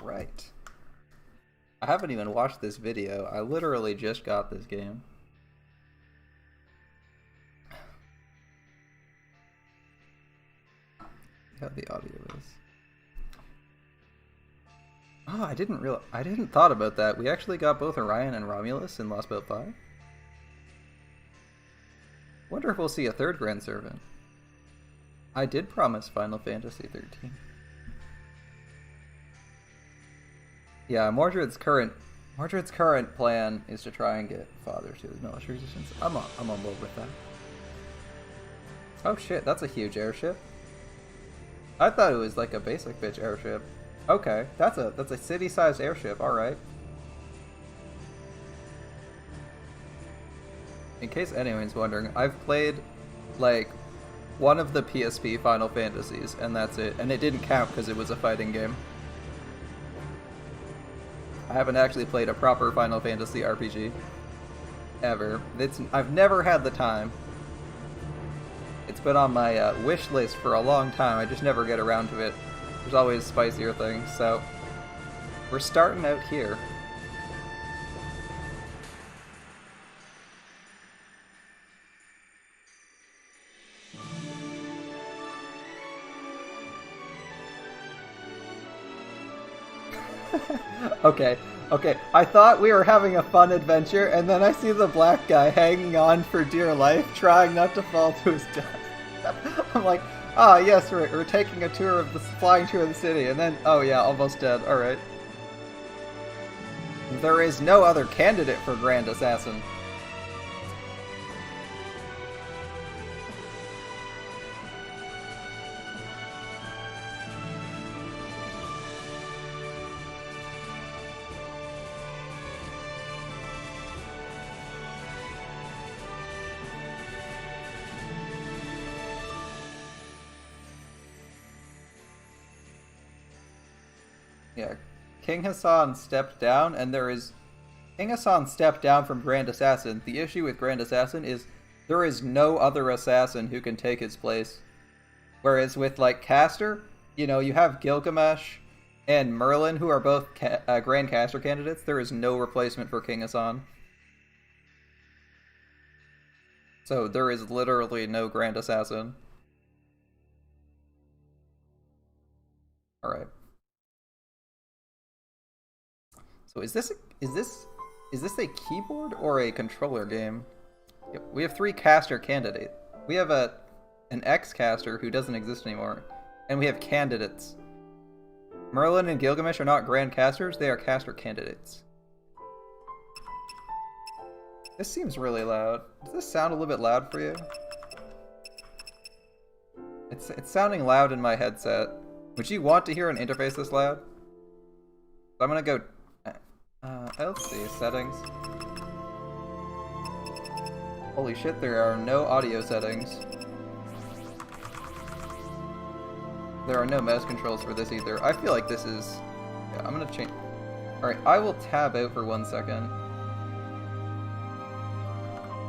Alright. I haven't even watched this video. I literally just got this game. See how the audio is. Oh, I didn't thought about that. We actually got both Orion and Romulus in Lost Boat 5. Wonder if we'll see a third Grand Servant. I did promise Final Fantasy XIII. Yeah, Mordred's current plan is to try and get Father to his military resistance. I'm on board with that. Oh shit, that's a huge airship. I thought it was like a basic bitch airship. Okay, that's a city-sized airship. All right. In case anyone's wondering, I've played like one of the PSP Final Fantasies, and that's it. And it didn't count because it was a fighting game. I haven't actually played a proper Final Fantasy RPG ever. I've never had the time. It's been on my wish list for a long time. I just never get around to it. There's always spicier things, so we're starting out here. Okay. I thought we were having a fun adventure, and then I see the black guy hanging on for dear life, trying not to fall to his death. I'm like, ah, yes, we're taking a tour of the flying tour of the city, and then, oh yeah, almost dead. All right. There is no other candidate for Grand Assassin. Yeah, King Hassan stepped down, and King Hassan stepped down from Grand Assassin. The issue with Grand Assassin is there is no other assassin who can take his place. Whereas with, like, Caster, you know, you have Gilgamesh and Merlin, who are both Grand Caster candidates. There is no replacement for King Hassan. So there is literally no Grand Assassin. Alright. So is this a keyboard or a controller game? Yep, we have 3 caster candidates. We have an ex-caster who doesn't exist anymore, and we have candidates. Merlin and Gilgamesh are not grand casters, they are caster candidates. This seems really loud. Does this sound a little bit loud for you? It's sounding loud in my headset. Would you want to hear an interface this loud? So I'm gonna go... let's see, settings. Holy shit, there are no audio settings. There are no mouse controls for this either. I feel like this is... Yeah, I'm gonna change... Alright, I will tab out for 1 second.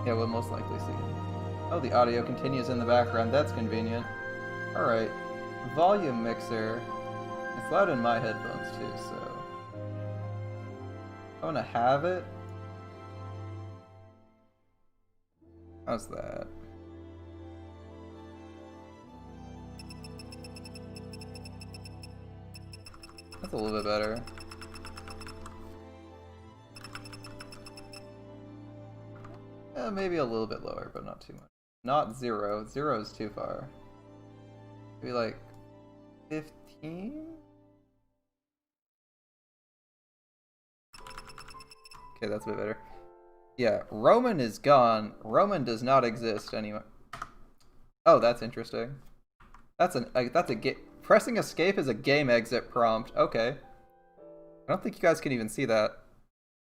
Yeah, we'll most likely see it. Oh, the audio continues in the background. That's convenient. Alright. Volume mixer. It's loud in my headphones too, so... I want to have it. How's that? That's a little bit better. Maybe a little bit lower, but not too much. Not 0. 0 is too far. Maybe like 15? Okay, that's a bit better. Yeah, Roman is gone. Roman does not exist anymore. Oh, that's interesting. That's a pressing escape is a game exit prompt. Okay. I don't think you guys can even see that.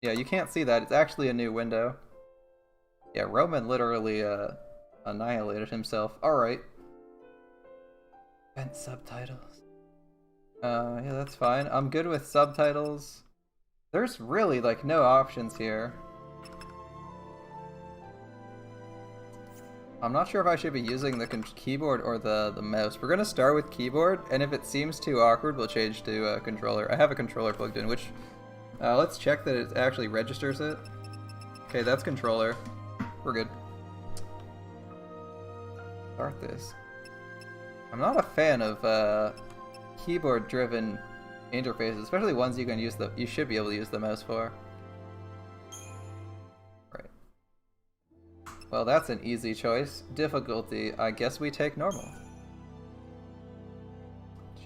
Yeah, you can't see that. It's actually a new window. Yeah, Roman literally annihilated himself. Alright. Vent subtitles. Yeah, that's fine. I'm good with subtitles. There's really, like, no options here. I'm not sure if I should be using the keyboard or the mouse. We're gonna start with keyboard, and if it seems too awkward, we'll change to controller. I have a controller plugged in, which let's check that it actually registers it. Okay, that's controller. We're good. Start this. I'm not a fan of keyboard-driven interfaces, especially ones you can use you should be able to use the mouse for. Right. Well, that's an easy choice. Difficulty, I guess we take normal.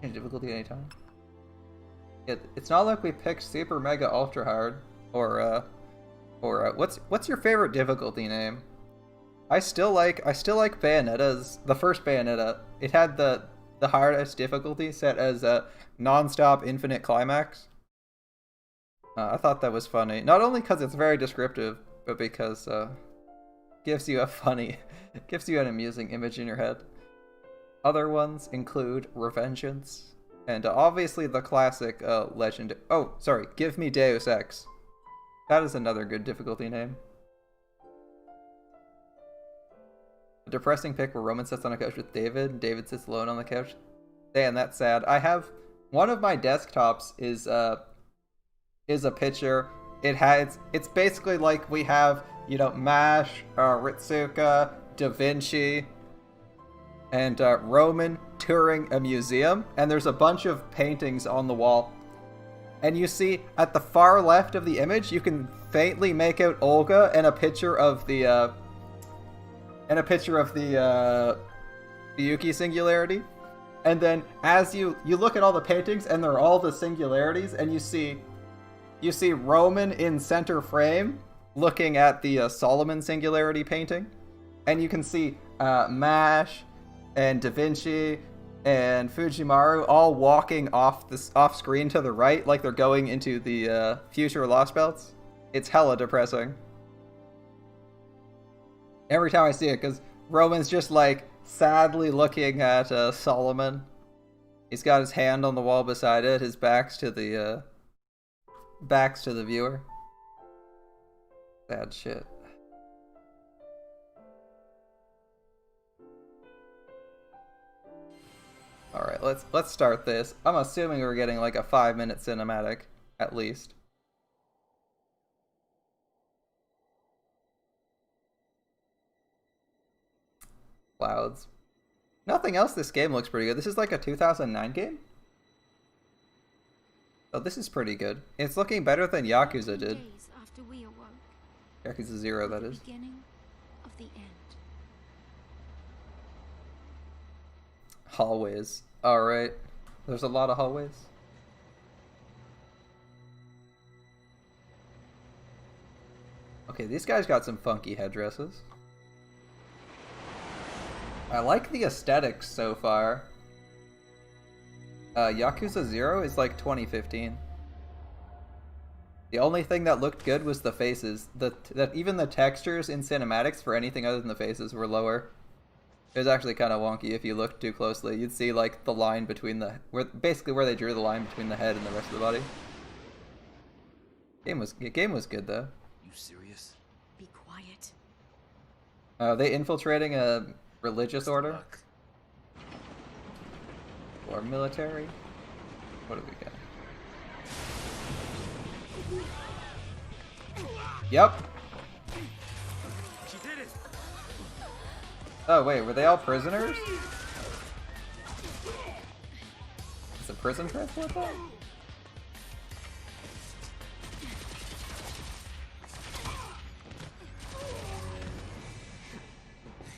Change difficulty anytime. It's not like we picked super mega ultra hard or what's your favorite difficulty name? I still like Bayonetta's, the first Bayonetta. It had the hardest difficulty set as a non-stop infinite climax. I thought that was funny. Not only because it's very descriptive, but because gives you an amusing image in your head. Other ones include Revengeance, and obviously the classic legend. Oh, sorry, Give Me Deus Ex. That is another good difficulty name. A depressing pic where Roman sits on a couch with David. David sits alone on the couch. Damn, that's sad. I have one of my desktops is a picture. It's basically like we have, you know, MASH, Ritsuka, Da Vinci, and Roman touring a museum, and there's a bunch of paintings on the wall. And you see at the far left of the image, you can faintly make out Olga and a picture of the Yuki singularity. And then as you look at all the paintings, and they're all the singularities, and you see Roman in center frame looking at the Solomon singularity painting, and you can see MASH and Da Vinci and Fujimaru all walking off screen to the right, like they're going into the future Lost Belts. It's hella depressing every time I see it, because Roman's just like sadly looking at Solomon. He's got his hand on the wall beside it. His back's to the viewer. Sad shit. Alright, let's start this. I'm assuming we're getting like a 5-minute cinematic, at least. Clouds. Nothing else this game looks pretty good. This is like a 2009 game? Oh, this is pretty good. It's looking better than Yakuza did. Yakuza 0, that is. Beginning of the end. Hallways. Alright. There's a lot of hallways. Okay, these guys got some funky headdresses. I like the aesthetics so far. Yakuza 0 is like 2015. The only thing that looked good was the faces. That even the textures in cinematics for anything other than the faces were lower. It was actually kind of wonky if you looked too closely. You'd see like the line between basically where they drew the line between the head and the rest of the body. The game was good though. You serious? Be quiet. Are they infiltrating a religious order? Or military? What do we got? Yep. She did it. Oh wait, were they all prisoners? Is a prison transport that?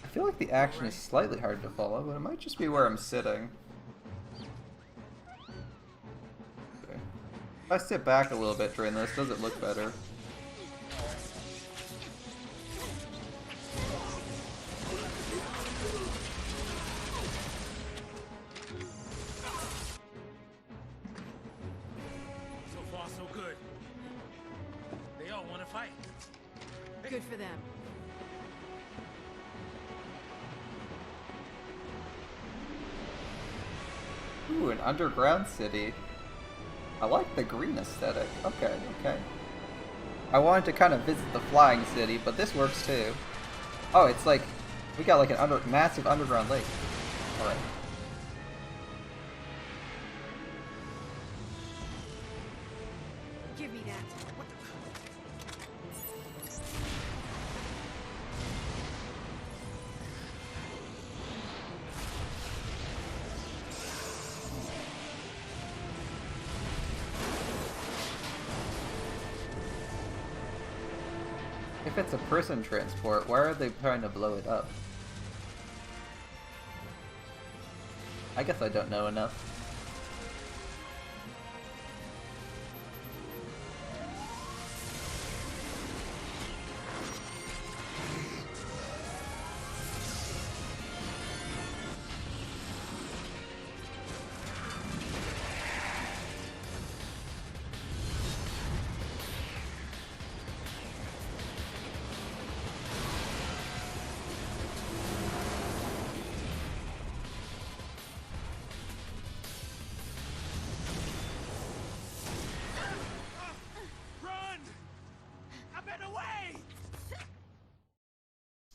I feel like the action is slightly hard to follow, but it might just be where I'm sitting. Okay. If I sit back a little bit during this, does it look better? So far, so good. They all want to fight. Good for them. Ooh, an underground city. I like the green aesthetic. Okay, okay. I wanted to kind of visit the flying city, but this works too. Oh, it's like We got like an massive underground lake. Alright. Give me that. What the? If it's a prison transport, why are they trying to blow it up? I guess I don't know enough.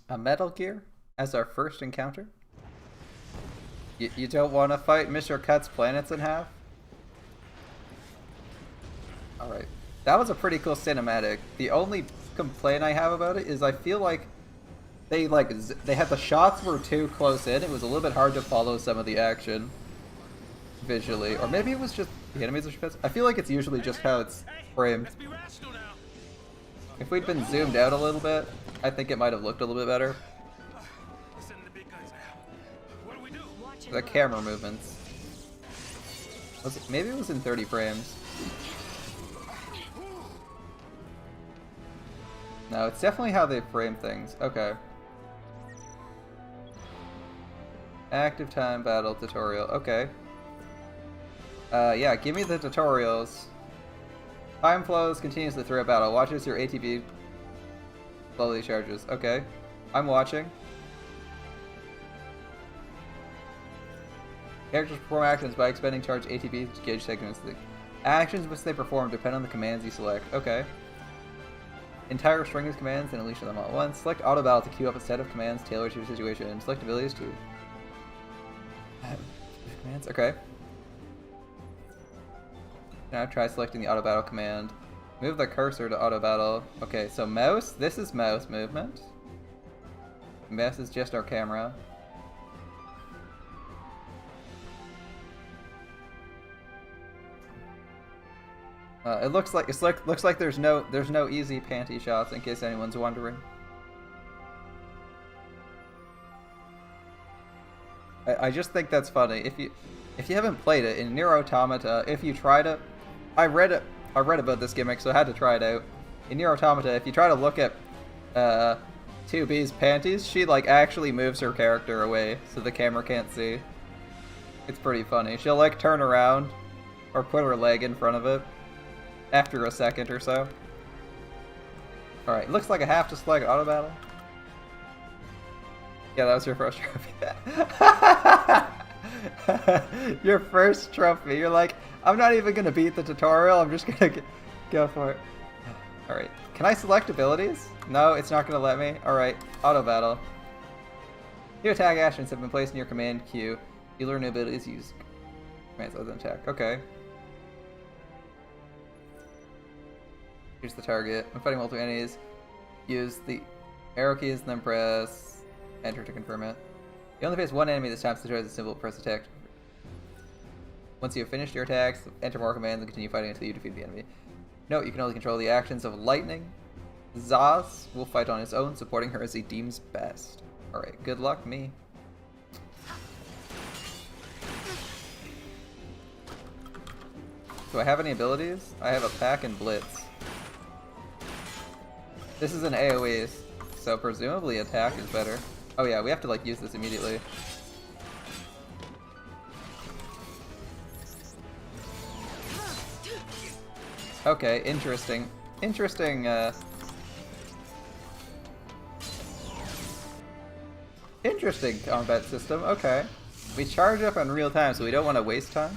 A Metal Gear as our first encounter? You don't want to fight Mr. Cut's planets in half? Alright. That was a pretty cool cinematic. The only complaint I have about it is I feel like they had the shots were too close in. It was a little bit hard to follow some of the action visually. Or maybe it was just the enemies are fast. I feel like it's usually just how it's framed. Let's be rational now. If we'd been zoomed out a little bit, I think it might have looked a little bit better. Send the big guys out. What do we do? Watch and The learn. camera movements. Maybe it was in 30 frames. No, it's definitely how they frame things. Okay. Active time battle tutorial. Okay. Yeah, give me the tutorials. Time flows continuously throughout battle. Watch as your ATB slowly charges. Okay. I'm watching. Characters perform actions by expending charged ATB to gauge segments. The actions which they perform depend on the commands you select. Okay. Entire string of commands and unleash them all at once. Select auto battle to queue up a set of commands tailored to your situation. Select abilities to commands. Okay. Now try selecting the auto battle command. Move the cursor to auto battle. Okay, so mouse. This is mouse movement. Mouse is just our camera. It looks like there's no easy panty shots in case anyone's wondering. I just think that's funny. If you haven't played it in Nier Automata, if you try to, I read about this gimmick, so I had to try it out. In Nier Automata, if you try to look at 2B's panties, she like actually moves her character away so the camera can't see. It's pretty funny. She'll like turn around or put her leg in front of it after a second or so. Alright, looks like I have to select auto battle. Yeah, that was your first trophy. Your first trophy. You're like, I'm not even gonna beat the tutorial, I'm just gonna go for it. Alright, can I select abilities? No, it's not gonna let me. Alright, auto battle. Your attack actions have been placed in your command queue. You learn new abilities, use commands other than attack. Okay. Here's the target. I'm fighting multiple enemies. Use the arrow keys and then press enter to confirm it. You only face one enemy this time, so choose a simple press attack. Once you have finished your attacks, enter more commands and continue fighting until you defeat the enemy. Note, you can only control the actions of Lightning. Zaz will fight on his own, supporting her as he deems best. Alright, good luck, me. Do I have any abilities? I have a pack and blitz. This is an AoE, so presumably attack is better. Oh yeah, we have to like use this immediately. Okay, interesting. Interesting combat system. Okay. We charge up in real time, so we don't want to waste time.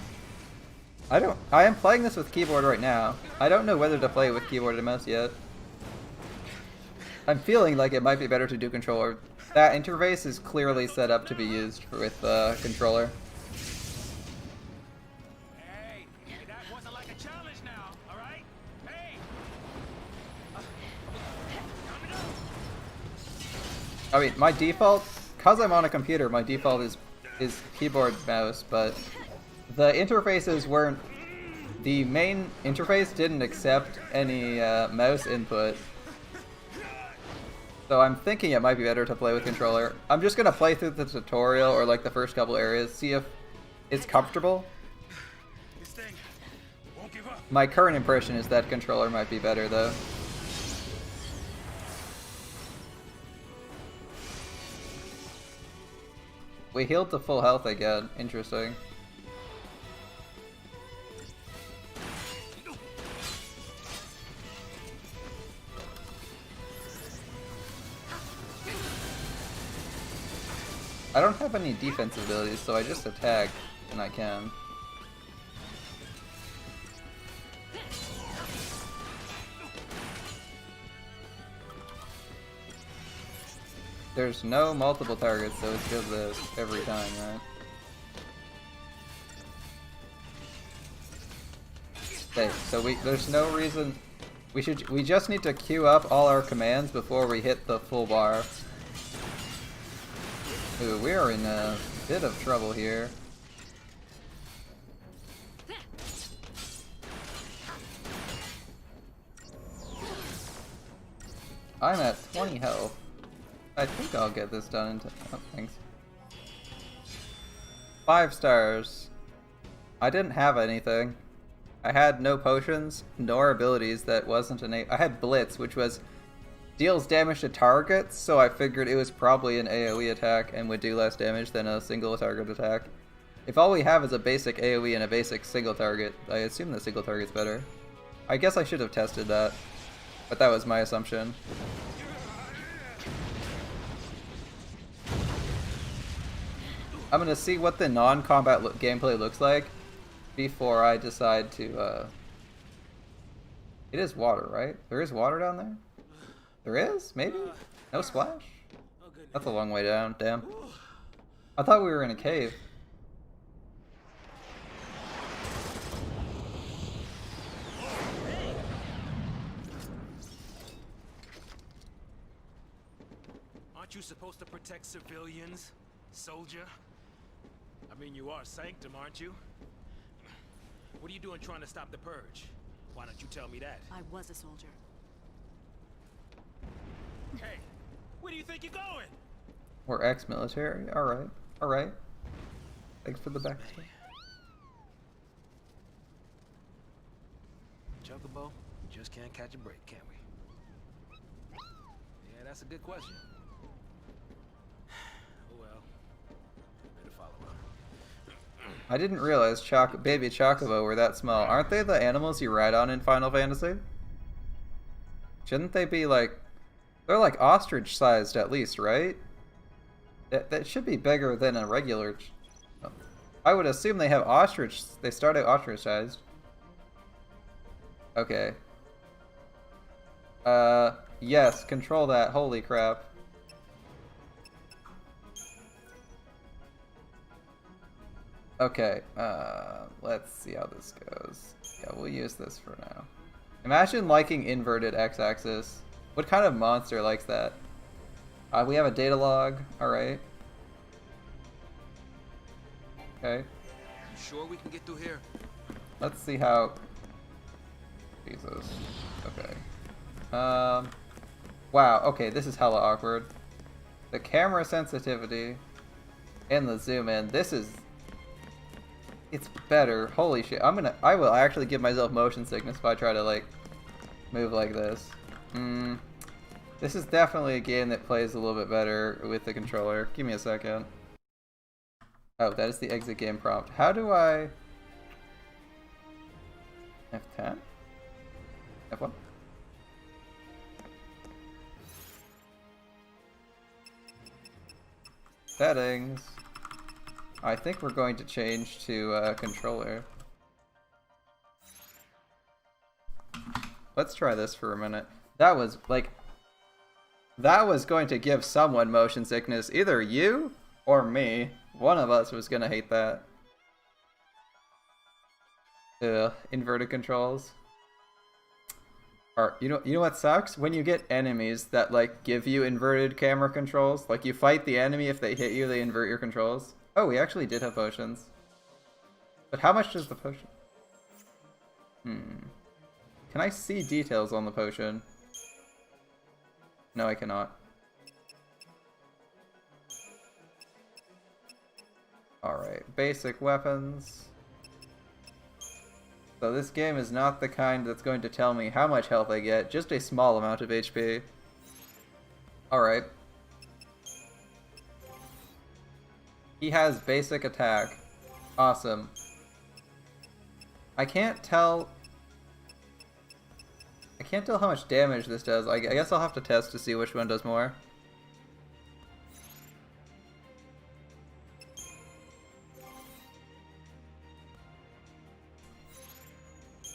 I am playing this with keyboard right now. I don't know whether to play it with keyboard and mouse yet. I'm feeling like it might be better to do controller That interface is clearly set up to be used with the controller. Hey, that wasn't like a challenge now, all right? Hey. Calm it down. I mean, my default, cause I'm on a computer, my default is keyboard mouse, but the interfaces weren't. The main interface didn't accept any mouse input. So I'm thinking it might be better to play with controller. I'm just gonna play through the tutorial or like the first couple areas, see if it's comfortable. This thing won't give up. My current impression is that controller might be better though. We healed to full health again. Interesting. I don't have any defensive abilities, so I just attack when I can. There's no multiple targets, so it's just this every time, right? Okay, so there's no reason we just need to queue up all our commands before we hit the full bar. Ooh, we are in a bit of trouble here. I'm at 20 health. I think I'll get this done in oh, thanks. 5 stars. I didn't have anything. I had no potions, nor abilities that wasn't an I had Blitz, which was deals damage to targets, so I figured it was probably an AoE attack and would do less damage than a single target attack. If all we have is a basic AoE and a basic single target, I assume the single target's better. I guess I should have tested that, but that was my assumption. I'm gonna see what the non-combat gameplay looks like before I decide to, It is water, right? There is water down there? There is? Maybe? No splash? That's a long way down, damn. I thought we were in a cave. Aren't you supposed to protect civilians, soldier? I mean, you are Sanctum, aren't you? What are you doing trying to stop the purge? Why don't you tell me that? I was a soldier. Hey, where do you think you're going? We're ex-military? Alright. Alright. Thanks for the backstory. Chocobo, just can't catch a break, can we? Yeah, that's a good question. Oh well. Better follow her. I didn't realize baby Chocobo were that small. Aren't they the animals you ride on in Final Fantasy? Shouldn't they be like... They're like ostrich-sized at least, right? That should be bigger than a regular... I would assume they have ostrich... They start out ostrich-sized. Okay. Yes, control that. Holy crap. Okay, let's see how this goes. Yeah, we'll use this for now. Imagine liking inverted x-axis. What kind of monster likes that? We have a data log. Alright. Okay. You sure we can get through here? Let's see how... Jesus. Okay. Wow, okay, this is hella awkward. The camera sensitivity and the zoom in. This is... It's better. Holy shit. I will actually give myself motion sickness if I try to, like, move like this. This is definitely a game that plays a little bit better with the controller. Give me a second. Oh, that is the exit game prompt. How do I... F10? F1? Settings. I think we're going to change to controller. Let's try this for a minute. That was like That was going to give someone motion sickness. Either you or me. One of us was gonna hate that. Ugh, inverted controls. Or, you know what sucks? When you get enemies that like give you inverted camera controls. Like you fight the enemy, if they hit you, they invert your controls. Oh, we actually did have potions. But how much does the potion? Can I see details on the potion? No, I cannot. Alright, basic weapons. So this game is not the kind that's going to tell me how much health I get, just a small amount of HP. Alright. He has basic attack. Awesome. I can't tell how much damage this does. I guess I'll have to test to see which one does more.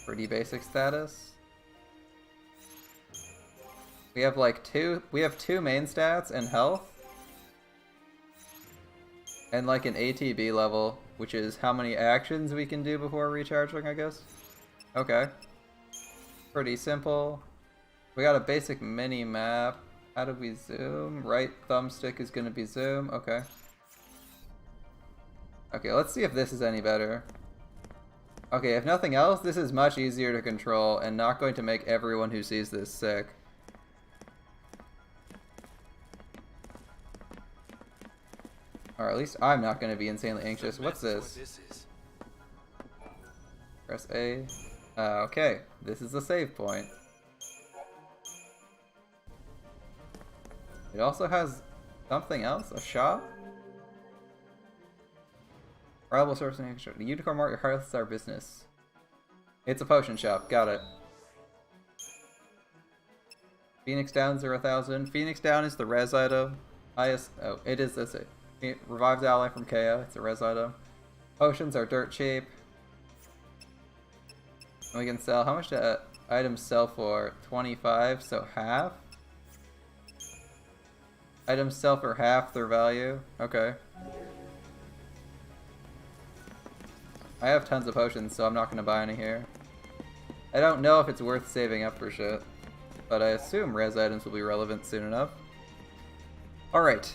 Pretty basic status. We have like two main stats and health. And like an ATB level, which is how many actions we can do before recharging, I guess. Okay. Pretty simple. We got a basic mini map. How do we zoom? Right thumbstick is gonna be zoom. Okay. Okay, let's see if this is any better. Okay, if nothing else, this is much easier to control and not going to make everyone who sees this sick. Or at least I'm not going to be insanely anxious. What's this? Press A. Okay, this is the save point. It also has something else? A shop? Reliable source and extra. The unicorn mark your hearth is our business. It's a potion shop. Got it. Phoenix Downs are 1,000. Phoenix Down is the res item. Oh, it is this. It revives ally from KO. It's a res item. Potions are dirt cheap. And we can sell. How much do items sell for? 25, so half. Items sell for half their value. Okay. I have tons of potions, so I'm not going to buy any here. I don't know if it's worth saving up for shit, but I assume res items will be relevant soon enough. Alright.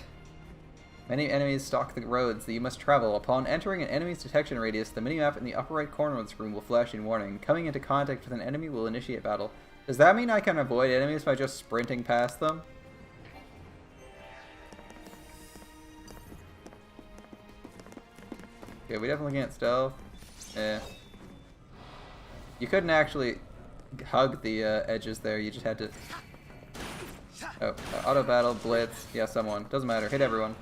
Many enemies stalk the roads that you must travel. Upon entering an enemy's detection radius, the minimap in the upper right corner of the screen will flash in warning. Coming into contact with an enemy will initiate battle. Does that mean I can avoid enemies by just sprinting past them? Okay, we definitely can't stealth. You couldn't actually hug the edges there, you just had to... Oh, auto battle, blitz, yeah, someone. Doesn't matter, hit everyone.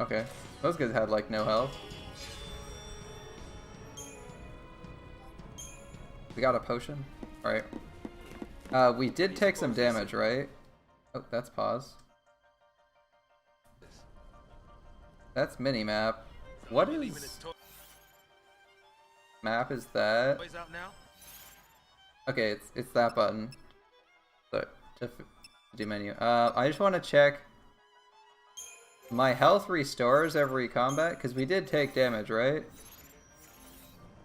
Okay, those guys had like no health. We got a potion? Alright. We did take some damage, right? Oh, that's pause. That's minimap. What is... Map is that? Okay, it's that button. So, to do menu. I just want to check... My health restores every combat? Because we did take damage, right?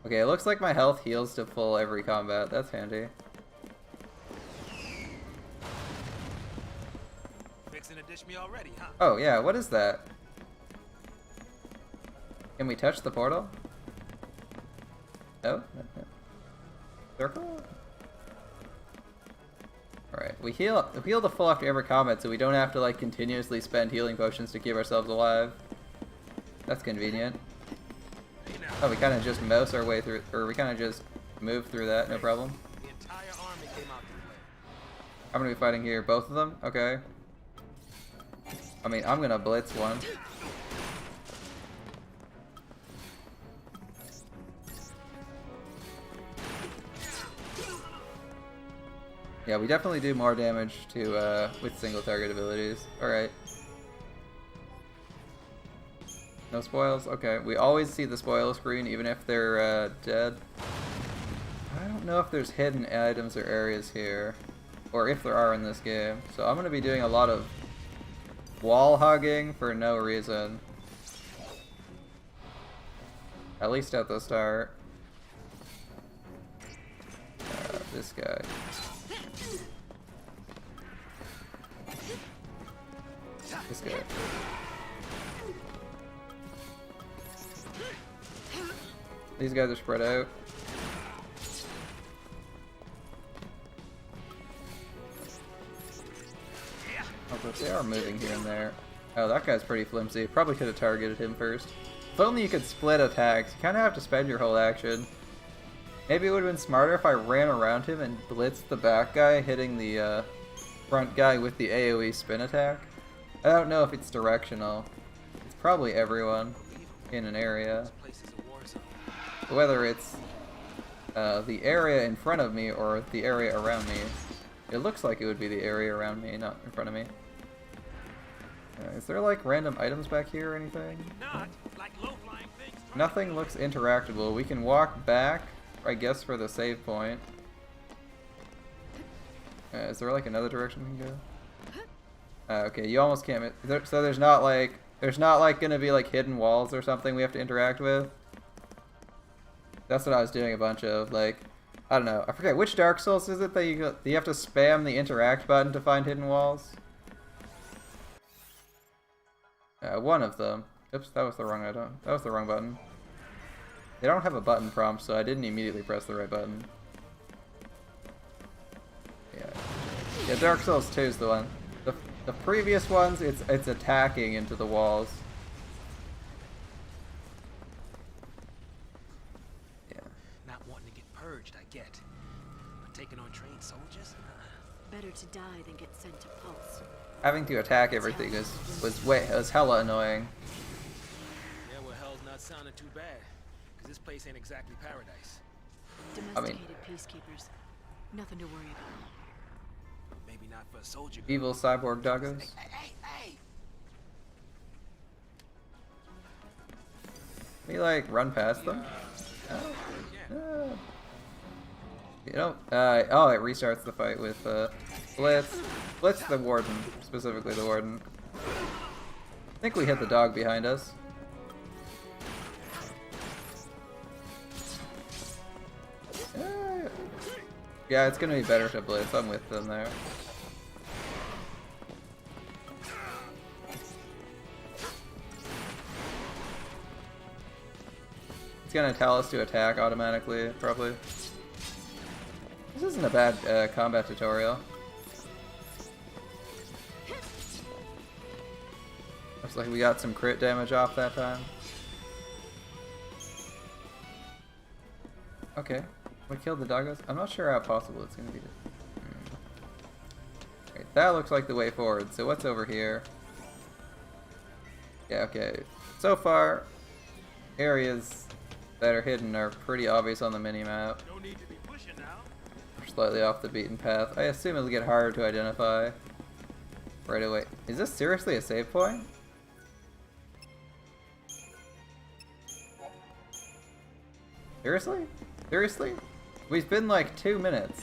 Okay, it looks like my health heals to full every combat. That's handy. Fixing to dish me already, huh? Oh, yeah, what is that? Can we touch the portal? No? Circle? Alright, we heal to full after every combat, so we don't have to like continuously spend healing potions to keep ourselves alive. That's convenient. Oh, we kind of just mouse our way through, or we kind of just move through that, no problem. The entire army came out this way. How many are we fighting here? Both of them? Okay. I mean, I'm gonna blitz one. Yeah, we definitely do more damage to with single target abilities. Alright. No spoils? Okay. We always see the spoil screen even if they're dead. I don't don't know if there's hidden items or areas here, or if there are in this game. So I'm gonna be doing a lot of wall hugging for no reason. At least at the start. This guy. This guy. These guys are spread out. Oh, but they are moving here and there. Oh, that guy's pretty flimsy. Probably could have targeted him first. If only you could split attacks. You kind of have to spend your whole action. Maybe it would have been smarter if I ran around him and blitzed the back guy, hitting the front guy with the AoE spin attack. I don't know if it's directional. It's probably everyone in an area. Whether it's the area in front of me or the area around me. It looks like it would be the area around me, not in front of me. Is there like random items back here or anything? Nothing looks interactable. We can walk back, I guess, for the save point. Is there like another direction we can go? Okay, you almost can't. So there's not like gonna be like hidden walls or something we have to interact with. That's what I was doing a bunch of. Like, I don't know. I forget which Dark Souls is it that you have to spam the interact button to find hidden walls. One of them. Oops, that was the wrong item. That was the wrong button. They don't have a button prompt, so I didn't immediately press the right button. Yeah, Dark Souls 2 is the one. The previous ones, it's attacking into the walls. Yeah. Not wanting to get purged, I get. But taking on trained soldiers? Better to die than get sent to Pulse. Having to attack everything was hella annoying. Yeah, well, hell's not sounding too bad. Because this place ain't exactly paradise. Domesticated peacekeepers. Nothing to worry about. Maybe not for a soldier. Evil cyborg doggos. Hey! Can we like run past them? You know, oh, it restarts the fight with Blitz the Warden, specifically the Warden. I think we hit the dog behind us. Yeah, it's gonna be better to Blitz. I'm with them there. It's gonna tell us to attack automatically, probably. This isn't a bad combat tutorial. Looks like we got some crit damage off that time. Okay, we killed the doggos. I'm not sure how possible it's gonna be. Okay, that looks like the way forward. So what's over here? Yeah, okay. So far, areas that are hidden are pretty obvious on the minimap. No need to be pushing now. We're slightly off the beaten path. I assume it'll get harder to identify right away. Is this seriously a save point? Seriously? Seriously? We've been like 2 minutes.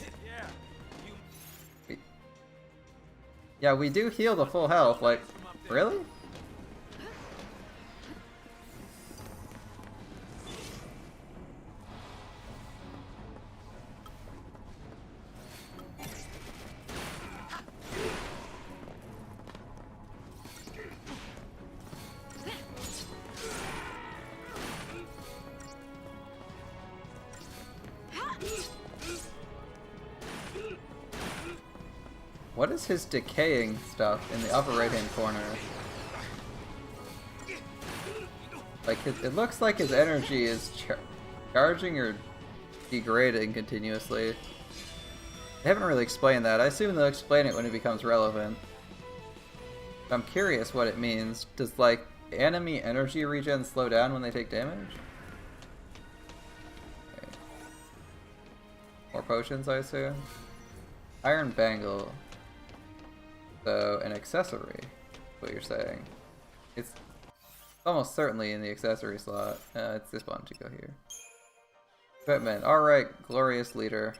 Yeah, we do heal the full health. Like, really? What is his decaying stuff in the upper right hand corner? Like, it looks like his energy is charging or degrading continuously. They haven't really explained that. I assume they'll explain it when it becomes relevant. But I'm curious what it means. Does, like, enemy energy regen slow down when they take damage? Okay. More potions, I assume? Iron Bangle. So, an accessory, what you're saying. It's almost certainly in the accessory slot. It's this one to go here. Equipment. Alright, glorious leader.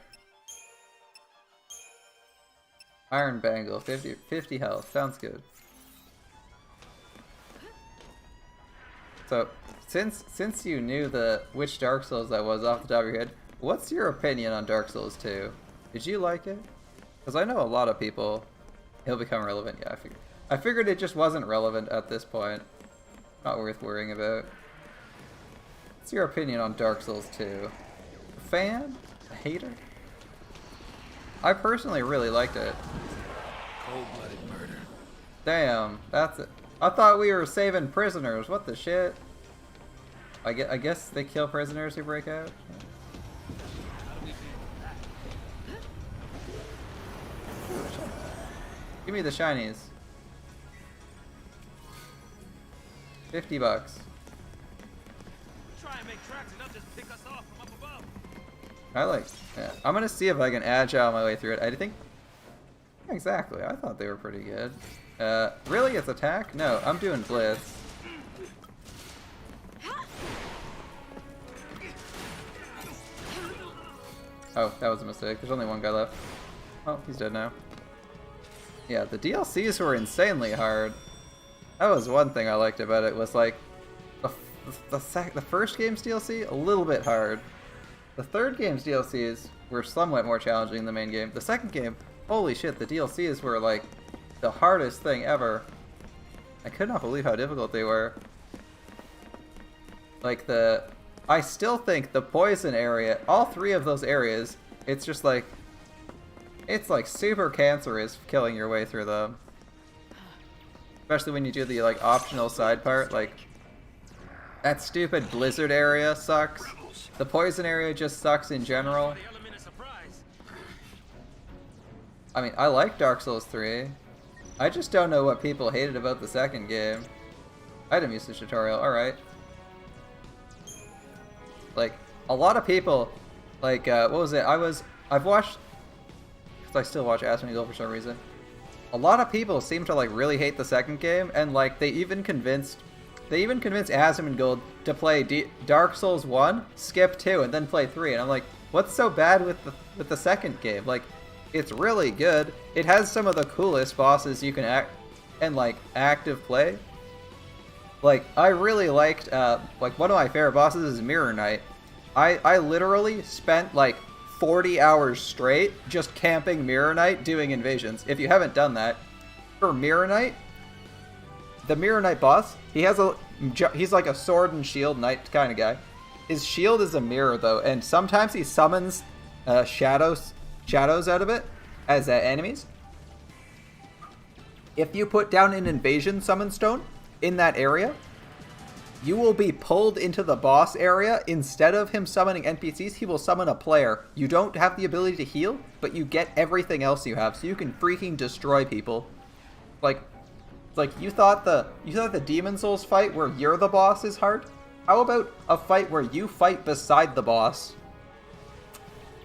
Iron Bangle, 50 health. Sounds good. So, since you knew which Dark Souls that was off the top of your head, what's your opinion on Dark Souls 2? Did you like it? Because I know a lot of people, he'll become relevant. Yeah, I figured it just wasn't relevant at this point. Not worth worrying about. What's your opinion on Dark Souls 2? A fan? A hater? I personally really liked it. Cold-blooded murder. Damn, that's it. I thought we were saving prisoners. What the shit? I guess they kill prisoners who break out. Give me the shinies. 50 bucks. Try and make tracks and they'll just pick us off from up above. I like. Yeah. I'm gonna see if I can agile my way through it. I think. Exactly. I thought they were pretty good. Really? It's attack? No, I'm doing blitz. Oh, that was a mistake. There's only one guy left. Oh, he's dead now. Yeah, the DLCs were insanely hard. That was one thing I liked about it, was like the first game's DLC, a little bit hard. The third game's DLCs were somewhat more challenging than the main game. The second game, holy shit, the DLCs were like the hardest thing ever. I could not believe how difficult they were. Like I still think the poison area, all three of those areas, it's just like, it's like super cancerous killing your way through them. Especially when you do the like optional side part, like that stupid blizzard area sucks. The poison area just sucks in general. I mean, I like Dark Souls 3. I just don't know what people hated about the second game. Item usage tutorial, alright. Like, a lot of people, like, what was it? I've watched, because I still watch Asmongold for some reason. A lot of people seem to, like, really hate the second game, and, like, they even convinced Asmongold to play Dark Souls 1, skip 2, and then play 3. And I'm like, what's so bad with the second game? Like, it's really good. It has some of the coolest bosses you can active play. Like, I really liked, like, one of my favorite bosses is Mirror Knight. I literally spent, like, 40 hours straight just camping Mirror Knight doing invasions. If you haven't done that, for Mirror Knight, the Mirror Knight boss, he's like a sword and shield knight kind of guy. His shield is a mirror, though, and sometimes he summons shadows out of it as enemies. If you put down an invasion summon stone in that area, you will be pulled into the boss area. Instead of him summoning NPCs, he will summon a player. You don't have the ability to heal, but you get everything else you have, so you can freaking destroy people. Like you thought the Demon Souls fight where you're the boss is hard? How about a fight where you fight beside the boss?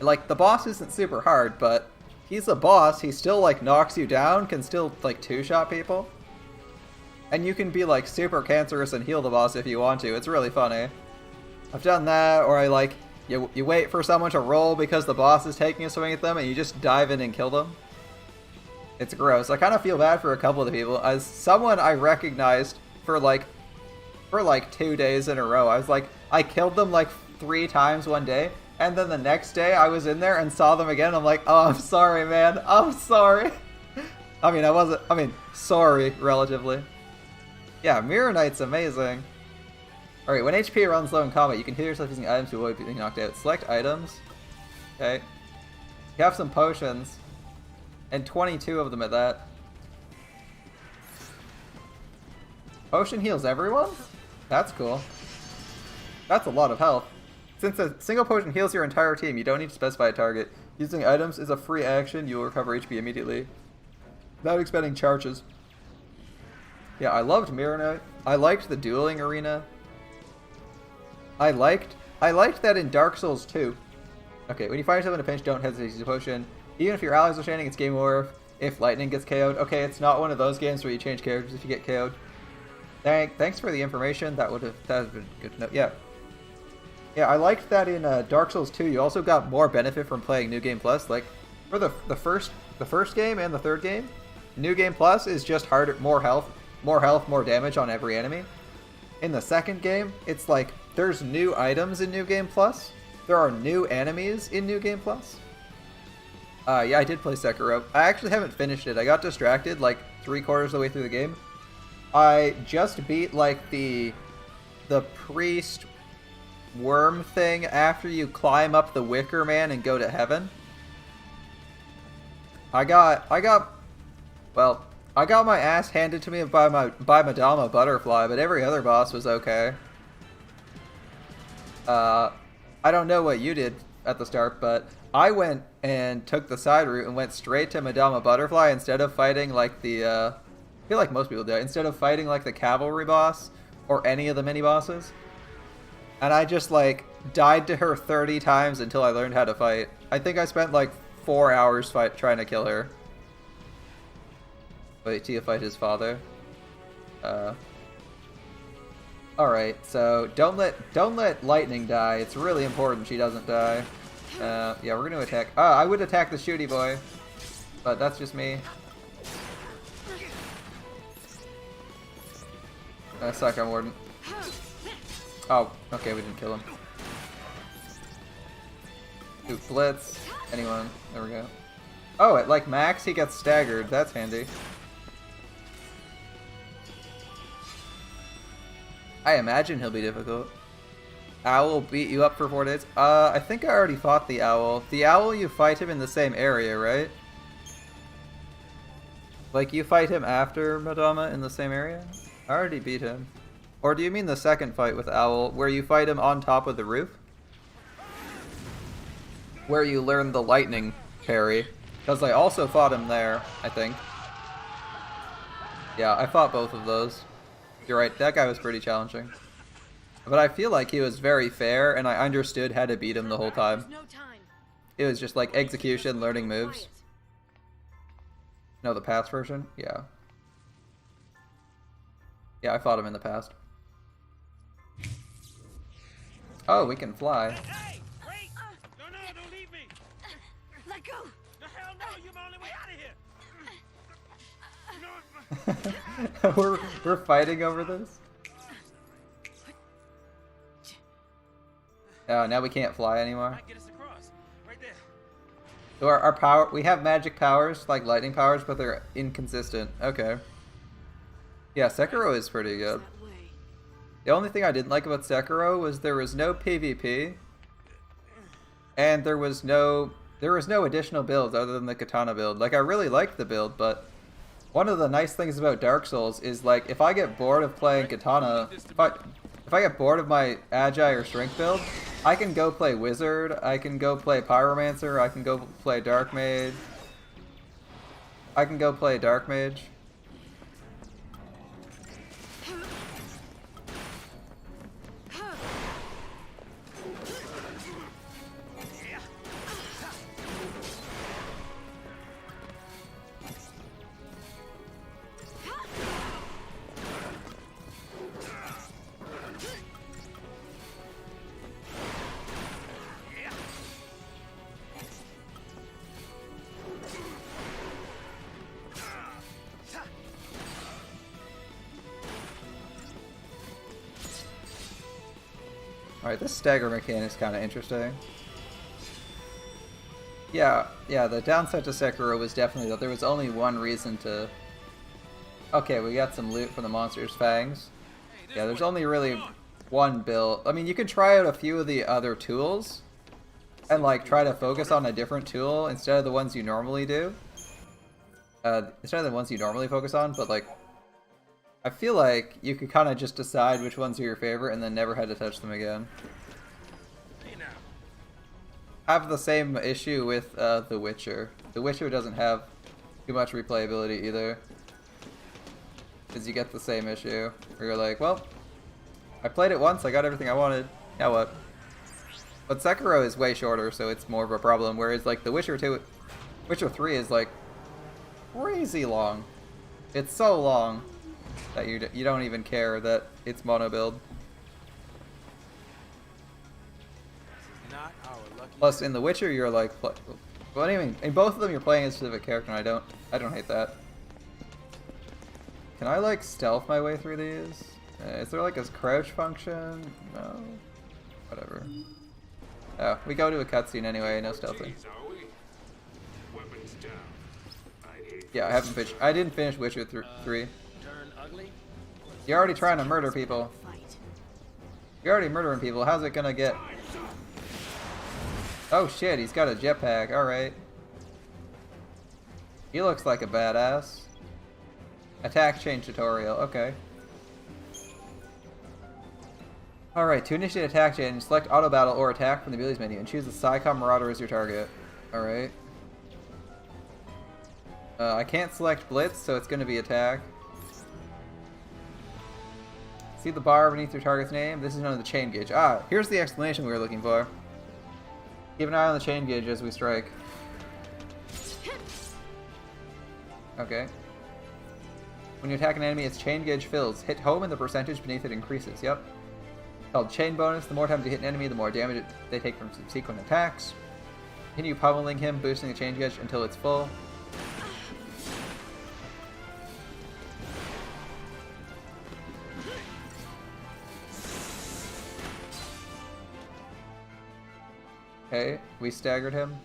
Like, the boss isn't super hard, but he's a boss. He still, like, knocks you down, can still, like, two-shot people. And you can be, like, super cancerous and heal the boss if you want to. It's really funny. I've done that, or you wait for someone to roll because the boss is taking a swing at them, and you just dive in and kill them. It's gross. I kind of feel bad for a couple of the people. As someone I recognized for 2 days in a row, I was like, I killed them, like, 3 times one day. And then the next day, I was in there and saw them again. I'm like, oh, I'm sorry, man. I'm sorry. I mean, sorry, relatively. Yeah, Mirror Knight's amazing. Alright, when HP runs low in combat, you can heal yourself using items to avoid being knocked out. Select items. Okay. You have some potions. And 22 of them at that. Potion heals everyone? That's cool. That's a lot of health. Since a single potion heals your entire team, you don't need to specify a target. Using items is a free action. You will recover HP immediately without expending charges. Yeah, I loved Mirror Knight. I liked the dueling arena. I liked that in Dark Souls 2. Okay, when you find yourself in a pinch, don't hesitate to use a potion. Even if your allies are standing, it's game over. If lightning gets KO'd. Okay, it's not one of those games where you change characters if you get KO'd. Thanks for the information. That would have been good to know. Yeah. Yeah, I liked that in Dark Souls 2. You also got more benefit from playing New Game Plus. Like for the first game and the third game, New Game Plus is just harder, more health, more damage on every enemy. In the second game, it's like there's new items in New Game Plus. There are new enemies in New Game Plus. Yeah, I did play Sekiro. I actually haven't finished it. I got distracted like 3/4 of the way through the game. I just beat like the priest worm thing after you climb up the Wicker Man and go to heaven. I got my ass handed to me by Madama Butterfly, but every other boss was okay. I don't know what you did at the start, but I went and took the side route and went straight to Madama Butterfly instead of fighting like the I feel like most people do, instead of fighting like the cavalry boss or any of the mini bosses. And I just like died to her 30 times until I learned how to fight. I think I spent like 4 hours trying to kill her. Wait, Tia fight his father. Alright, so don't let Lightning die. It's really important she doesn't die. Yeah, we're gonna attack. I would attack the shooty boy, but that's just me. Suck on Warden. Oh, okay, we didn't kill him. Ooh, Blitz. Anyone. There we go. Oh, at like max, he gets staggered. That's handy. I imagine he'll be difficult. Owl beat you up for 4 days? I think I already fought the Owl. The Owl, you fight him in the same area, right? Like, you fight him after Madama in the same area? I already beat him. Or do you mean the second fight with Owl, where you fight him on top of the roof? Where you learn the lightning parry. Because I also fought him there, I think. Yeah, I fought both of those. You're right, that guy was pretty challenging. But I feel like he was very fair, and I understood how to beat him the whole time. It was just like execution, learning moves. No, the past version? Yeah. Yeah, I fought him in the past. Oh, we can fly. Hey! Wait! No, don't leave me! Let go! No, hell no! You're my only way out of here! No! we're fighting over this? Oh, now we can't fly anymore. I get us across. Right there. So our power, we have magic powers, like lightning powers, but they're inconsistent. Okay. Yeah, Sekiro is pretty good. The only thing I didn't like about Sekiro was there was no PvP, and there was no additional builds other than the katana build. Like, I really liked the build, but one of the nice things about Dark Souls is, like, if I get bored of playing katana, if I get bored of my Agi or strength build, I can go play Wizard, I can go play Pyromancer, I can go play Dark Mage. I can go play Dark Mage. Alright, this stagger mechanic is kind of interesting. Yeah, the downside to Sekiro was definitely that there was only one reason to... Okay, we got some loot from the monster's fangs. Yeah, there's only really one build. I mean, you could try out a few of the other tools, and like try to focus on a different tool instead of the ones you normally do. Instead of the ones you normally focus on, but like... I feel like you could kind of just decide which ones are your favorite and then never had to touch them again. I have the same issue with The Witcher. The Witcher doesn't have too much replayability either. Because you get the same issue. Where you're like, well, I played it once, I got everything I wanted. Now what? But Sekiro is way shorter, so it's more of a problem. Whereas like The Witcher 2, Witcher 3 is like crazy long. It's so long that you don't even care that it's mono build. Plus, in The Witcher, you're like, what do you mean? In both of them, you're playing a specific character, and I don't hate that. Can I like stealth my way through these? Is there like a crouch function? No. Whatever. Oh, we go to a cutscene anyway. No stealthing. Yeah, I didn't finish Witcher 3. You're already trying to murder people. You're already murdering people. How's it gonna get? Oh shit, he's got a jetpack. Alright. He looks like a badass. Attack change tutorial. Okay. Alright, to initiate attack change, select auto battle or attack from the abilities menu and choose the Psycom Marauder as your target. Alright. I can't select Blitz, so it's going to be attack. See the bar beneath your target's name? This is known as the chain gauge. Ah, here's the explanation we were looking for. Keep an eye on the chain gauge as we strike. Okay. When you attack an enemy, its chain gauge fills. Hit home and the percentage beneath it increases. Yep. Called chain bonus. The more times you hit an enemy, the more damage they take from subsequent attacks. Continue pummeling him, boosting the chain gauge until it's full. Okay, we staggered him.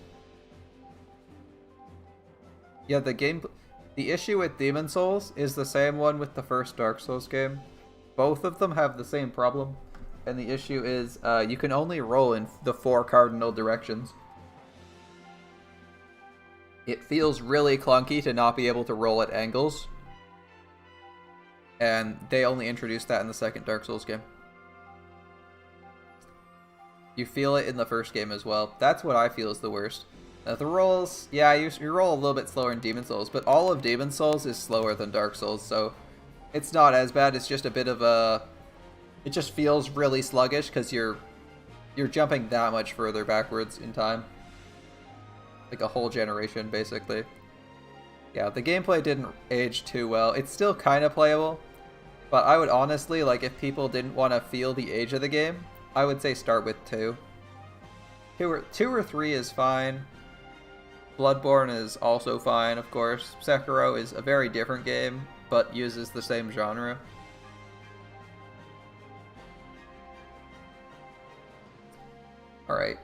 Yeah, the issue with Demon Souls is the same one with the first Dark Souls game. Both of them have the same problem. And the issue is, you can only roll in the 4 cardinal directions. It feels really clunky to not be able to roll at angles. And they only introduced that in the second Dark Souls game. You feel it in the first game as well. That's what I feel is the worst. The rolls, yeah, you roll a little bit slower in Demon Souls, but all of Demon Souls is slower than Dark Souls, so it's not as bad. It's just a bit of a... It just feels really sluggish because you're jumping that much further backwards in time. Like a whole generation, basically. Yeah, the gameplay didn't age too well. It's still kind of playable, but I would honestly, like, if people didn't want to feel the age of the game, I would say start with 2. 2 or 3 is fine. Bloodborne is also fine, of course. Sekiro is a very different game, but uses the same genre. Alright,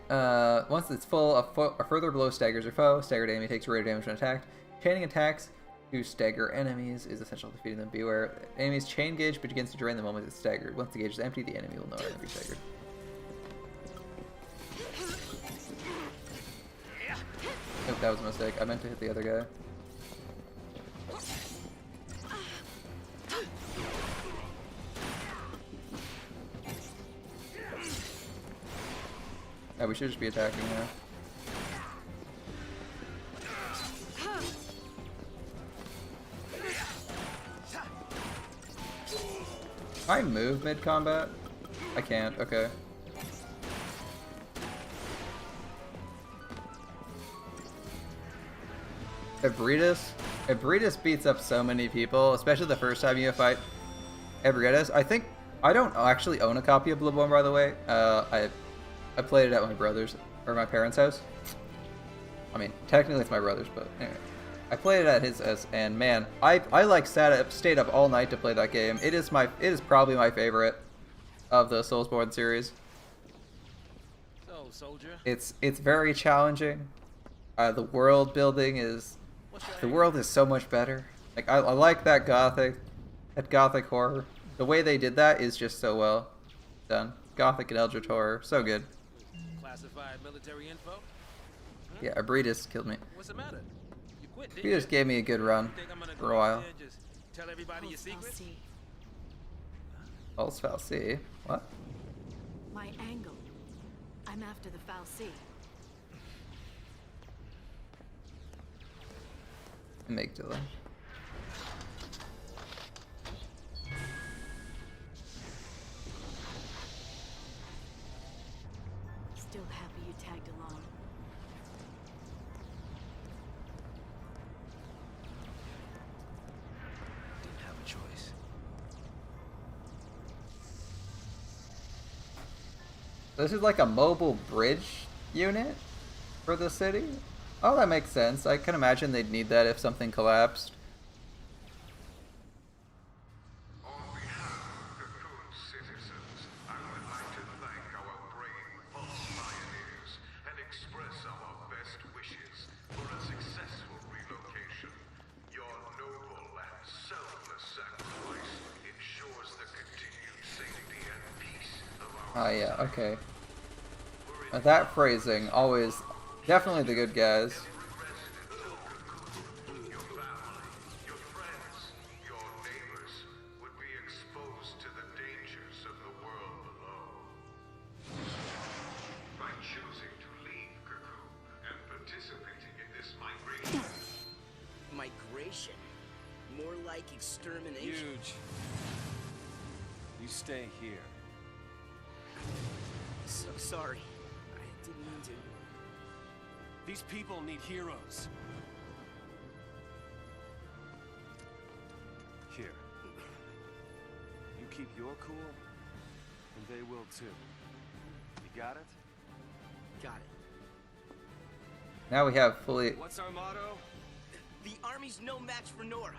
once it's full, a further blow staggers your foe. Staggered enemy takes rate damage when attacked. Chaining attacks to stagger enemies is essential to defeating them. Beware, enemy's chain gauge begins to drain the moment it's staggered. Once the gauge is empty, the enemy will no longer be staggered. Nope, that was a mistake. I meant to hit the other guy. Yeah, we should just be attacking now. Can I move mid-combat? I can't, okay. Ebritus beats up so many people, especially the first time you fight Ebritus. I don't actually own a copy of Bloodborne, by the way. I played it at my brother's, or my parents' house. I mean, technically it's my brother's, but anyway. I played it at his house, and man, I like stayed up all night to play that game. It is probably my favorite of the Soulsborne series. So, soldier. It's very challenging. The world building is so much better. Like I like that gothic horror. The way they did that is just so well done. Gothic and Eldritch horror, so good. Classified military info? Huh? Yeah, Ebritus killed me. What's the matter? You quit, He just gave me a good run for a while. Just tell everybody your secrets? Pulse Foul C. What? My angle. I'm after the Foul C. Amygdala. Still happy you tagged along. Didn't have a choice. This is like a mobile bridge unit for the city. Oh, that makes sense. I can imagine they'd need that if something collapsed. On behalf of Cocoon citizens, I would like to thank our brave false pioneers and express our best wishes for a successful relocation. Your noble and selfless sacrifice ensures the continued safety and peace of our Oh yeah, okay. That phrasing, always, definitely the good guys. Your family, your friends, your neighbors would be exposed to the dangers of the world below. By choosing to leave Cocoon and participating in this migration. Migration? More like extermination. Huge. You stay here. So sorry. I didn't mean to. These people need heroes. Here. You keep your cool, and they will too. You got it? Got it. Now we have fully... What's our motto? The army's no match for Nora.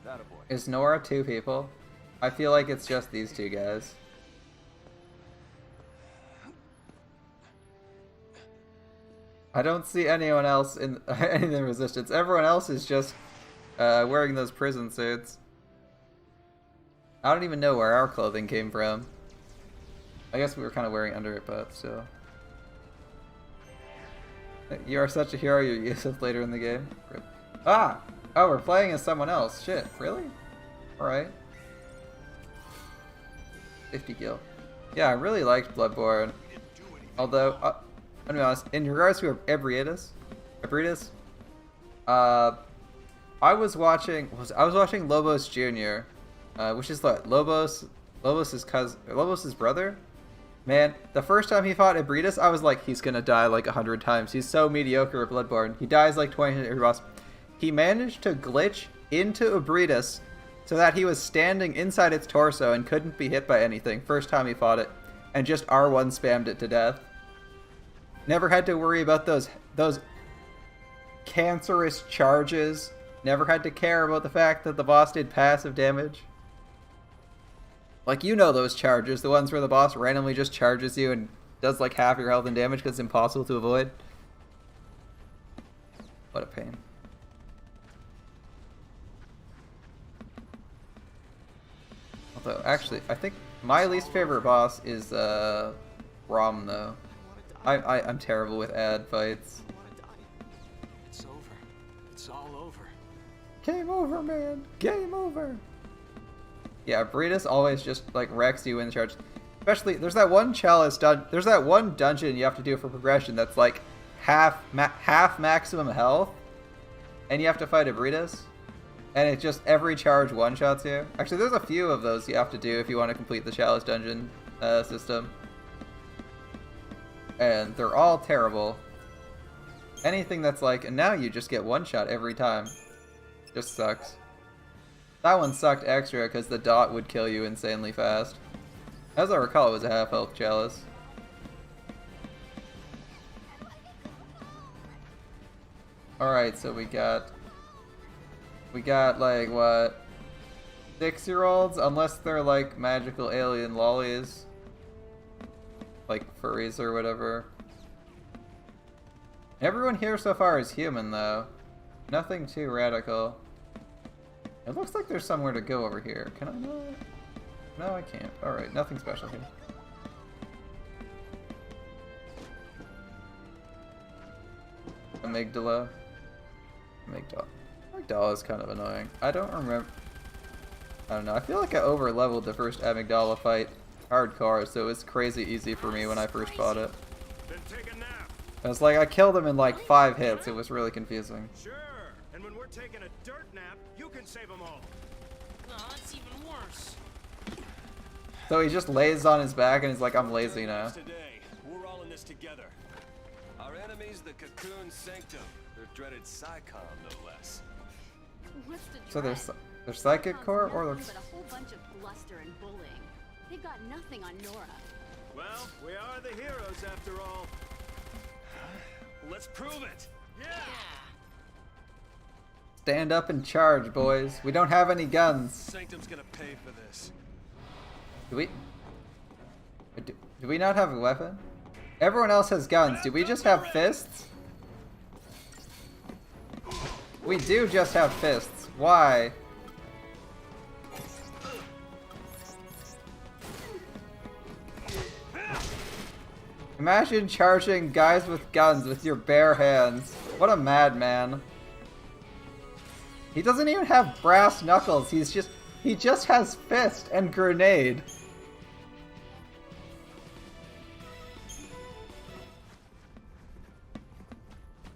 That a boy. Is Nora 2 people? I feel like it's just these 2 guys. I don't see anyone else in the resistance. Everyone else is just wearing those prison suits. I don't even know where our clothing came from. I guess we were kind of wearing under it, but still. You are such a hero, you're useless later in the game. Rip. Ah! Oh, we're playing as someone else. Shit, really? Alright. 50 kill. Yeah, I really liked Bloodborne. Although, I'm gonna be honest, in regards to Ebrides, I was watching Lobos Jr., which is what, Lobos' brother? Man, the first time he fought Ebrides, I was like, he's gonna die like 100 times. He's so mediocre at Bloodborne. He dies like 20 every boss. He managed to glitch into Ebrides so that he was standing inside its torso and couldn't be hit by anything first time he fought it, and just R1 spammed it to death. Never had to worry about those cancerous charges. Never had to care about the fact that the boss did passive damage. Like, you know those charges, the ones where the boss randomly just charges you and does like half your health and damage because it's impossible to avoid. What a pain. Although, actually, I think my least favorite boss is Rom, though. I'm terrible with ad fights. It's over. It's all over. Game over, man. Game over. Yeah, Breedus always just like wrecks you in the charge. Especially, there's that one there's that one dungeon you have to do for progression that's like half maximum health, and you have to fight a Breedus, and it just every charge one-shots you. Actually, there's a few of those you have to do if you want to complete the Chalice dungeon system. And they're all terrible. Anything that's like, and now you just get one shot every time. Just sucks. That one sucked extra because the dot would kill you insanely fast. As I recall, it was a half-health chalice. Alright, so we got like, what? 6-year-olds? Unless they're like magical alien lollies. Like furries or whatever. Everyone here so far is human, though. Nothing too radical. It looks like there's somewhere to go over here. Can I not? No, I can't. Alright, nothing special here. Amygdala. Amygdala is kind of annoying. I don't remember. I don't know. I feel like I over-leveled the first Amygdala fight hardcore, so it was crazy easy for me when I first fought it. Then take a nap. I was like, I killed him in like 5 hits. It was really confusing. Sure. And when we're taking a dirt nap, you can save them all. No, that's even worse. So he just lays on his back and he's like, I'm lazy now. Today, we're all in this together. Our enemy's the Cocoon Sanctum. Their dreaded Psychon, no less. What's the So dread? they're psychic core or Nothing they're... but a whole bunch of bluster and bullying. They got nothing on Nora. Well, we are the heroes after all. Let's prove it. Yeah. Stand up and charge, boys. We don't have any guns. Sanctum's gonna pay for this. Do we not have a weapon? Everyone else has guns. Do we just have fists? We do just have fists. Why? Imagine charging guys with guns with your bare hands. What a madman. He doesn't even have brass knuckles. He just has fist and grenade.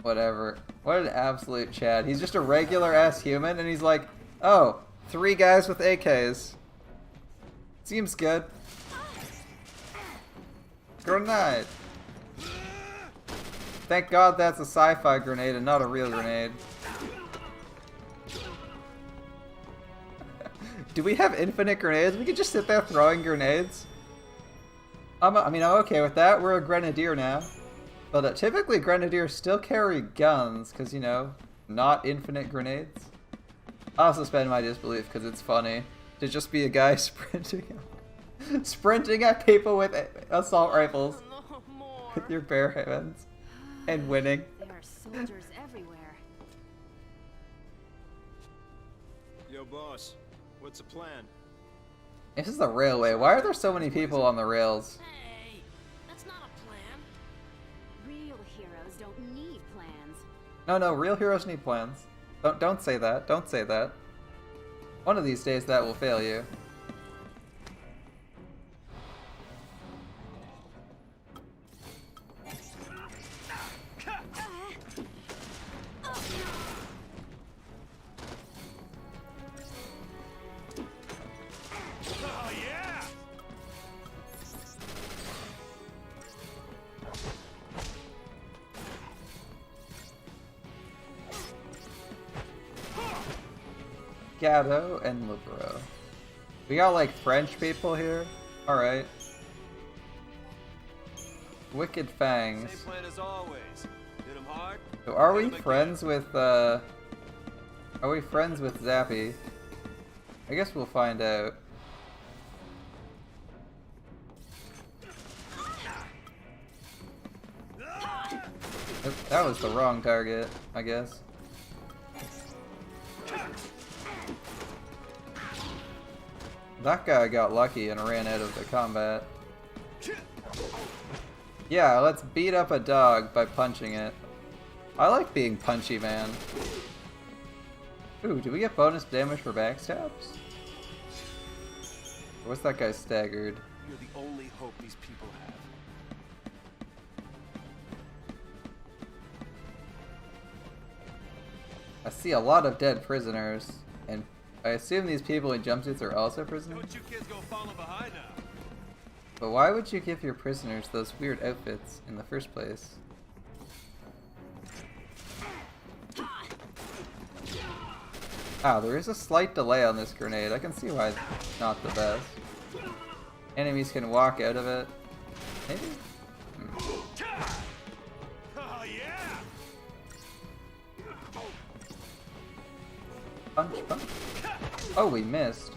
Whatever. What an absolute Chad. He's just a regular ass human and he's like, oh, 3 guys with AKs. Seems good. Grenade. Thank God that's a sci-fi grenade and not a real grenade. Do we have infinite grenades? We could just sit there throwing grenades. I'm okay with that. We're a grenadier now. But typically grenadiers still carry guns, because, you know, not infinite grenades. I'll suspend my disbelief because it's funny to just be a guy sprinting at people with assault rifles No more. with your bare hands and winning. There are soldiers everywhere. Yo, boss. What's the plan? This is the railway. Why are there so many people on the rails? Hey, that's not a plan. Real heroes don't need plans. No, real heroes need plans. Don't say that. Don't say that. One of these days that will fail you. Oh, yeah! Gatto and Libero. We got like French people here? Alright. Wicked Fangs. Same plan as always. Hit him hard. So are we hit 'em again. friends with Zappy? I guess we'll find out. That was the wrong target, I guess. That guy got lucky and ran out of the combat. Yeah, let's beat up a dog by punching it. I like being punchy, man. Ooh, do we get bonus damage for backstabs? Or what's that guy staggered? You're the only hope these people have. I see a lot of dead prisoners, and I assume these people in jumpsuits are also prisoners? Don't you kids go falling behind now. But why would you give your prisoners those weird outfits in the first place? Ah, there is a slight delay on this grenade. I can see why it's not the best. Enemies can walk out of it. Maybe? Oh, yeah! Punch, punch. Oh, we missed.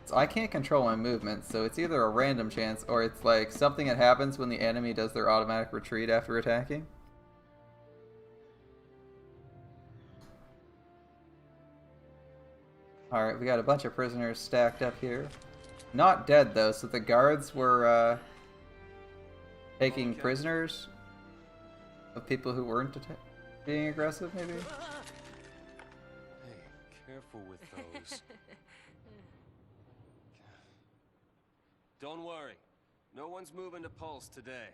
So I can't control my movements, so it's either a random chance or it's like something that happens when the enemy does their automatic retreat after attacking. Alright, we got a bunch of prisoners stacked up here. Not dead though, so the guards were taking prisoners of people who weren't being aggressive, maybe? Hey, careful with those. Don't worry. No one's moving to Pulse today.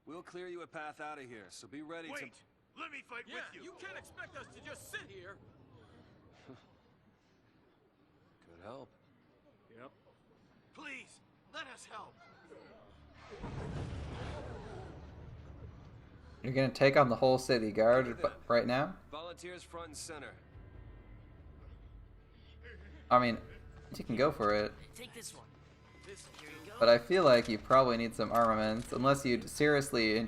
We'll clear you a path out of here, so be ready to... Wait! Let me fight with you! You can't expect us to just sit here. Could help. Yep. Please, let us help! You're gonna take on the whole city guard right now? Volunteer volunteers front and center. I mean, you can go for it. Take this one. Here you go. But I feel like you probably need some armaments, unless you'd seriously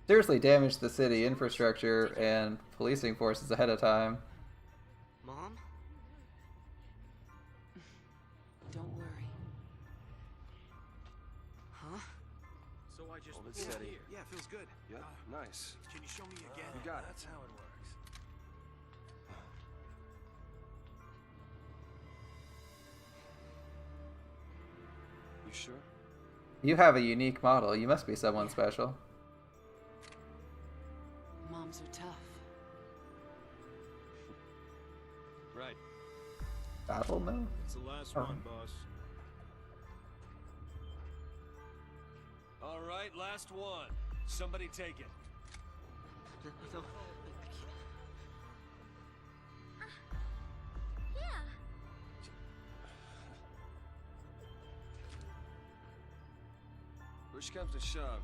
seriously damaged the city infrastructure and policing forces ahead of time. Mom? Don't worry. Huh? So I just Hold it steady. Yeah, feels good. Yeah, nice. Can you show me again? You got it. That's how it works. You sure? You have a unique model. You must be someone special. Moms are tough. Right. Battle mode? It's the last Oh. one, boss. All right, last one. Somebody take it. No, Push comes to shove.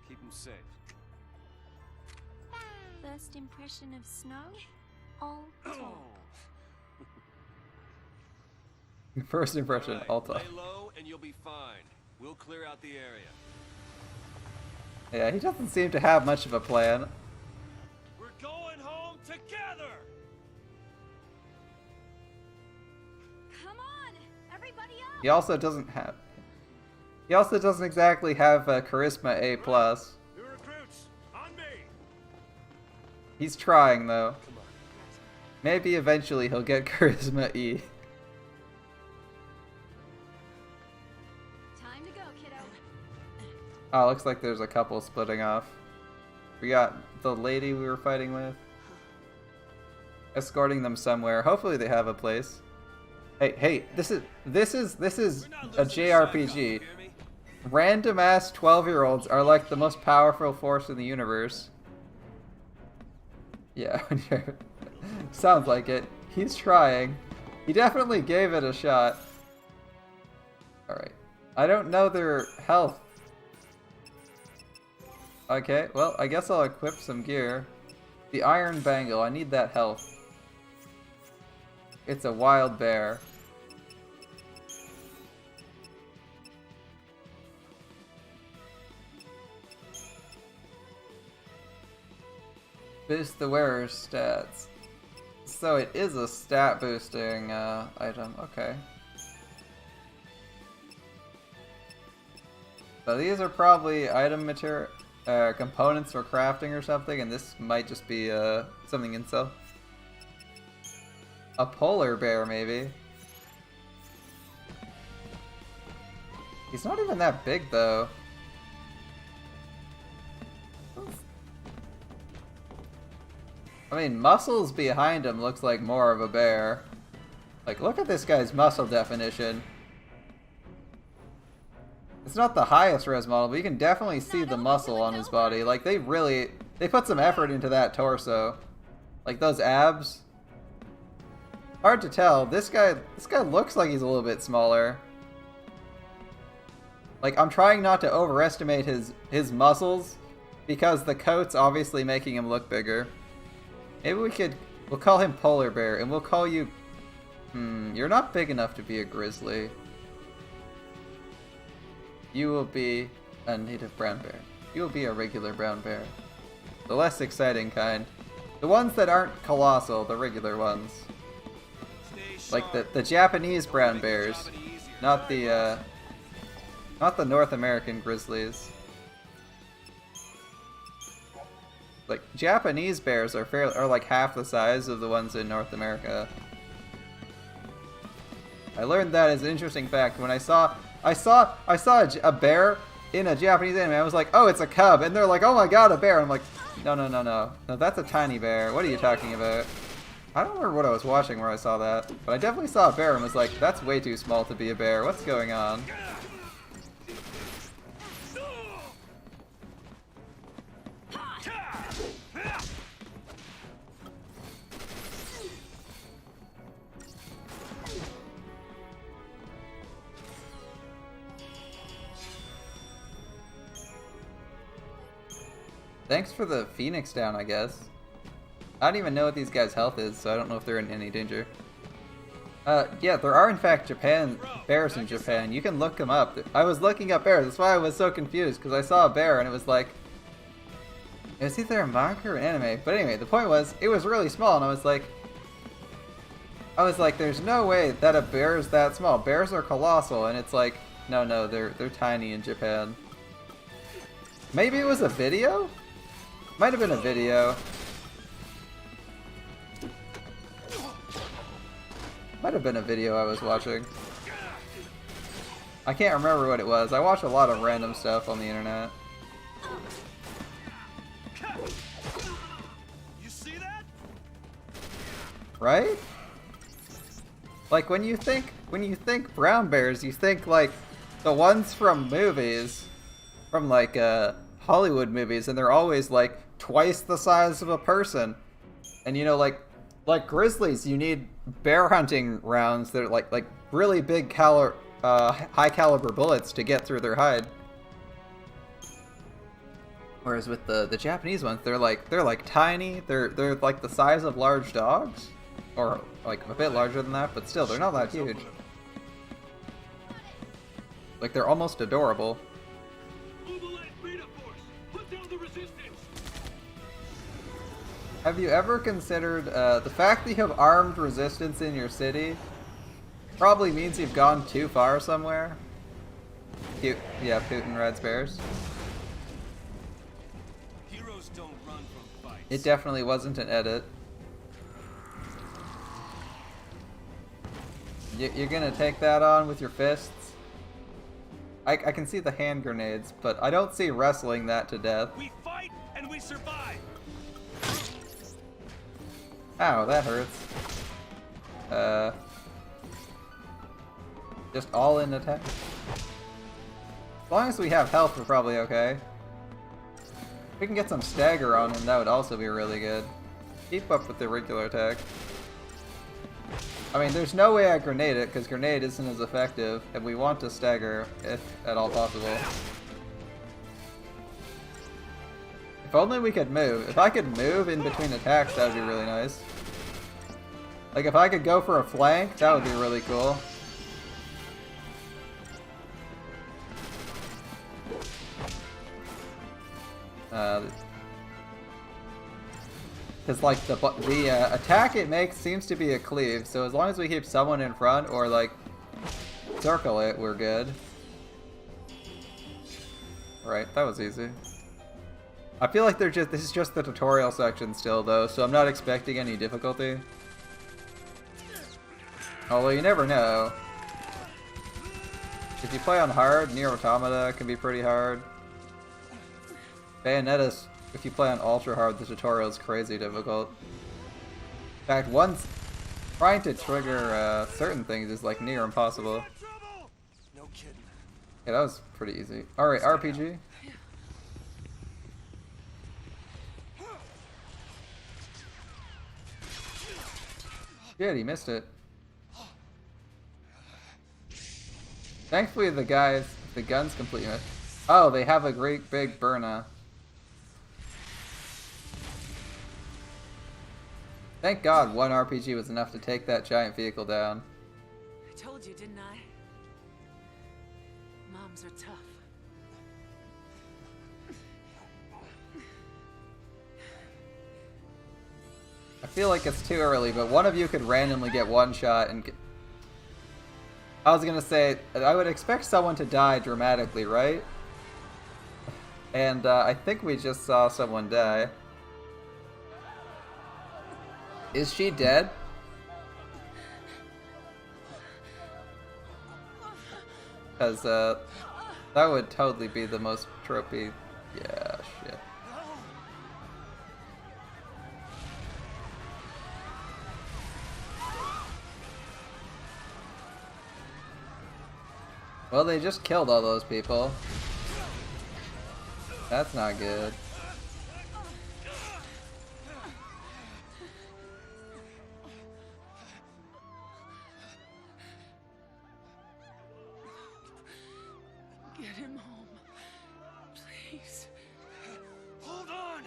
Keep him safe. First impression of snow? All talk. First impression, All right, Alta. lay low and you'll be fine. We'll clear out the area. Yeah, he doesn't seem to have much of a plan. We're going home together! Come on! Everybody up! He also doesn't have... He also doesn't exactly have a charisma A+. New recruits, on me! He's trying, though. Come on. Maybe eventually he'll get charisma E. Time to go, kiddo. Oh, looks like there's a couple splitting off. We got the lady we were fighting with. Escorting them somewhere. Hopefully they have a place. Hey, this is We're not a losing sight, you JRPG. hear me? Random ass 12-year-olds are like the most powerful force in the universe. Yeah, sounds like it. He's trying. He definitely gave it a shot. Alright. I don't know their health. Okay, well, I guess I'll equip some gear. The Iron Bangle, I need that health. It's a wild bear. Boost the wearer's stats. So it is a stat boosting item, okay. So these are probably item material, components for crafting or something, and this might just be something in sell. A polar bear, maybe. He's not even that big, though. I mean, muscles behind him looks like more of a bear. Like, look at this guy's muscle definition. It's not the highest res model, but you can definitely see the muscle on his body. Like, they put some effort into that torso. Like, those abs. Hard to tell. This guy looks like he's a little bit smaller. Like, I'm trying not to overestimate his muscles, because the coat's obviously making him look bigger. Maybe we'll call him Polar Bear, and we'll call you... you're not big enough to be a grizzly. You will be a native brown bear. You will be a regular brown bear. The less exciting kind. The ones that aren't colossal, the regular ones. Stay Like sharp. the Japanese Don't brown make the bears. job any easier. Not the North American grizzlies. Like, Japanese bears are like half the size of the ones in North America. I learned that as an interesting fact when I saw a bear in a Japanese anime. I was like, oh, it's a cub, and they're like, oh my god, a bear. I'm like, no, that's a tiny bear. What are you talking about? I don't remember what I was watching where I saw that, but I definitely saw a bear and was like, that's way too small to be a bear. What's going on? Thanks for the Phoenix down, I guess. I don't even know what these guys' health is, so I don't know if they're in any danger. Yeah, there are in fact bears in Japan. You can look them up. I was looking up bears. That's why I was so confused, because I saw a bear and it was like, it was either a manga or an anime. But anyway, the point was, it was really small, and I was like, there's no way that a bear is that small. Bears are colossal, and it's like, no, they're tiny in Japan. Maybe it was a video? Might have been a video. Might have been a video I was watching. I can't remember what it was. I watch a lot of random stuff on the internet. You see that? Right? Like when you think brown bears, you think like the ones from movies, from like Hollywood movies, and they're always like twice the size of a person. And you know, like grizzlies, you need bear hunting rounds that are like really big high caliber bullets to get through their hide. Whereas with the Japanese ones, they're like tiny. They're like the size of large dogs, or like a bit larger than that, but still they're not that huge. Like they're almost adorable. Have you ever considered the fact that you have armed resistance in your city probably means you've gone too far somewhere? Yeah, Putin rides bears. Heroes don't run from fights. It definitely wasn't an edit. You're gonna take that on with your fists? I can see the hand grenades, but I don't see wrestling that to death. We fight and we survive. Ow, that hurts. Just all in attack. As long as we have health, we're probably okay. If we can get some stagger on him, that would also be really good. Keep up with the regular attack. I mean, there's no way I grenade it, because grenade isn't as effective, and we want to stagger, if at all possible. If only we could move. If I could move in between attacks, that would be really nice. Like, if I could go for a flank, that would be really cool. Because, like, the attack it makes seems to be a cleave, so as long as we keep someone in front, or, like, circle it, we're good. Right, that was easy. I feel like this is just the tutorial section still, though, so I'm not expecting any difficulty. Although you never know. If you play on hard, Nier Automata can be pretty hard. Bayonetta, if you play on ultra hard, the tutorial is crazy difficult. In fact, trying to trigger certain things is like near impossible. No kidding. Yeah, that was pretty easy. Alright, RPG. Shit, he missed it. Thankfully the guns completely missed. Oh, they have a great big burna. Thank God one RPG was enough to take that giant vehicle down. I told you, didn't I? Moms are tough. I feel like it's too early, but one of you could randomly get one shot and I was gonna say, I would expect someone to die dramatically, right? And I think we just saw someone die. Is she dead? Because that would totally be the most tropey. Yeah, shit. Well, they just killed all those people. That's not good. Get him home. Please. Hold on.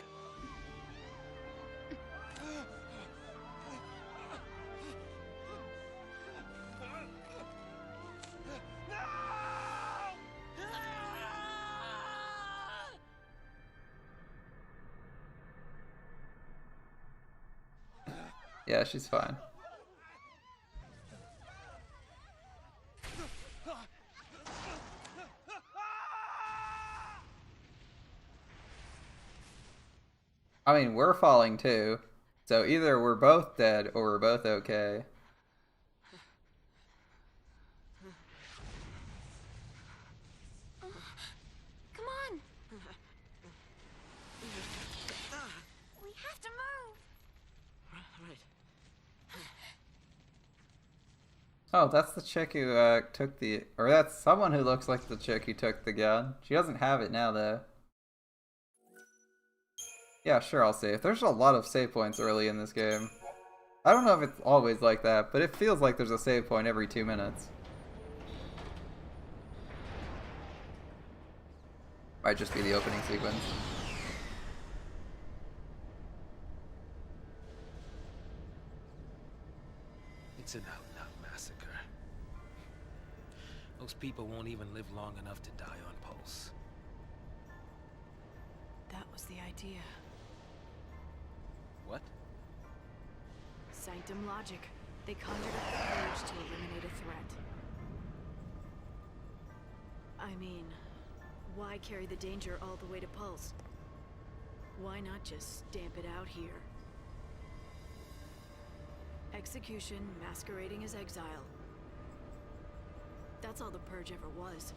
Yeah, she's fine. I mean, we're falling too. So either we're both dead or we're both okay. Come on! We have to move! Right. Oh, that's the chick who took the... Or that's someone who looks like the chick who took the gun. She doesn't have it now, though. Yeah, sure, I'll save. There's a lot of save points early in this game. I don't know if it's always like that, but it feels like there's a save point every 2 minutes. Might just be the opening sequence. It's an out-and-out massacre. Those people won't even live long enough to die on Pulse. That was the idea. What? Sanctum logic. They conjured up the purge to eliminate a threat. I mean, why carry the danger all the way to Pulse? Why not just stamp it out here? Execution masquerading as exile. That's all the purge ever was.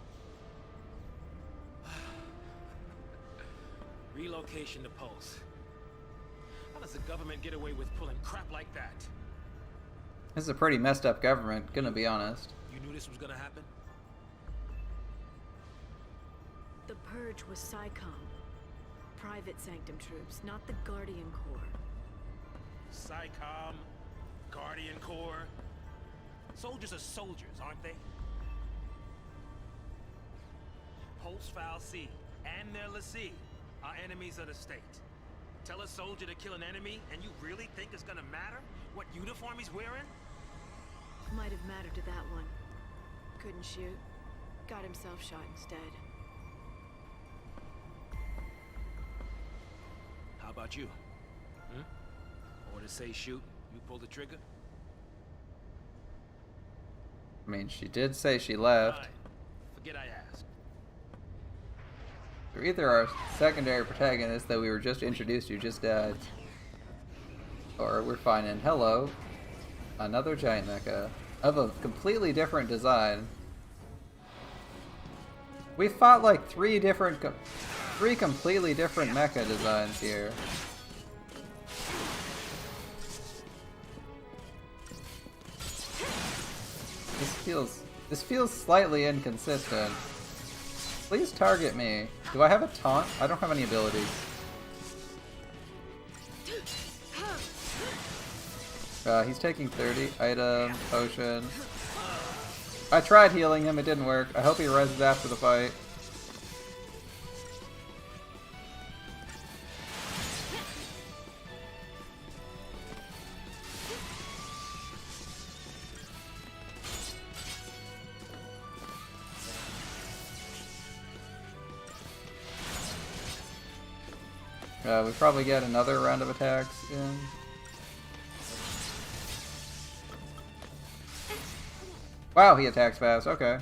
Relocation to Pulse. How does the government get away with pulling crap like that? This is a pretty messed up government, gonna be honest. You knew this was gonna happen? The purge was SciComm. Private Sanctum troops, not the Guardian Corps. SciComm, Guardian Corps. Soldiers are soldiers, aren't they? Pulse File C and their lessee are enemies of the state. Tell a soldier to kill an enemy, and you really think it's gonna matter what uniform he's wearing? Might have mattered to that one. Couldn't shoot. Got himself shot instead. How about you? Order say shoot, you pull the trigger? I mean, she did say she left. Fine. Forget I asked. Or either our secondary protagonist that we were just introduced to just died. Or we're finding, hello, another giant mecha of a completely different design. We fought like three completely different mecha designs here. This feels slightly inconsistent. Please target me. Do I have a taunt? I don't have any abilities. He's taking 30. Item, potion. I tried healing him, it didn't work. I hope he rises after the fight. We probably get another round of attacks in. Wow, he attacks fast. Okay.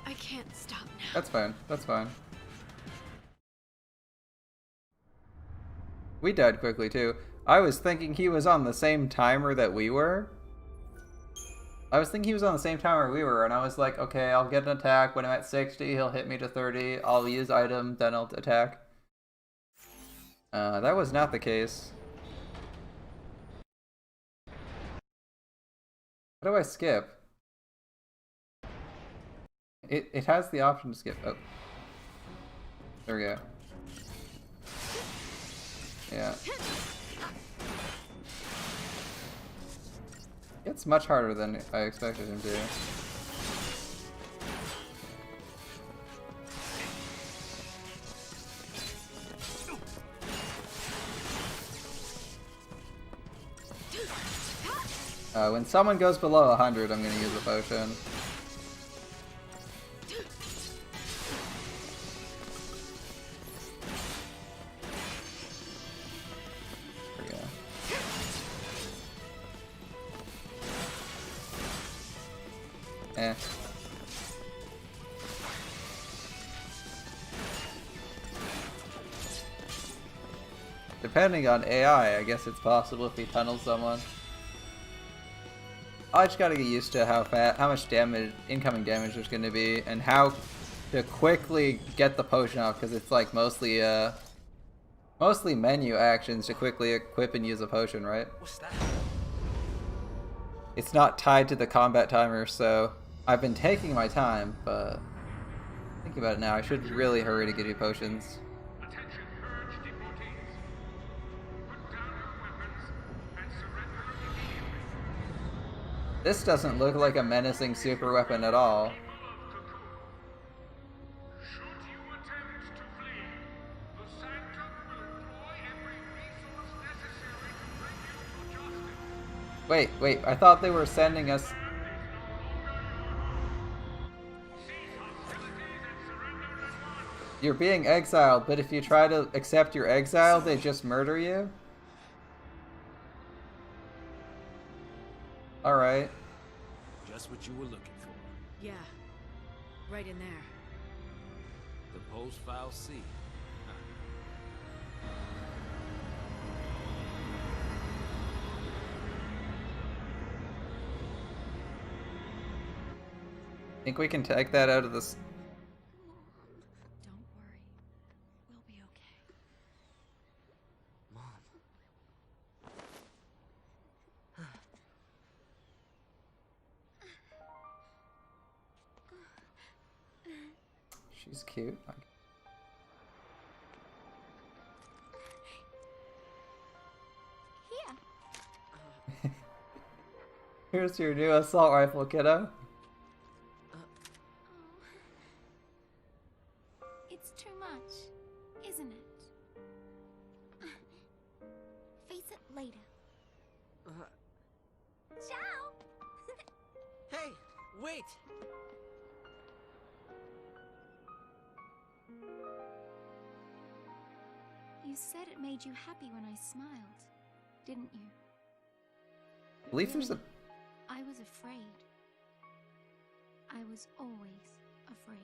I can't stop now. That's fine. That's fine. We died quickly too. I was thinking he was on the same timer that we were. I was thinking he was on the same timer we were, and I was like, okay, I'll get an attack. When I'm at 60, he'll hit me to 30. I'll use item, then I'll attack. That was not the case. How do I skip? It has the option to skip. Oh. There we go. Yeah. It's much harder than I expected him to. When someone goes below 100, I'm gonna use a potion. There we go. Eh. Depending on AI, I guess it's possible if he tunnels someone. I just gotta get used to how much damage, incoming damage there's gonna be, and how to quickly get the potion off, because it's like mostly menu actions to quickly equip and use a potion, right? What's that? It's not tied to the combat timer, so I've been taking my time, but thinking about it now, I should really hurry to get you potions. Attention, Purge devotees. Put down your weapons and surrender immediately. This doesn't look like a menacing super weapon at all. People of Cocoon, should you attempt to flee, the Sanctum will employ every resource necessary to bring you to justice. Wait, I thought they were sending us... Cease hostilities and surrender at once. You're being exiled, but if you try to accept your exile, they just murder you? Alright. Just what you were looking for. Yeah. Right in there. The post-file C. Think we can take that out of this? Don't worry. We'll be okay. Mom. She's cute. Here. Here's your new assault rifle, kiddo. It's too much, isn't it? Face it later. Ciao! Hey, wait! You said it made you happy when I smiled, didn't you? I believe there's a... I was afraid. I was always afraid.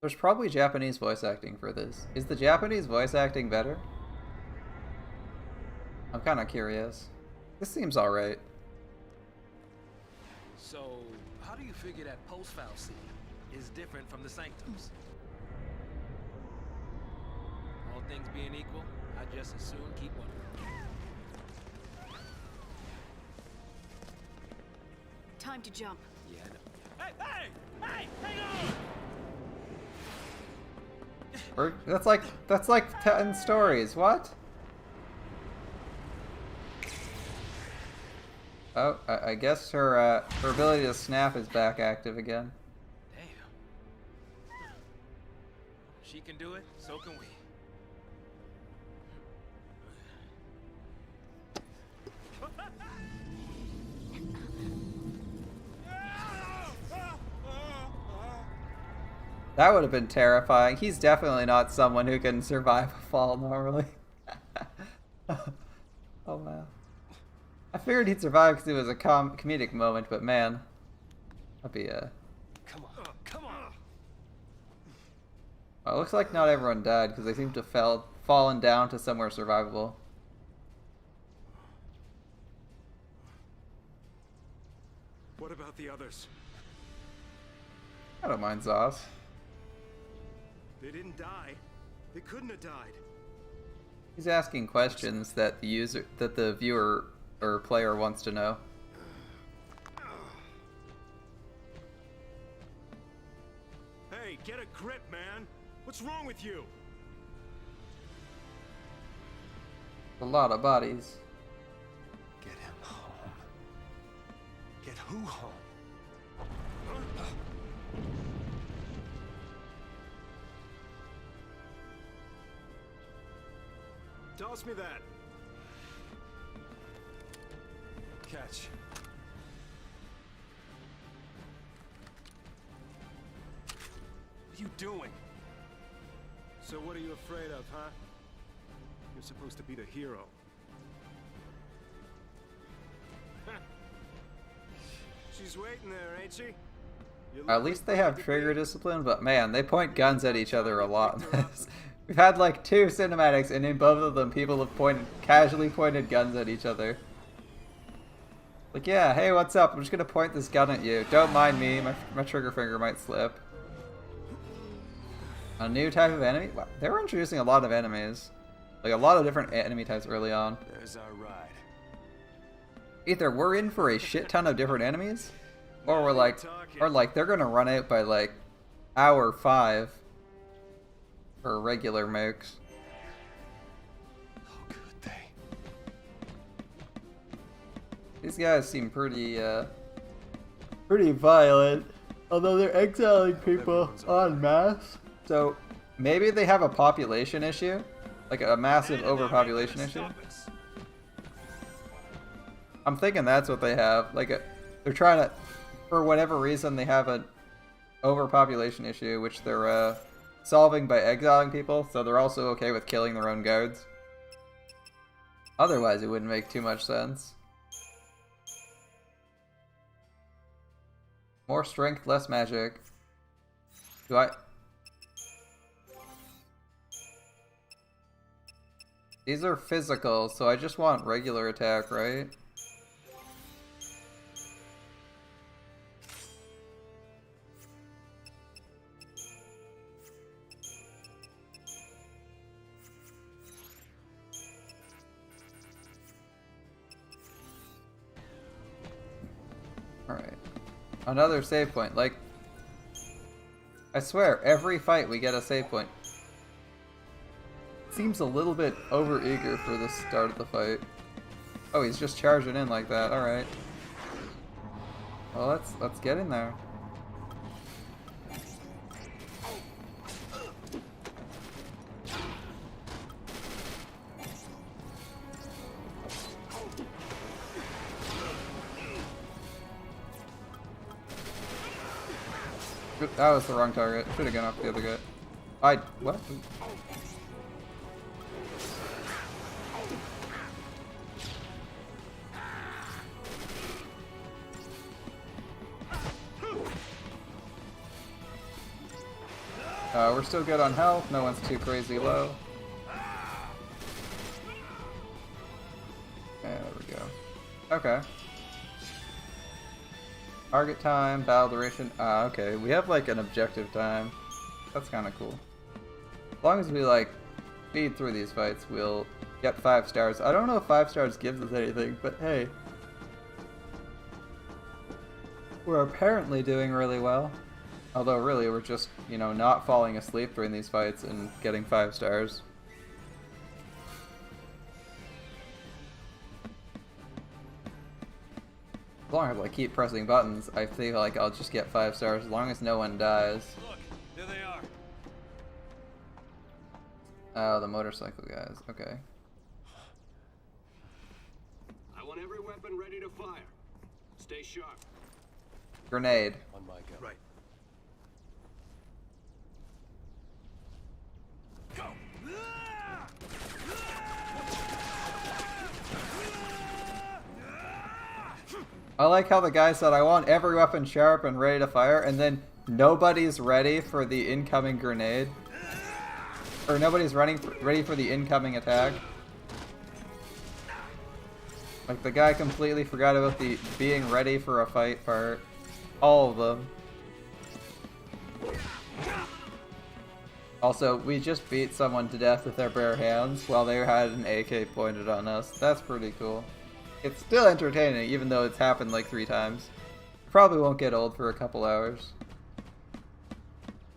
There's probably Japanese voice acting for this. Is the Japanese voice acting better? I'm kind of curious. This seems alright. So, how do you figure that post-file C is different from the Sanctums? All things being equal, I just as soon keep one. Time to jump. Yeah, I know. Hey! Hang on! Or, that's like 10 stories. What? Oh, I guess her ability to snap is back active again. Damn. She can do it, so can we. That would have been terrifying. He's definitely not someone who can survive a fall normally. Oh man. I figured he'd survive because it was a comedic moment, but man, that'd be a... Come on! Well, it looks like not everyone died because they seem to have fallen down to somewhere survivable. What about the others? I don't mind Zos. They didn't die. They couldn't have died. He's asking questions that the viewer or player wants to know. Hey, get a grip, man! What's wrong with you? A lot of bodies. Get him home. Get who home? Toss me that. Catch. What are you doing? So what are you afraid of, huh? You're supposed to be the hero. She's waiting there, ain't she? At least they have trigger discipline, but man, they point guns at each other a lot in this. We've had like 2 cinematics, and in both of them, people have casually pointed guns at each other. Like, yeah, hey, what's up? I'm just gonna point this gun at you. Don't mind me, my trigger finger might slip. A new type of enemy? Wow, they were introducing a lot of enemies. Like, a lot of different enemy types early on. There's our ride. Either we're in for a shit ton of different enemies, or we're like, they're gonna run out by like hour 5 for regular mooks. Oh, good they. These guys seem pretty violent, although they're exiling people en masse. So maybe they have a population issue, like a massive overpopulation issue. I'm thinking that's what they have. Like, they're trying to, for whatever reason, they have an overpopulation issue, which they're solving by exiling people. So they're also okay with killing their own guards. Otherwise, it wouldn't make too much sense. More strength, less magic. Do I? These are physical, so I just want regular attack, right? Alright. Another save point. Like, I swear, every fight we get a save point. Seems a little bit over-eager for the start of the fight. Oh, he's just charging in like that. Alright. Well, let's get in there. That was the wrong target. Should have gone off the other guy. What? We're still good on health. No one's too crazy low. There we go. Okay. Target time, battle duration. Okay. We have like an objective time. That's kind of cool. As long as we like speed through these fights, we'll get 5 stars. I don't know if 5 stars gives us anything, but hey. We're apparently doing really well. Although really, we're just, you know, not falling asleep during these fights and getting 5 stars. As long as I keep pressing buttons, I feel like I'll just get 5 stars as long as no one dies. Look, there they are. Oh, the motorcycle guys. Okay. I want every weapon ready to fire. Stay sharp. Grenade. On my go. Right. Go. I like how the guy said, I want every weapon sharp and ready to fire, and then nobody's ready for the incoming grenade. Or nobody's ready for the incoming attack. Like, the guy completely forgot about the being ready for a fight part. All of them. Also, we just beat someone to death with their bare hands while they had an AK pointed on us. That's pretty cool. It's still entertaining, even though it's happened like 3 times. Probably won't get old for a couple hours.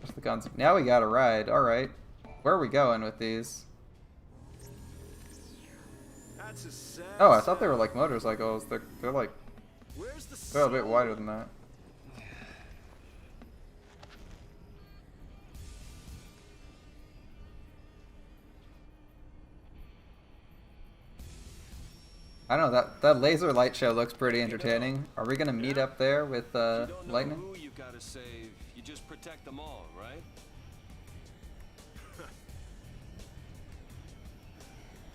Just the guns. Now we got a ride. Alright. Where are we going with these? That's a sad Oh, I thought they were like motorcycles. They're like... Where's the They're a bit wider than that. I don't know, that laser light show looks pretty entertaining. Are we gonna meet up there with You don't know lightning? who you gotta save. You just protect them all, right?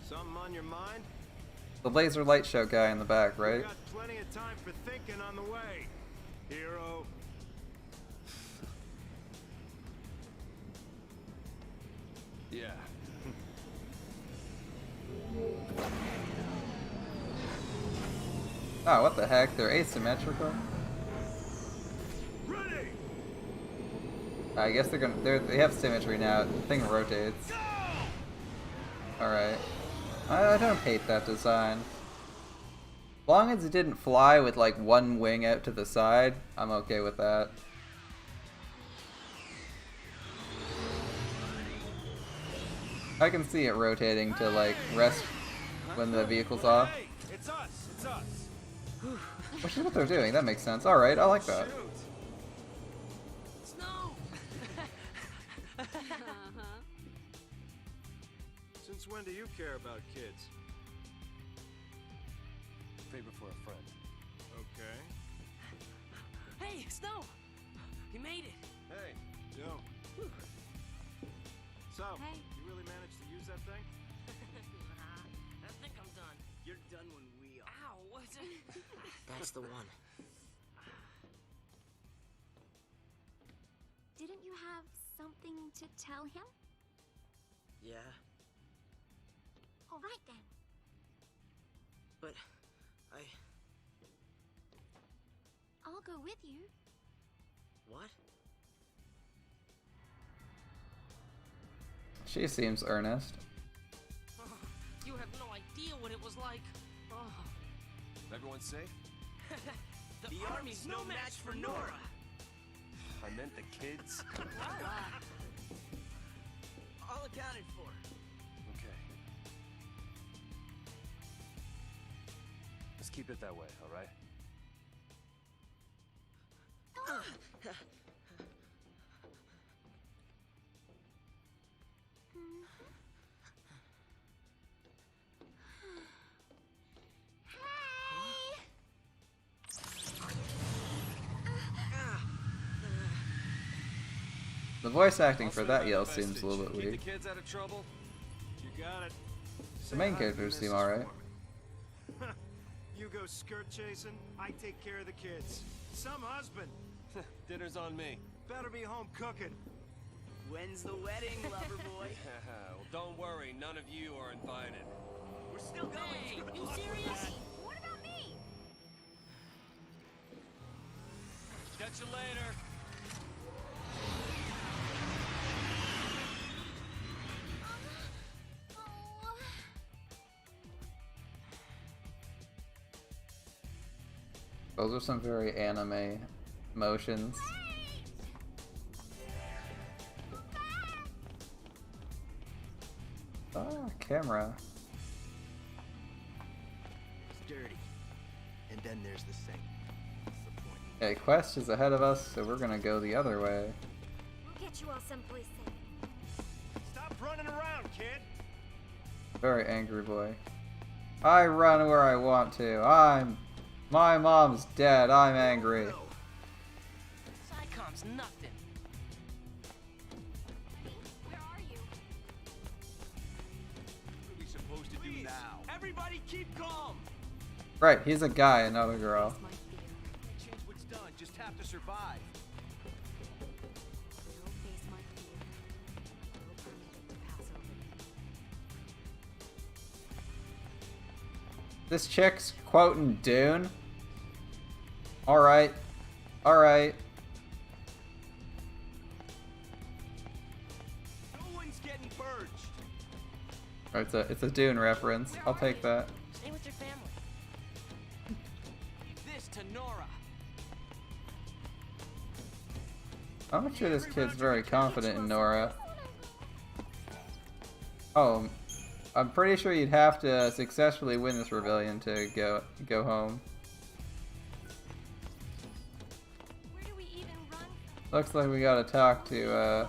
Something on your mind? The laser light show guy in the back, We right? got plenty of time for thinking on the way. hero. Yeah. Oh, what the heck? They're asymmetrical? Ready. I guess they have symmetry now. The thing rotates. Alright. I don't hate that design. As long as it didn't fly with like one wing out to the side, I'm okay with that. I can see it rotating to like rest when the vehicle's off. Hey, it's us. It's us. Which is what they're doing, that makes sense. Alright, I like that. Shoot. Snow! Since when do you care about kids? Favor for a friend. Okay. Hey, Snow! You made it! Hey, Yo. So, Hey. you really managed to use that thing? I think I'm done. You're done when we are. Ow, what's it? That's the one. Didn't you have something to tell him? Yeah, All right then. but I'll go with you. what? She seems earnest. Oh, you have no idea what it was like. Oh, everyone safe? the army's no match for Nora. I meant the kids. All accounted for. Okay. Let's keep it that way, alright? The voice acting I'll for send that out yell a seems a message. little bit Keep weak. the kids out of trouble? You got it. The main characters seem alright. You go skirt chasing, I take care of the kids. Some husband. Dinner's on me. Better be home cooking. When's the wedding, lover boy? Well, don't worry, none of you are invited. We're still going. Hey, you serious? What about me? Catch you later. Oh. Those are some very anime motions. Ah, camera. It's dirty. And then there's the sink. What's the point? Okay, quest is ahead of us, so we're gonna go the other way. We'll get you all someplace safe. Stop running around, kid. Very angry boy. I run where I want to. My mom's dead. I'm angry. Psychom's nothing. Where are you? What are we supposed to do now? Everybody keep calm. Right, he's a guy, not a girl. Face my fear. Can't change what's done. Just have to survive. Don't face my fear. We'll permit it to pass over me. This chick's quoting Dune. Alright. Alright. No one's getting purged. It's a Dune reference. I'll take that. Stay with your family. Leave this to Nora. I'm not sure this kid's very confident in Nora. Oh, I'm pretty sure you'd have to successfully win this rebellion to go home. Where do we even run from? Looks like we gotta talk to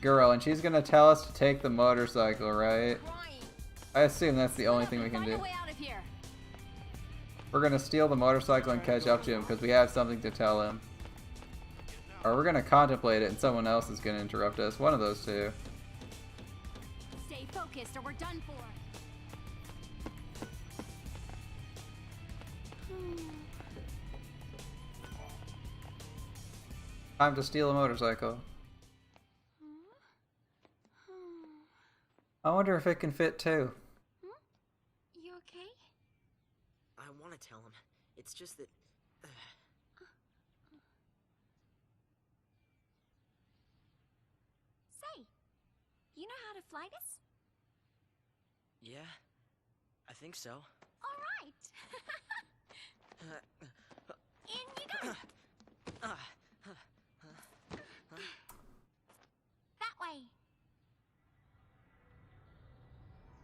girl, and she's gonna tell us to take the motorcycle, right? Crying. I assume that's the only thing we can Find do. a way out of here. We're gonna steal the motorcycle and catch up to him because we have something to tell him. Or we're gonna contemplate it and someone else is gonna interrupt us. One of those two. Stay focused or we're done for. Time to steal a motorcycle. I wonder if it can fit too. You okay? I want to tell him. It's just that... Say, you know how to fly this? Yeah, I think so. All right. In you go. That way.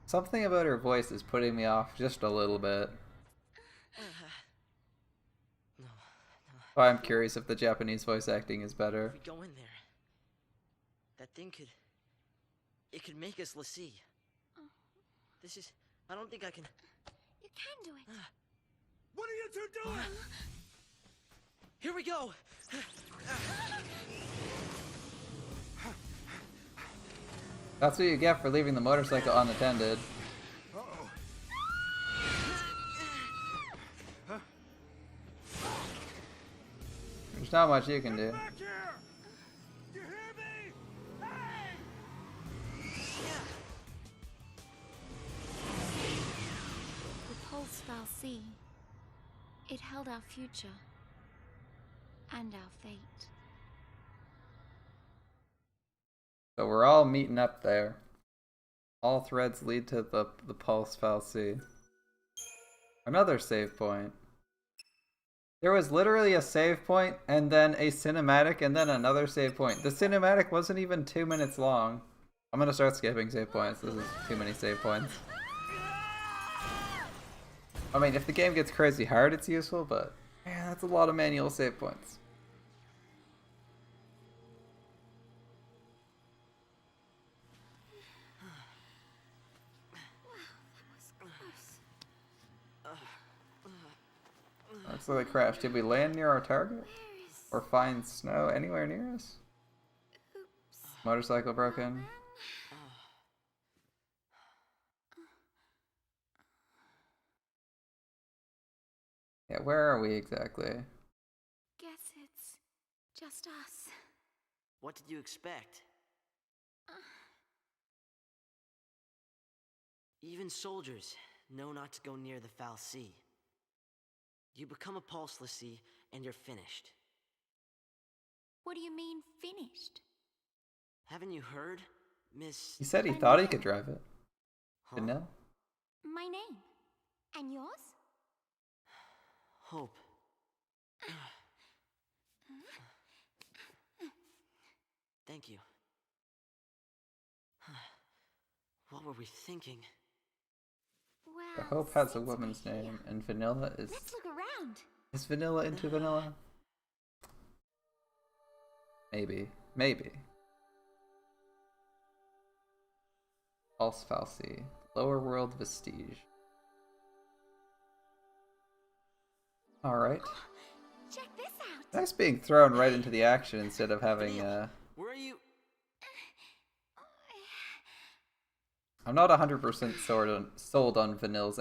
Something about her voice is putting me off just a little bit. No. Why I'm curious if the Japanese voice acting is better. If we go in there, that thing could... It could make us l'Cie. This is... I don't think I can... You can do it. What are you two doing? Here we go! That's what you get for leaving the motorcycle unattended. Uh-oh. There's not much you can do. Back here! You hear me? Hey! The pulse FFXIII. It held our future. And our fate. So we're all meeting up there. All threads lead to the pulse FFXIII. Another save point. There was literally a save point, and then a cinematic, and then another save point. The cinematic wasn't even 2 minutes long. I'm gonna start skipping save points. This is too many save points. I mean, if the game gets crazy hard, it's useful, but man, that's a lot of manual save points. Looks like they crashed. Did we land near our target? Or find snow anywhere near us? Motorcycle broken. Yeah, where are we exactly? Guess it's just us. What did you expect? Even soldiers know not to go near the FFXIII. You become a pulse l'Cie, and you're finished. What do you mean, finished? Haven't you heard, Miss... He said he thought he could drive it. Huh? Vanilla? My name. And yours? Hope. Thank you. What were we thinking? Well, Hope has a since woman's we're here, name, and Vanilla is... Let's look around. Is Vanilla into Vanilla? Maybe. Maybe. Pulse FFXIII. Lower world vestige. Alright. Check this out. Nice being thrown right into the action instead of having, Where are you? I'm not 100% sold on Vanilla's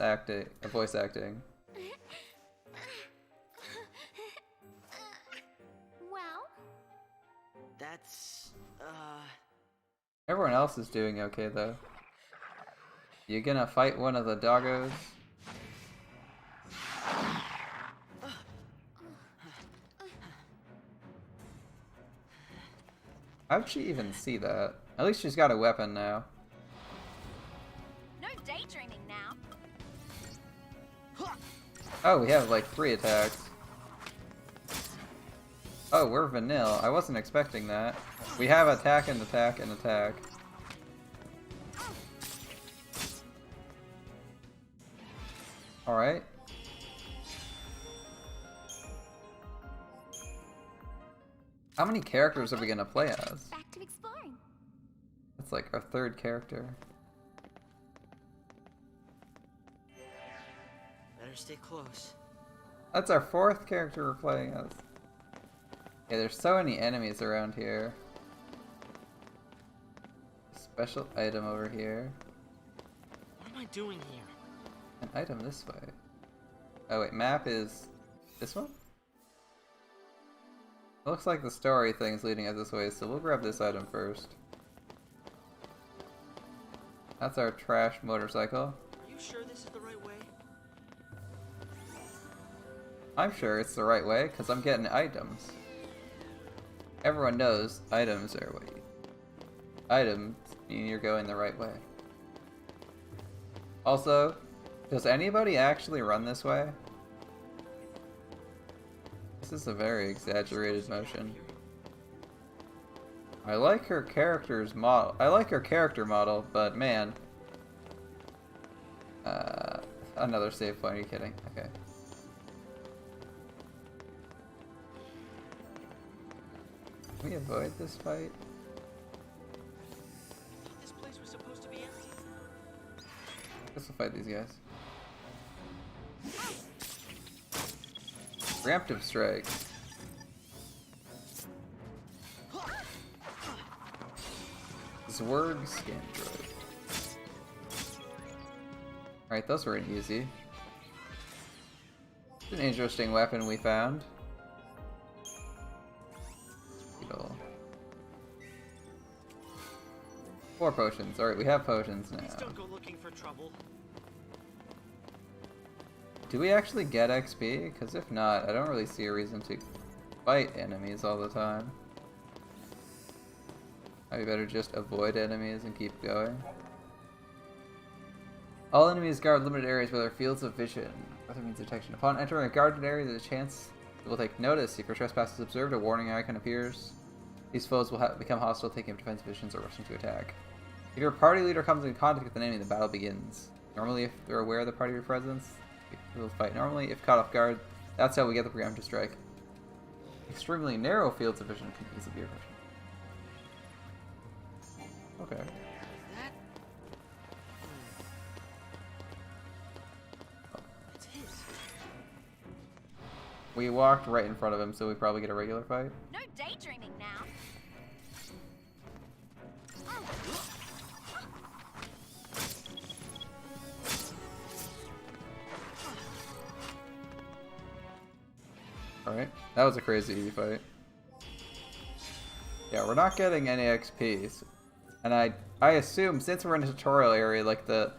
voice acting. Well, That's... Everyone else is doing okay, though. You gonna fight one of the doggos? How'd she even see that? At least she's got a weapon now. no daydreaming now. Oh, we have like 3 attacks. Oh, we're Vanilla. I wasn't expecting that. We have attack and attack and attack. Alright. How many characters are we gonna play as? Back to exploring. That's like our 3rd character. Better stay close. That's our 4th character we're playing as. Yeah, there's so many enemies around here. Special item over here. What am I doing here? An item this way. Oh wait, map is this one? Looks like the story thing's leading us this way, so we'll grab this item first. That's our trash motorcycle. Are you sure this is the right way? I'm sure it's the right way, because I'm getting items. Everyone knows items are what you... Items mean you're going the right way. Also, does anybody actually run this way? This is a very exaggerated motion. I like her character's model. I like her character model, but man. Another save point, are you kidding? Okay. Can we avoid this fight? This place was supposed to be empty. Let's fight these guys. Preemptive strike. Zwerg scan droid. Alright, those were easy. It's an interesting weapon we found. Beetle. 4 potions. Alright, we have potions now. Please don't go looking for trouble. Do we actually get XP? Because if not, I don't really see a reason to fight enemies all the time. Might be better just avoid enemies and keep going. All enemies guard limited areas with their fields of vision. Other means detection. Upon entering a guarded area, there's a chance it will take notice. If your trespass is observed, a warning icon appears. These foes will become hostile, taking up defense positions or rushing to attack. If your party leader comes in contact with an enemy, the battle begins. Normally, if they're aware of the party presence, they will fight normally. If caught off guard, that's how we get the preemptive strike. Extremely narrow fields of vision can easily be efficient. Okay. It's his. We walked right in front of him, so we probably get a regular fight. No daydreaming now. Alright, that was a crazy easy fight. Yeah, we're not getting any XPs. And I assume, since we're in a tutorial area, like the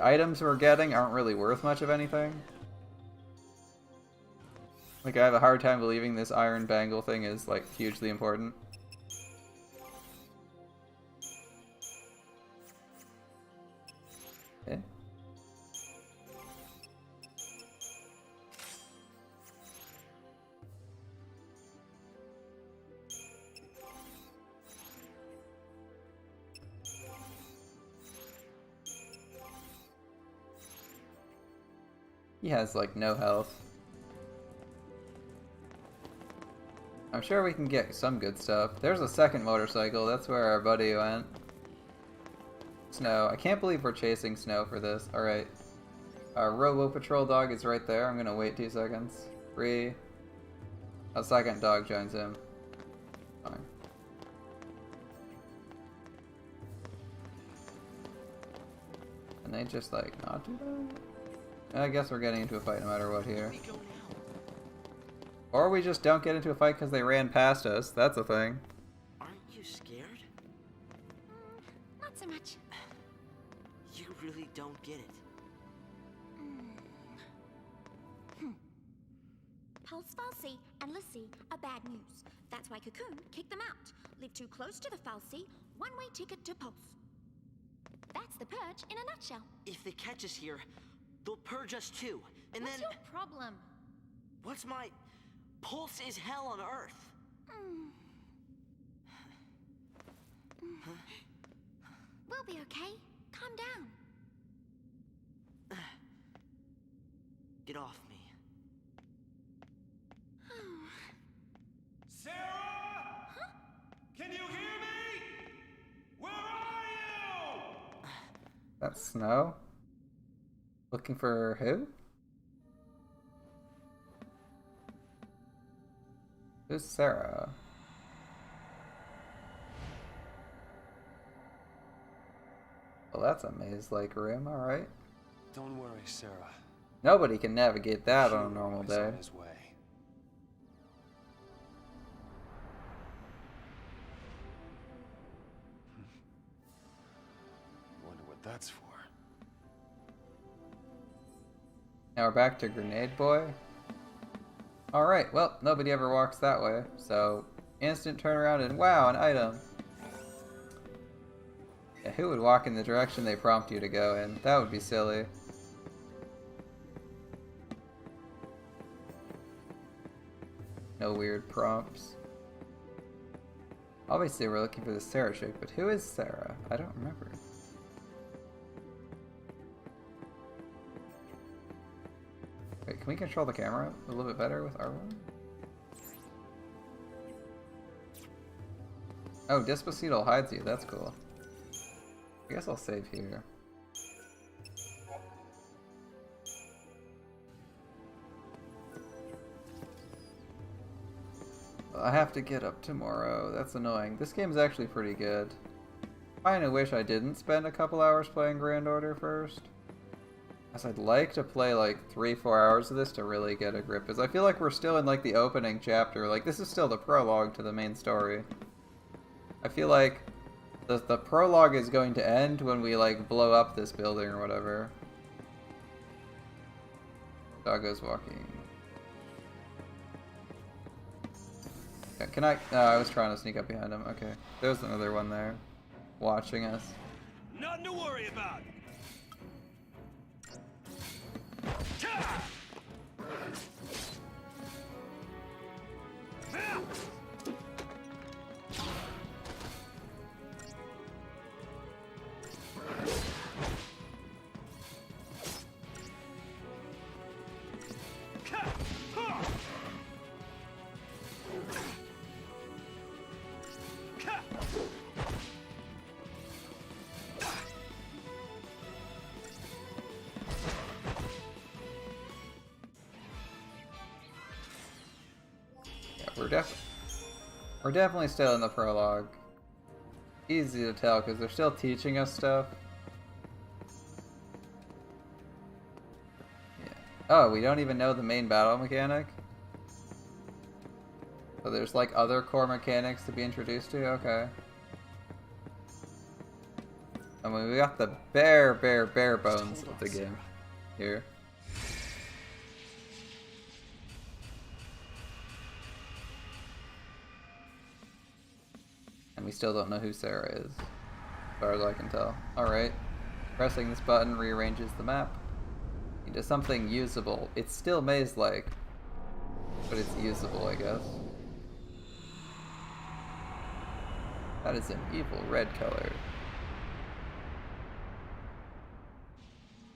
items we're getting aren't really worth much of anything. Like, I have a hard time believing this iron bangle thing is, like, hugely important. Okay. He has, like, no health. I'm sure we can get some good stuff. There's a second motorcycle. That's where our buddy went. Snow. I can't believe we're chasing Snow for this. Alright. Our Robo Patrol dog is right there. I'm gonna wait 2 seconds. 3. A second dog joins him. Fine. And they just, like, not do that? I guess we're getting into a fight no matter what here. Or we just don't get into a fight because they ran past us. That's a thing. Aren't you scared? Not so much. You really don't get it. Pulse Falsey and Lissy are bad news. That's why Cocoon kicked them out. Live too close to the Falsey, one-way ticket to Pulse. That's the purge in a nutshell. If they catch us here, they'll purge us too. And What's then... your problem? What's my... Pulse is hell on Earth. We'll be okay. Calm down. Get off me. Sarah? Huh? Can you hear me? Where are you? That's Snow? Looking for who? Who's Sarah? Well, that's a maze-like room, alright. Don't worry, Sarah. Nobody can navigate that on a normal He's day. on his way. that's for. Now we're back to Grenade Boy. Alright, well, nobody ever walks that way, so instant turnaround and wow, an item. Yeah, who would walk in the direction they prompt you to go in? That would be silly. No weird prompts. Obviously we're looking for the Sarah chick, but who is Sarah? I don't remember. Wait, can we control the camera a little bit better with R1? Oh, Despacito hides you, that's cool. I guess I'll save here. I have to get up tomorrow. That's annoying. This game's actually pretty good. I kinda wish I didn't spend a couple hours playing Grand Order first. As I'd like to play like 3-4 hours of this to really get a grip. Because I feel like we're still in like the opening chapter. Like this is still the prologue to the main story. I feel like the prologue is going to end when we like blow up this building or whatever. Doggo's walking. Can I? I was trying to sneak up behind him. Okay. There's another one there. Watching us. Nothing to worry about. We're definitely still in the prologue. Easy to tell because they're still teaching us stuff. Yeah. Oh, we don't even know the main battle mechanic? So there's like other core mechanics to be introduced to? Okay. I mean, we got the bare bones of the game here. And we still don't know who Sarah is, as far as I can tell. Alright. Pressing this button rearranges the map into something usable. It's still maze-like, but it's usable, I guess. That is an evil red color.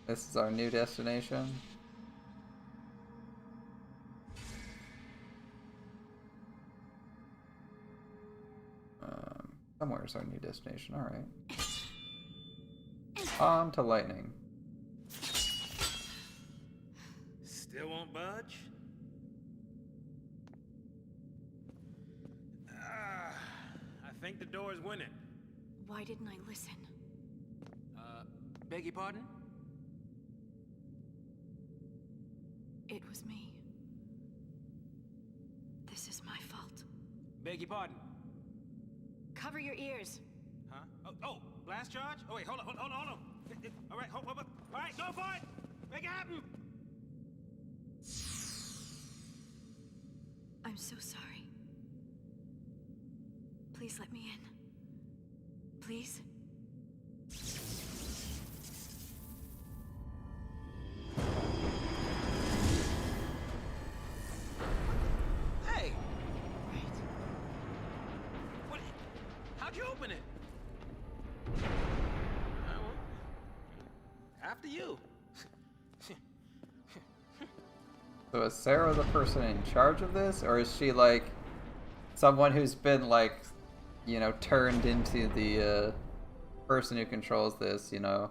This is our new destination. Somewhere's our new destination, alright. On to lightning. Still won't budge? I think the door is winning. Why didn't I listen? Beg your pardon? It was me. This is my fault. Beg your pardon? Cover your ears. Huh? Oh, blast charge? Oh wait, hold on. All right, hold. All right, go for it. Make it happen. I'm so sorry. Please let me in. Please? Hey! Wait. What? How'd you open it? After you. So is Sarah the person in charge of this, or is she like someone who's been like, you know, turned into the person who controls this, you know?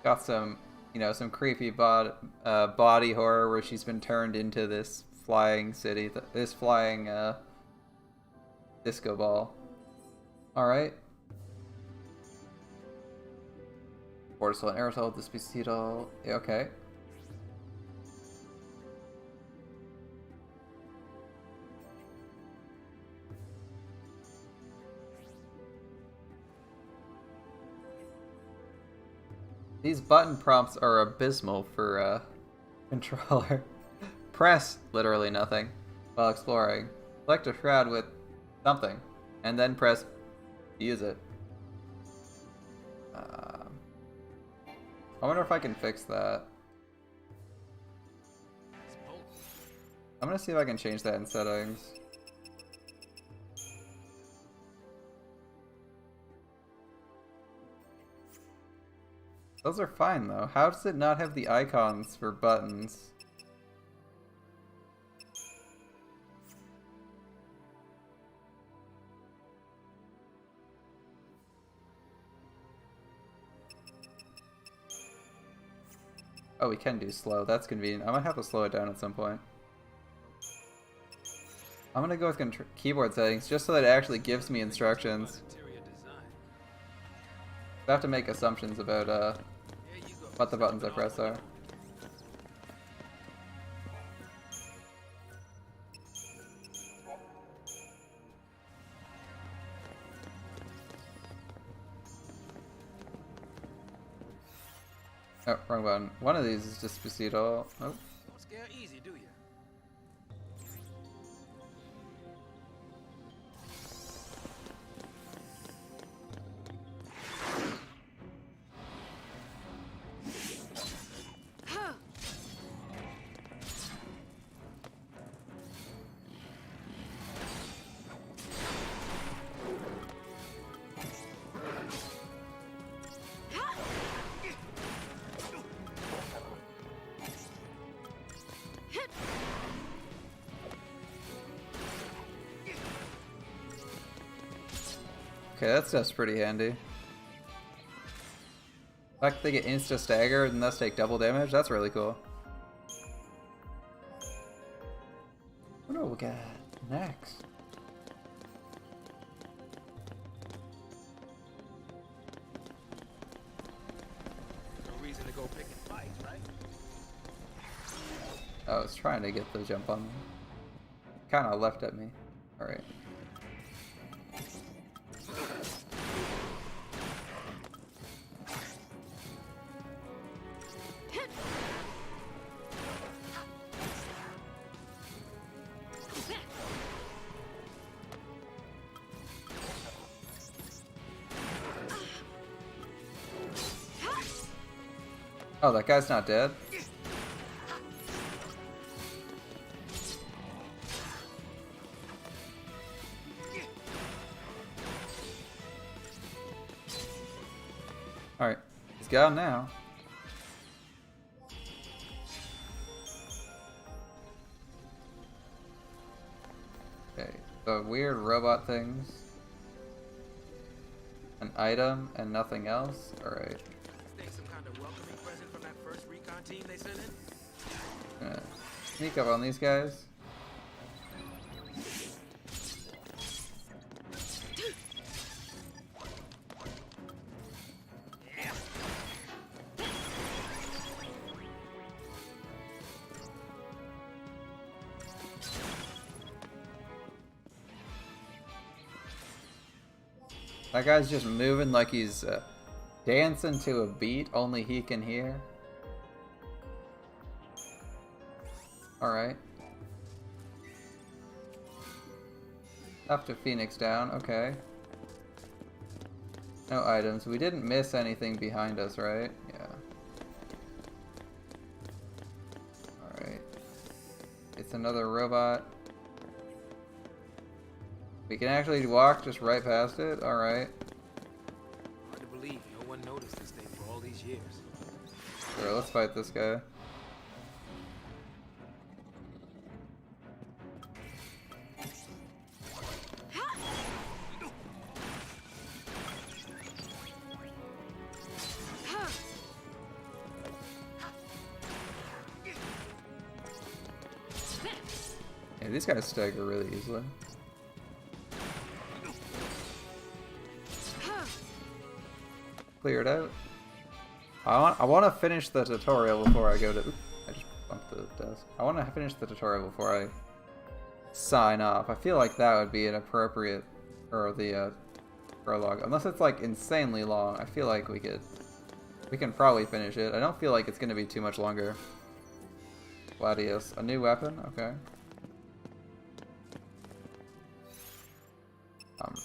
Got some, you know, some creepy body horror where she's been turned into this flying city, this flying disco ball. Alright. Portal and aerosol, Despacito. Yeah, okay. These button prompts are abysmal for controller. Press literally nothing while exploring. Select a shroud with something, and then press use it. I wonder if I can fix that. I'm gonna see if I can change that in settings. Those are fine though. How does it not have the icons for buttons? Oh, we can do slow. That's convenient. I might have to slow it down at some point. I'm gonna go with keyboard settings just so that it actually gives me instructions. I have to make assumptions about what the buttons I press are. Oh, wrong button. One of these is Despacito. Oh. Don't scare easy, do you? Okay, that's pretty handy. The fact that they get insta staggered and thus take double damage, that's really cool. What do we get next? No reason to go picking fights, right? I was trying to get the jump on them. Kinda left at me. Alright. Oh, that guy's not dead? Alright, he's gone now. Okay, the weird robot things. An item and nothing else? Alright. Some kind of welcoming present from that first recon team they sent in? Gonna sneak up on these guys. That guy's just moving like he's dancing to a beat only he can hear. Alright. Up to Phoenix down, okay. No items. We didn't miss anything behind us, right? Yeah. Alright. It's another robot. We can actually walk just right past it? Alright. Hard to believe no one noticed this thing for all these years. Sure, let's fight this guy. Yeah, these guys stagger really easily. Clear it out. I want to finish the tutorial before I go to... Oops, I just bumped the desk. I want to finish the tutorial before I sign off. I feel like that would be an appropriate... Or the prologue. Unless it's like insanely long, I feel like we could We can probably finish it. I don't feel like it's going to be too much longer. Gladius. A new weapon? Okay.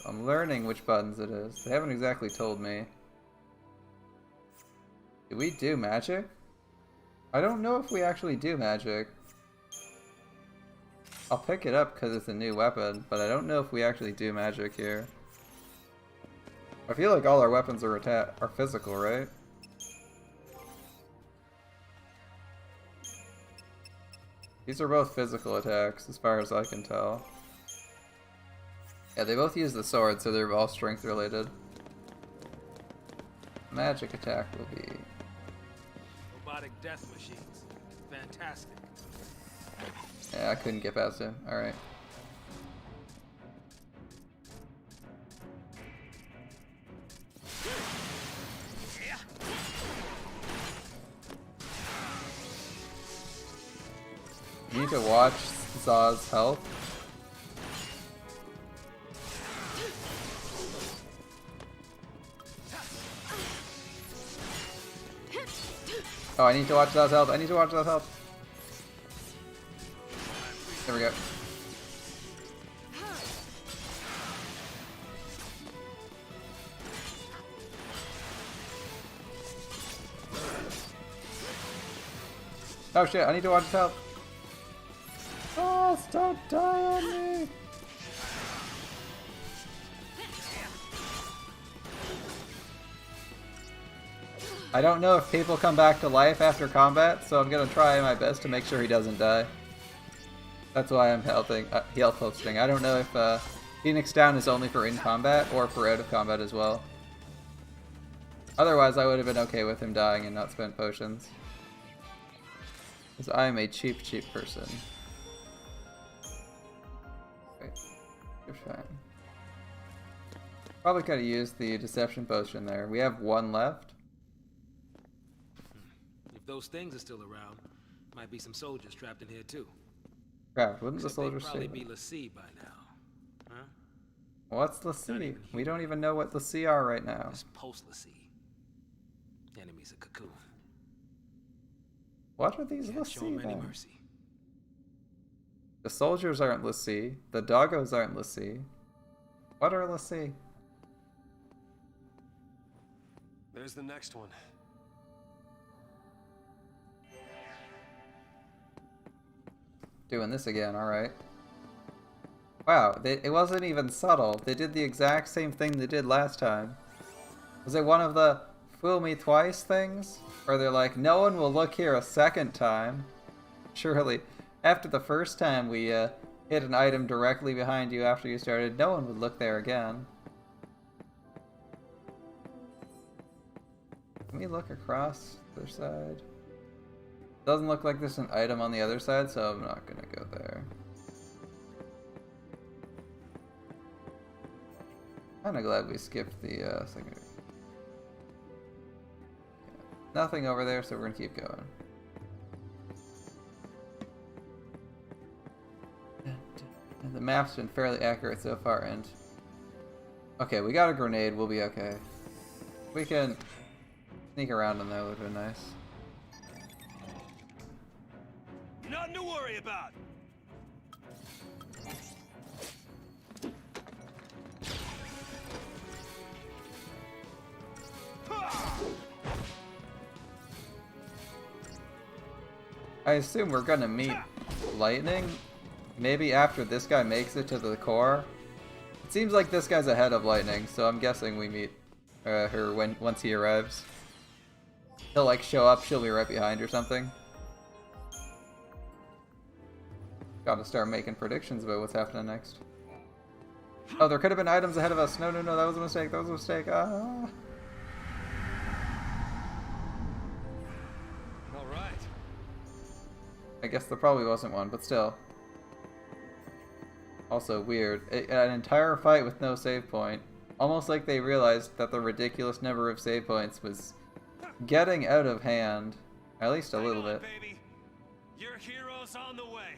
I'm learning which buttons it is. They haven't exactly told me. Do we do magic? I don't know if we actually do magic. I'll pick it up because it's a new weapon, but I don't know if we actually do magic here. I feel like all our weapons are physical, right? These are both physical attacks, as far as I can tell. Yeah, they both use the sword, so they're all strength related. Magic attack will be... Robotic death machines. Fantastic. Yeah, I couldn't get past him. Alright. You need to watch Zaw's health. Oh, I need to watch Zaw's health. I need to watch Zaw's health. There we go. Oh shit, I need to watch his health. Oh, stop dying on me! I don't know if people come back to life after combat, so I'm gonna try my best to make sure he doesn't die. That's why I'm health posting. I don't know if Phoenix Down is only for in combat or for out of combat as well. Otherwise, I would have been okay with him dying and not spend potions. Because I am a cheap person. Wait, you're fine. Probably could have used the deception potion there. We have one left. If those things are still around, might be some soldiers trapped in here too. Crap, wouldn't the soldiers probably stay? be Lassie by now, huh? What's Lassie? We don't even know what Lassie are right now. It's post Lassie. Enemies of Cocoon. What are these Can't show Lassie 'em any then? mercy. The soldiers aren't Lassie. The doggos aren't Lassie. What are Lassie? There's the next one. Doing this again, alright. Wow, it wasn't even subtle. They did the exact same thing they did last time. Was it one of the fool me twice things? Or they're like, no one will look here a second time. Surely, after the first time we hit an item directly behind you after you started, no one would look there again. Can we look across the other side? Doesn't look like there's an item on the other side, so I'm not gonna go there. Kinda glad we skipped the secondary. Yeah. Nothing over there, so we're gonna keep going. And the map's been fairly accurate so far, and... Okay, we got a grenade, we'll be okay. We can sneak around in there, would have been nice. Nothing to worry about. I assume we're gonna meet Lightning. Maybe after this guy makes it to the core. It seems like this guy's ahead of Lightning, so I'm guessing we meet her once he arrives. He'll like show up, she'll be right behind or something. Gotta start making predictions about what's happening next. Oh, there could have been items ahead of us. No, that was a mistake. That was a mistake. Ah. All right. I guess there probably wasn't one, but still. Also weird. An entire fight with no save point. Almost like they realized that the ridiculous number of save points was getting out of hand. At least a little bit. Baby. Your hero's on the way.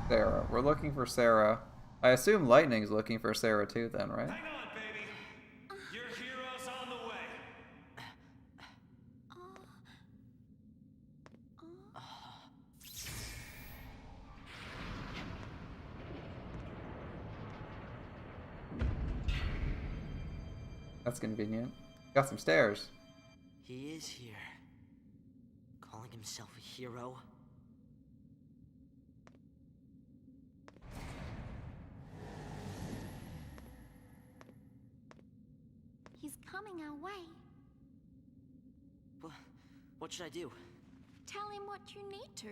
Sarah. We're looking for Sarah. I assume Lightning's looking for Sarah too then, right? Hang on, baby. That's convenient. Got some stairs. He is here. Calling himself a hero. He's coming our way. What should I do? Tell him what you need to.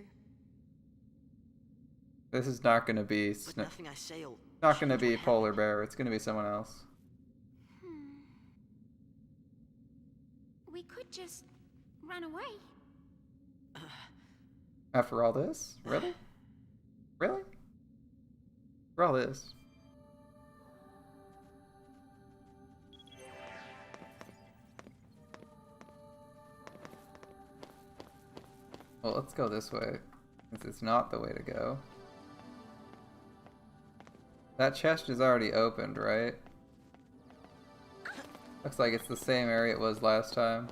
This is not gonna be But nothing I say'll not gonna be Polar Bear. It's gonna be someone else. We could just run away. After all this? Really? Really? For all this? Well, let's go this way, since it's not the way to go. That chest is already opened, right? Looks like it's the same area it was last time.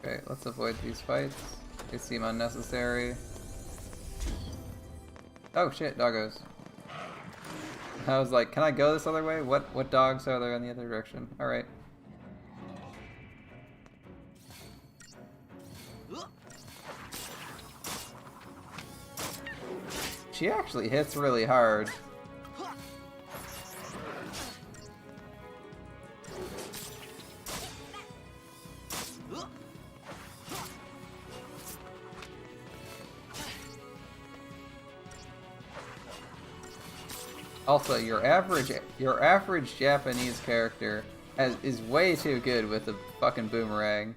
Okay, let's avoid these fights. They seem unnecessary. Oh shit, doggos. I was like, can I go this other way? What dogs are there in the other direction? Alright. She actually hits really hard. Also, your average Japanese character is way too good with the fucking boomerang.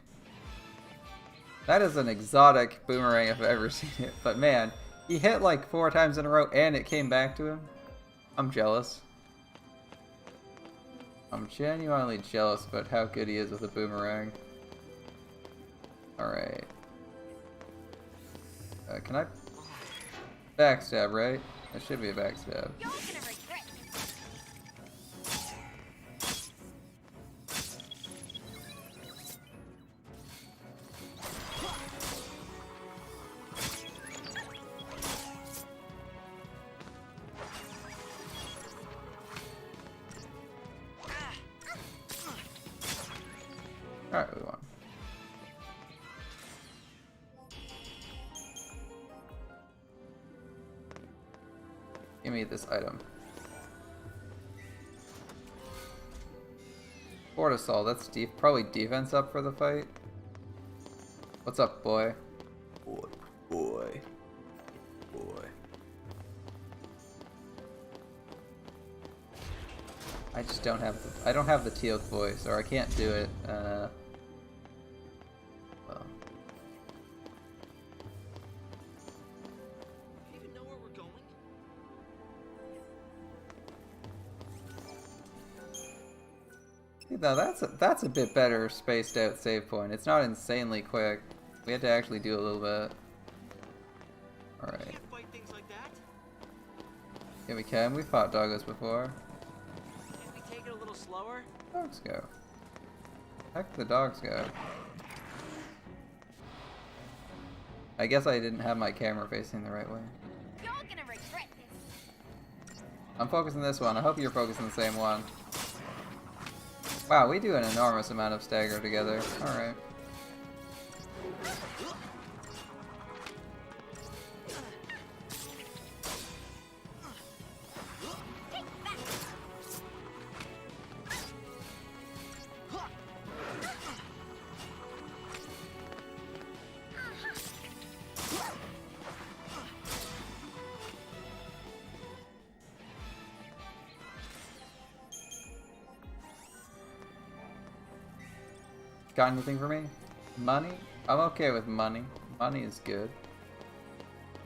That is an exotic boomerang if I've ever seen it. But man, he hit like 4 times in a row and it came back to him. I'm jealous. I'm genuinely jealous about how good he is with a boomerang. Alright. Can I... Backstab, right? That should be a backstab. Alright, we won. Give me this item. Cortisol, that's probably defense up for the fight. What's up, boy? Boy. I just don't have I don't have the teal voice, or I can't do it. Well. Do you even know where we're going? Now that's a bit better spaced out save point. It's not insanely quick. We had to actually do a little bit. Alright. Can't fight things like that. Yeah, we can. We fought doggos before. Can't we take it a little slower? Dogs go. Heck, the dogs go. I guess I didn't have my camera facing the right way. You're gonna regret this. I'm focusing this one. I hope you're focusing the same one. Wow, we do an enormous amount of stagger together. Alright. Got anything for me? Money? I'm okay with money. Money is good.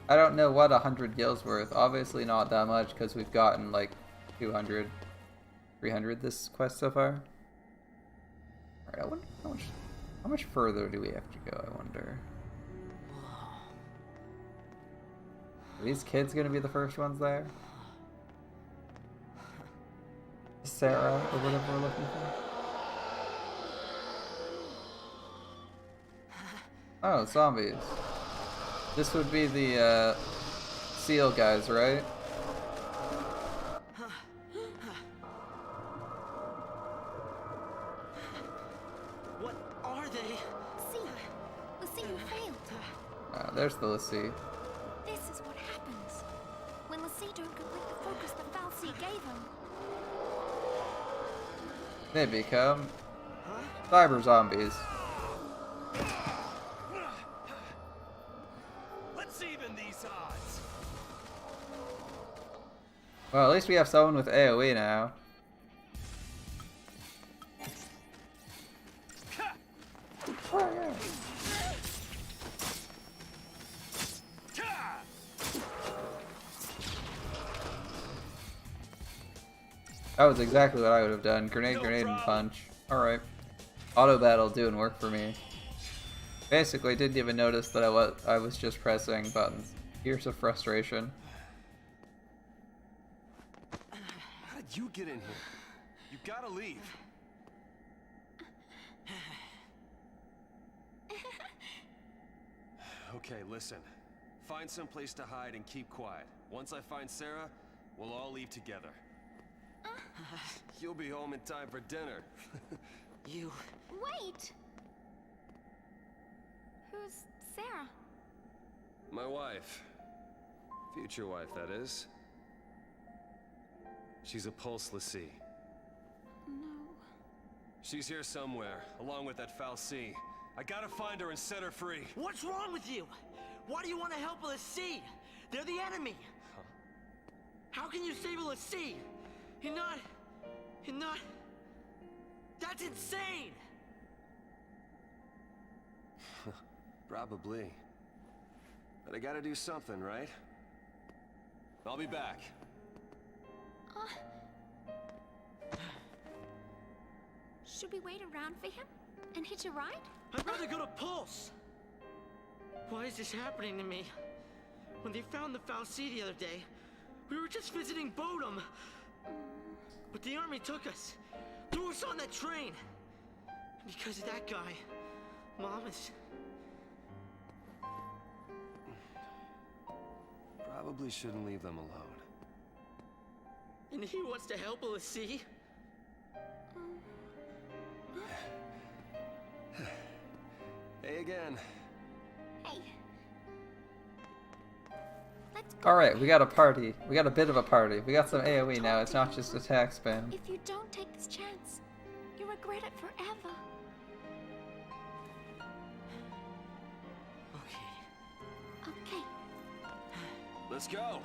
I don't know what 100 gil's worth. Obviously not that much because we've gotten like 200, 300 this quest so far. Alright, I wonder how much further do we have to go, I wonder. Are these kids gonna be the first ones there? Sarah, or whatever we're looking for. Oh, zombies. This would be the seal guys, right? What are they? See, Lucy, you failed. There's the Lassie. This is what happens when Lucy don't complete the focus the Fal'Cie gave him. They become cyber zombies. Let's even these odds. Well, at least we have someone with AoE now. Oh, yeah. That was exactly what I would have done. Grenade, grenade, and punch. Alright. Auto battle doing work for me. Basically, didn't even notice that I was just pressing buttons. Here's a frustration. How did you get in here? You gotta leave. Okay, listen. Find some place to hide and keep quiet. Once I find Sarah, we'll all leave together. You'll be home in time for dinner. You... Wait! Who's Sarah? My wife. Future wife, that is. She's a Pulse Lassie. No. She's here somewhere, along with that Fal'Cie. I gotta find her and set her free. What's wrong with you? Why do you want to help a Lassie? They're the enemy. Huh? How can you save a Lassie? You're not... That's insane! Probably. But I gotta do something, right? I'll be back. Should we wait around for him and hitch a ride? I'd rather go to Pulse! Why is this happening to me? When they found the Fal'Cie the other day, we were just visiting Bodum. But the army took us, threw us on that train. And because of that guy, Mom is... Probably shouldn't leave them alone. And he wants to help a Lassie? Hey again. Hey. Let's go. Alright, we got a party. We got a bit of a party. We got some AoE now. It's not just attack spam. If you don't take this chance, you'll regret it forever. Okay. Okay. Let's go.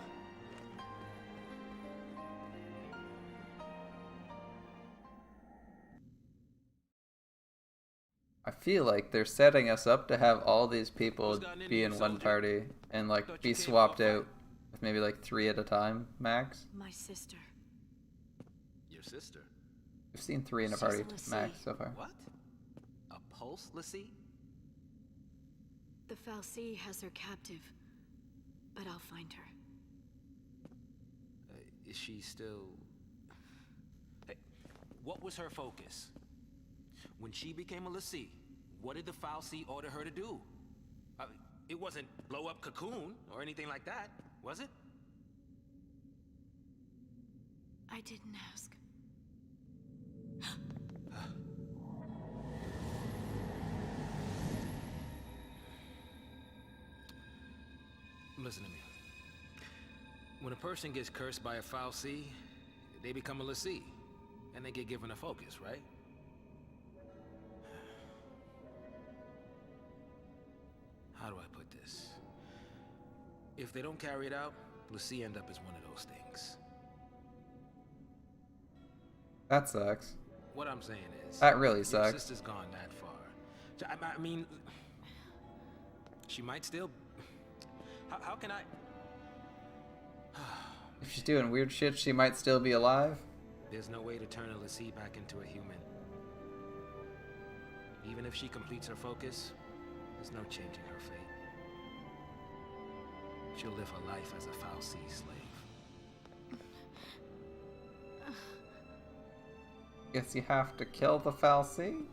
I feel like they're setting us up to have all these people be in one party and like be swapped out with maybe like 3 at a time max. My sister. Your sister? We've seen 3 in a She's party a Lassie. max so far. What? A Pulse Lassie? The Fal'Cie has her captive, but I'll find her. Is she still... Hey, what was her focus? When she became a Lassie, what did the Fal'Cie order her to do? It wasn't blow up Cocoon or anything like that, was it? I didn't ask. Listen to me. When a person gets cursed by a Fal'Cie, they become a Lassie, and they get given a focus, right? How do I put this? If they don't carry it out, Lassie end up as one of those things. That sucks. What I'm saying is... That really your sucks. sister's gone that far. I mean... She might still... How can I... If she's doing weird shit, she might still be alive. There's no way to turn a Lassie back into a human. Even if she completes her focus, there's no changing her fate. She'll live her life as a Fal'Cie slave. Guess you have to kill the Fal'Cie?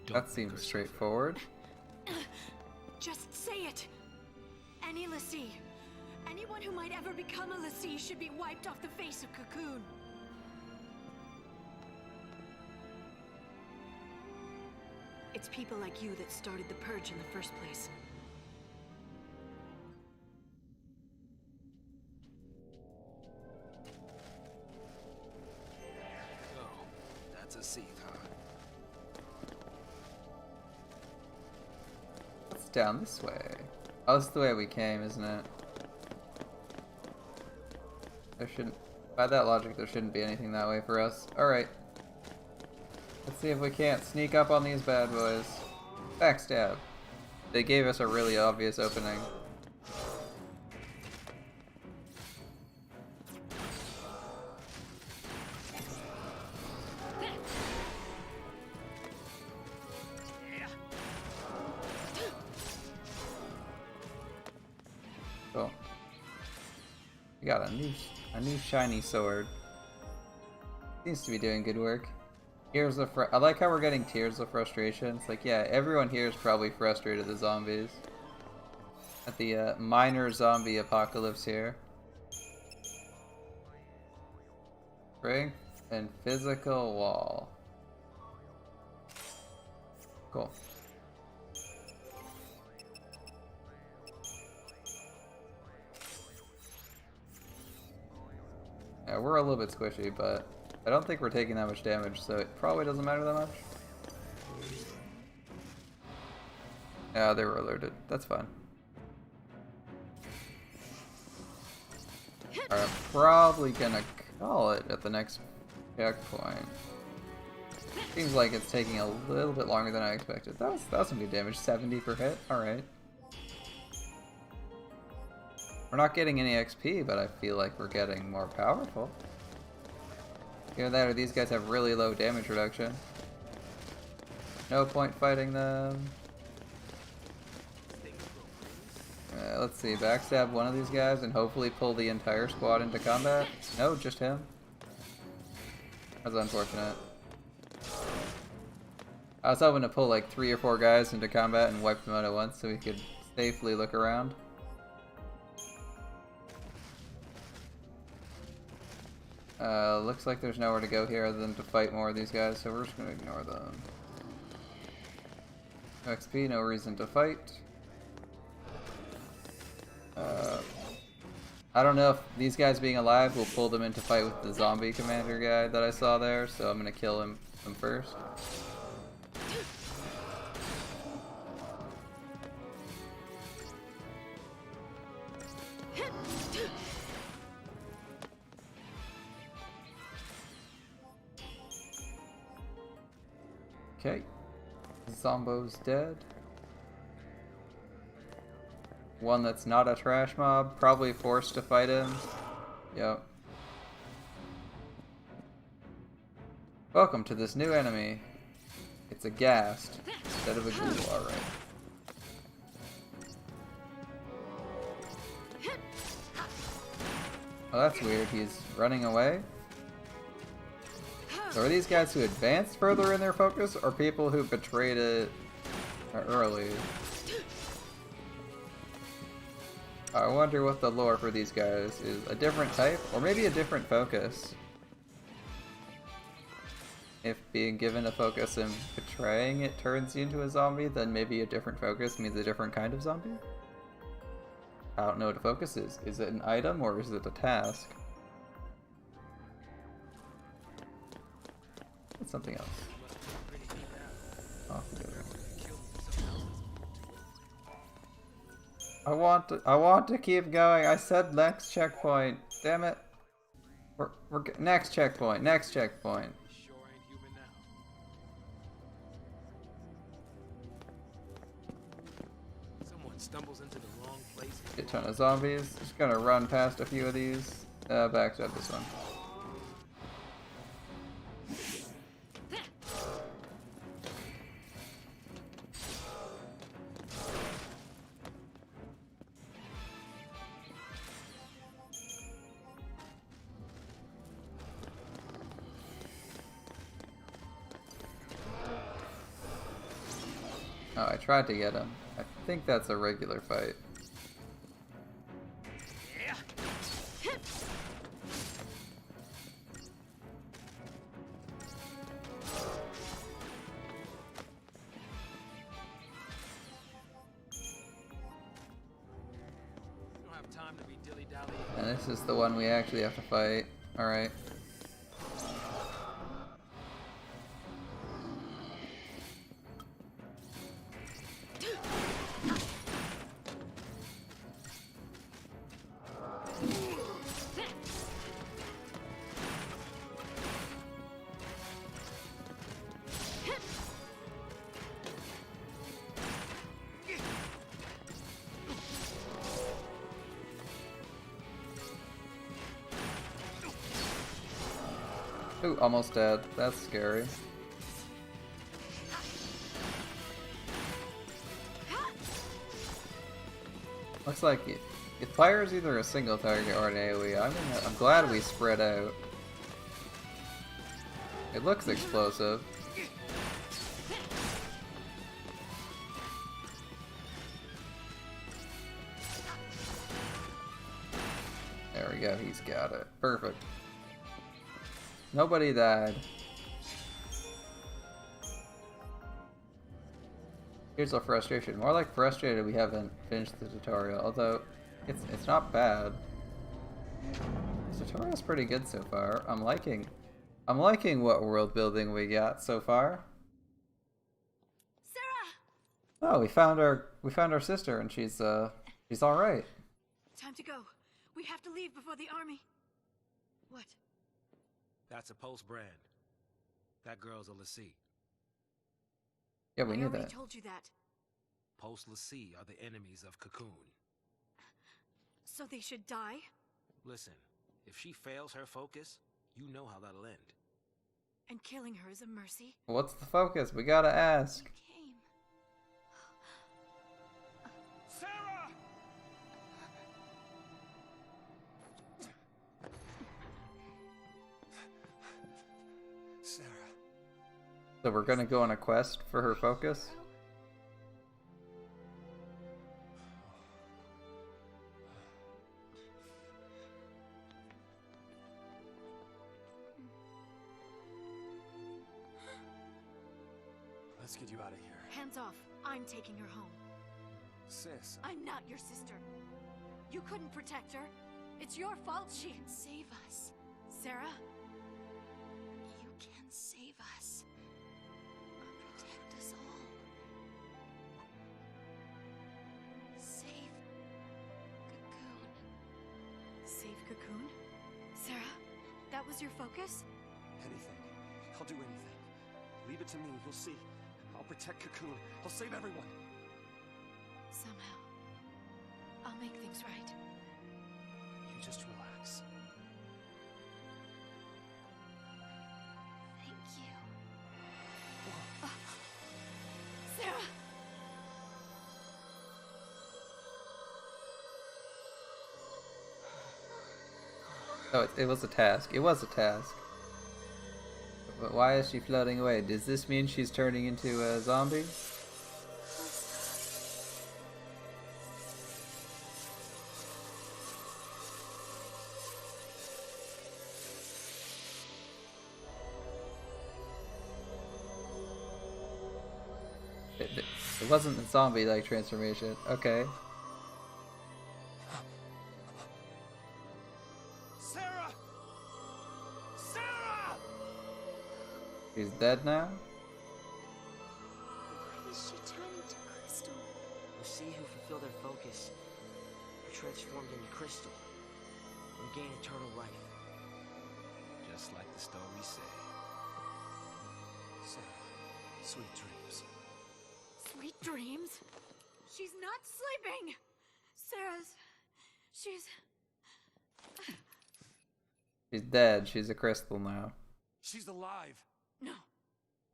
Don't That make seems her suffer. straightforward. Just say it! Any Lassie, anyone who might ever become a Lassie should be wiped off the face of Cocoon. it's people like you that started the purge in the first place. Oh, that's a seat, huh? It's down this way. Oh, this is the way we came, isn't it? There shouldn't... By that logic, there shouldn't be anything that way for us. Alright. Let's see if we can't sneak up on these bad boys. Backstab. They gave us a really obvious opening. Cool. We got a new shiny sword. Seems to be doing good work. Tears of I like how we're getting tears of frustration. It's like, yeah, everyone here is probably frustrated at the zombies. At the minor zombie apocalypse here. Strength and physical wall. Cool. Yeah, we're a little bit squishy, but I don't think we're taking that much damage, so it probably doesn't matter that much. Yeah, they were alerted. That's fine. Alright, I'm probably gonna call it at the next checkpoint. Seems like it's taking a little bit longer than I expected. That was some good damage. 70 per hit. Alright. We're not getting any XP, but I feel like we're getting more powerful. Either that or these guys have really low damage reduction. No point fighting them. Let's see, backstab one of these guys and hopefully pull the entire squad into combat. No, just him. That's unfortunate. I was hoping to pull like 3 or 4 guys into combat and wipe them out at once so we could safely look around. Looks like there's nowhere to go here other than to fight more of these guys, so we're just gonna ignore them. No XP, no reason to fight. I don't know if these guys being alive will pull them into fight with the zombie commander guy that I saw there, so I'm gonna kill him first. Okay, Zombo's dead. One that's not a trash mob, probably forced to fight him. Yep. Welcome to this new enemy. It's a ghast instead of a ghoul, alright. Oh, that's weird. He's running away. So are these guys who advanced further in their focus, or people who betrayed it early? I wonder what the lore for these guys is. A different type, or maybe a different focus. If being given a focus and betraying it turns you into a zombie, then maybe a different focus means a different kind of zombie? I don't know what a focus is. Is it an item, or is it a task? It's something else. Off together. I want to keep going. I said next checkpoint. Damn it. We're next checkpoint. Next checkpoint. Sure ain't human now. Someone stumbles into the wrong place. Get a ton of zombies. Just gonna run past a few of these. Back to this one. Oh, I tried to get him. I think that's a regular fight. time to be dilly-dallying. And this is the one we actually have to fight. Alright. Ooh, almost dead. That's scary. Looks like it fires either a single target or an AoE. I'm glad we spread out. It looks explosive. There we go, he's got it. Perfect. Nobody died. Here's our frustration. More like frustrated we haven't finished the tutorial, although it's not bad. This tutorial's pretty good so far. I'm liking what world building we got so far. Sarah! Oh, we found our sister and she's alright. Time to go. We have to leave before the army. What? That's a Pulse brand. That girl's a Lassie. Yeah, we knew I already that. told you that. Pulse Lassie are the enemies of Cocoon. So they should die? Listen, if she fails her focus, you know how that'll end. And killing her is a mercy? What's the focus? We gotta ask. Came. Sarah! Sarah. So we're gonna go on a quest for her focus? Let's get you out of here. Hands off. I'm taking her home. Sis. I'm not your sister. You couldn't protect her. It's your fault she can save us. Sarah? You can save us. Protect us all. Save Cocoon. Save Cocoon? Sarah? That was your focus? Anything. I'll do anything. Leave it to me. You'll see. I'll protect Cocoon. I'll save everyone. Somehow. I'll make things right. You just relax. Thank you. Sarah! Oh, it was a task. It was a task. But why is she floating away? Does this mean she's turning into a zombie? It wasn't a zombie-like transformation. Okay. Sarah! Sarah! She's dead now? Why is she turning to crystal? We'll see who fulfill their focus, are transformed into crystal, and gain eternal life. Just like the stories say. Sarah, sweet dreams. Sweet dreams? She's not sleeping! She's dead. She's a crystal now. She's alive. No.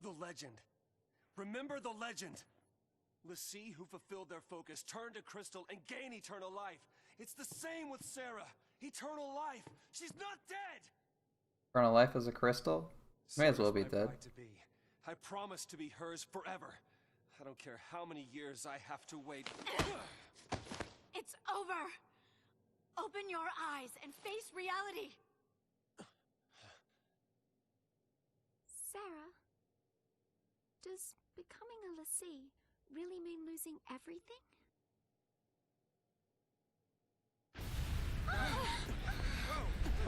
The legend. Remember the legend. Lassie who fulfilled their focus turned to crystal and gained eternal life. It's the same with Sarah. Eternal life. She's not dead. Eternal life as a crystal? May as well be Sarah's my dead. bride to be. I promise to be hers forever. I don't care how many years I have to wait. It's over! Open your eyes and face reality! Sarah, does becoming a Lassie really mean losing everything?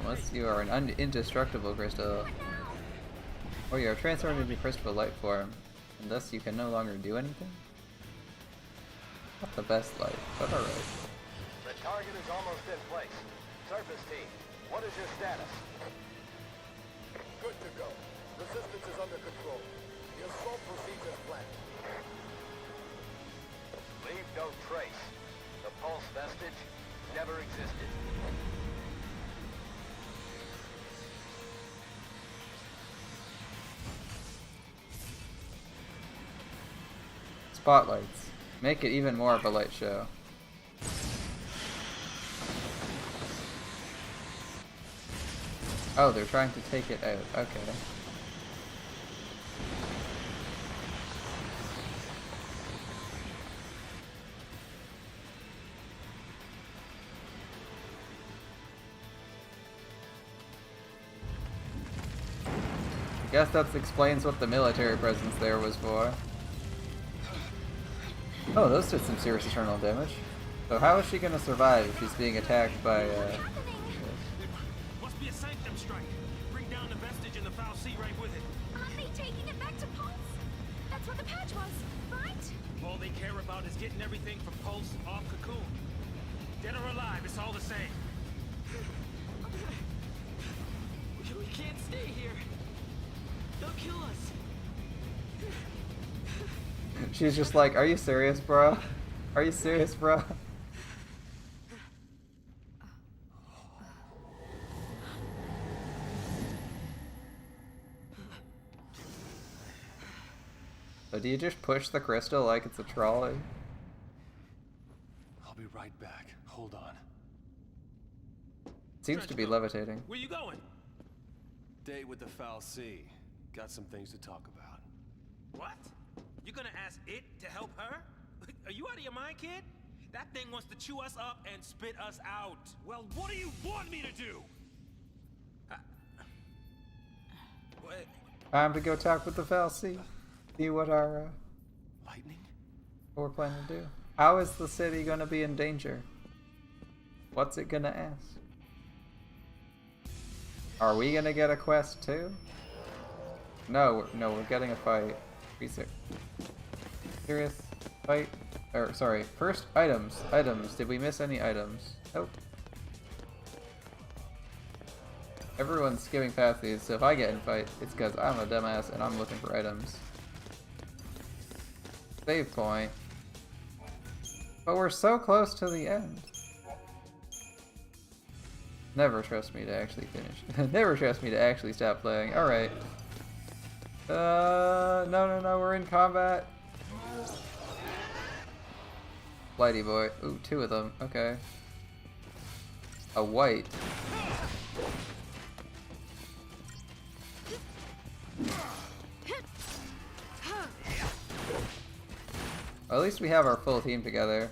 Unless you are an indestructible crystal. Or you are transformed into crystal light form, and thus you can no longer do anything? Not the best life, but alright. The target is almost in place. Surface team, what is your status? Good to go. Resistance is under control. The assault proceeds as planned. Leave no trace. The pulse vestige never existed. Spotlights. Make it even more of a light show. Oh, they're trying to take it out. Okay. I guess that explains what the military presence there was for. Oh, those did some serious eternal damage. So how is she gonna survive if she's being attacked by, Must be a sanctum strike. Bring down the vestige and the foul sea right with it. Aren't they taking it back to Pulse? That's what the purge was, right? All they care about is getting everything from Pulse off Cocoon. Dead or alive, it's all the same. We can't stay here. They'll kill us. She's just like, are you serious, bro? Are you serious, bro? So do you just push the crystal like it's a trolley? I'll be right back. Hold on. Seems to be levitating. Where you going? Date with the foul sea. Got some things to talk about. What? You gonna ask it to help her? Are you out of your mind, kid? That thing wants to chew us up and spit us out. Well, what do you want me to do? What? Time to go talk with the Fal'Cie. See what our Lightning? what we're planning to do. How is the city gonna be in danger? What's it gonna ask? Are we gonna get a quest too? No, we're getting a fight. Basic. Serious fight. Or sorry, first items. Items. Did we miss any items? Nope. Everyone's skipping past these, so if I get in fight, it's because I'm a dumbass and I'm looking for items. Save point. But we're so close to the end. Never trust me to actually finish. Never trust me to actually stop playing. Alright. No, we're in combat. Blighty boy. Ooh, 2 of them. Okay. A white. Well, at least we have our full team together.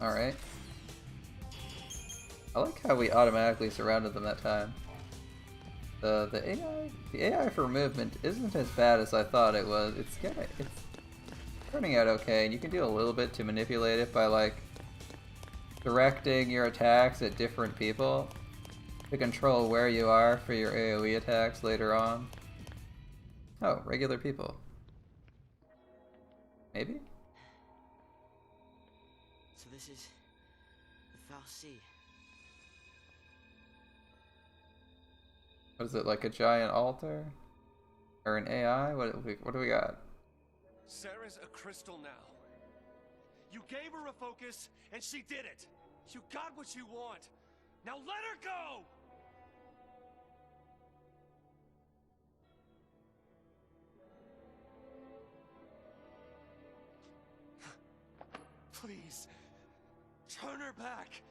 Alright. I like how we automatically surrounded them that time. The AI for movement isn't as bad as I thought it was. It's turning out okay, and you can do a little bit to manipulate it by like directing your attacks at different people to control where you are for your AoE attacks later on. Oh, regular people. Maybe? So this is the Fal'Cie. What is it, like a giant altar? Or an AI? What do we got? Sarah's a crystal now. You gave her a focus, and she did it. You got what you want. Now let her go! Please, turn her back.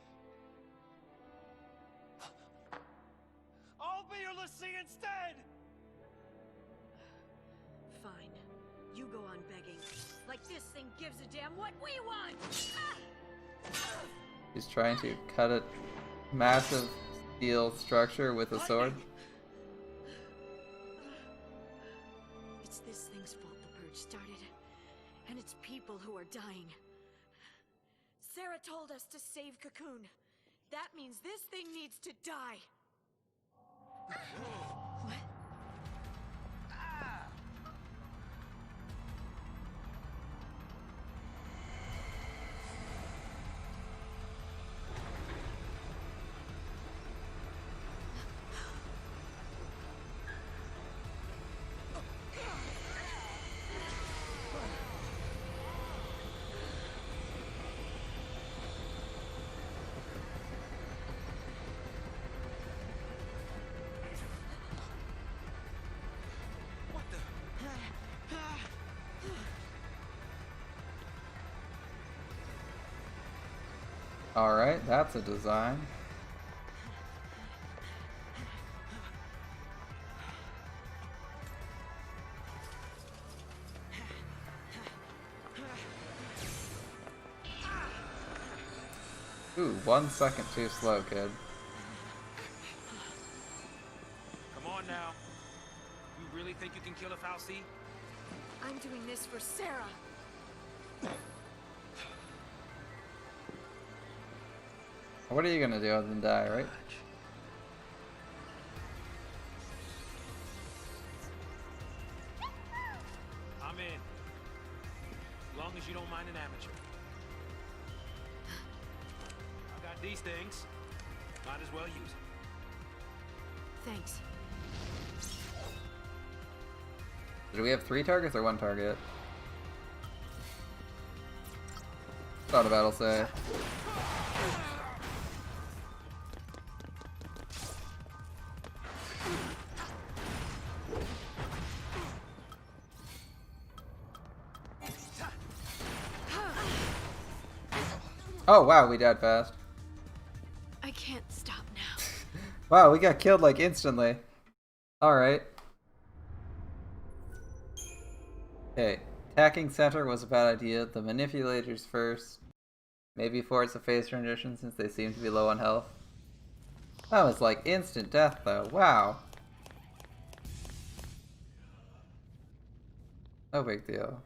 I'll be your Lassie instead! Fine. You go on begging. Like this thing gives a damn what we want! He's trying to cut it massive steel structure with a sword. It's this thing's fault the purge started, and it's people who are dying. Sarah told us to save Cocoon. That means this thing needs to die. What? Alright, that's a design. Ooh, 1 second too slow, kid. Come on now. You really think you can kill a Fal'Cie? I'm doing this for Sarah. What are you gonna do other than die, right? I'm in. As long as you don't mind an amateur. I got these things. Might as well use them. Thanks. Do we have 3 targets or 1 target? Thought about it'll say. Oh wow, we died fast. I can't stop now. Wow, we got killed like instantly. Alright. Okay, attacking center was a bad idea. The manipulators first. Maybe force a phase transition since they seem to be low on health. That was like instant death though, wow. No big deal.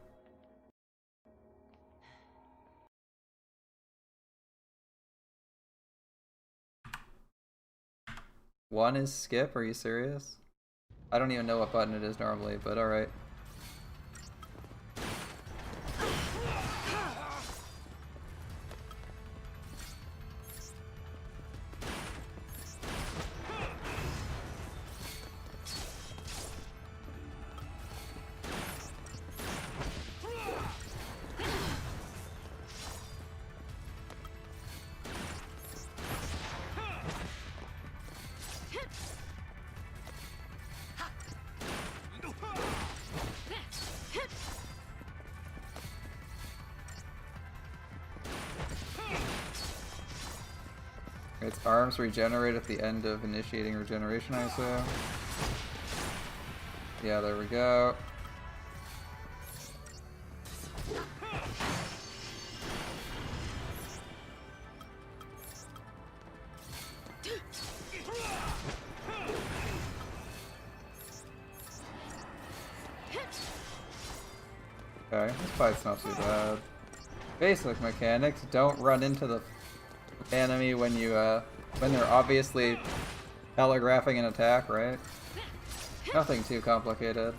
One is skip, are you serious? I don't even know what button it is normally, but alright. Its arms regenerate at the end of initiating regeneration, I assume. Yeah, there we go. Okay, this fight's not too bad. Basic mechanics, don't run into the enemy when you when they're obviously telegraphing an attack, right? Nothing too complicated.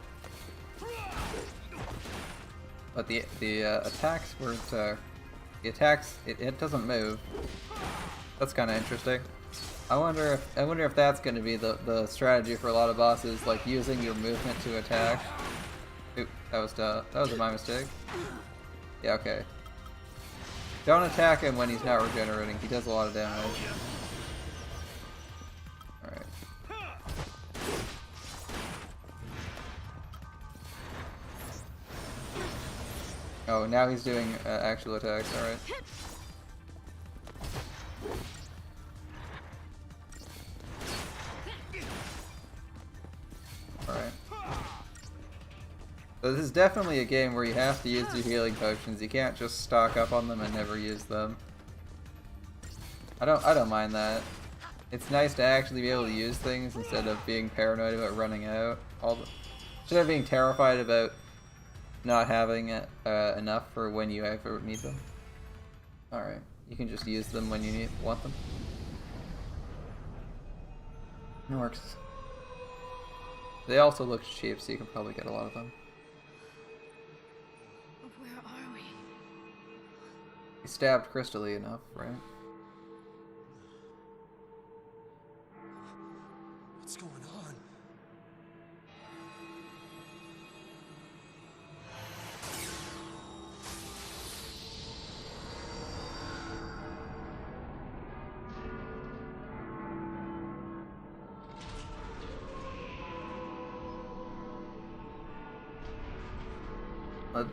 But the attacks weren't the attacks it doesn't move. That's kind of interesting. I wonder if that's going to be the strategy for a lot of bosses, like using your movement to attack. Oop, that was my mistake. Yeah, okay. Don't attack him when he's not regenerating. He does a lot of damage. Alright. Oh, now he's doing actual attacks. Alright. Alright. So this is definitely a game where you have to use your healing potions. You can't just stock up on them and never use them. I don't mind that. It's nice to actually be able to use things instead of being paranoid about running out. Instead of being terrified about not having enough for when you ever need them. Alright, you can just use them when you want them. It works. They also look cheap, so you can probably get a lot of them. Where are we? You stabbed Crystally enough, right? What's going on?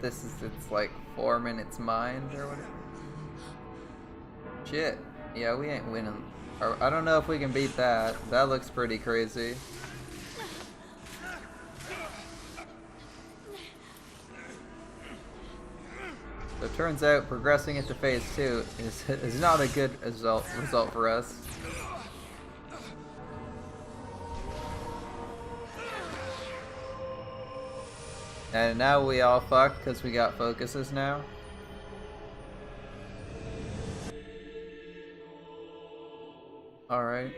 It's like forming its mind or whatever. Shit. Yeah, we ain't winning. Or, I don't know if we can beat that. That looks pretty crazy. So it turns out progressing into phase 2 is not a good result for us. And now we all fucked because we got focuses now. Alright.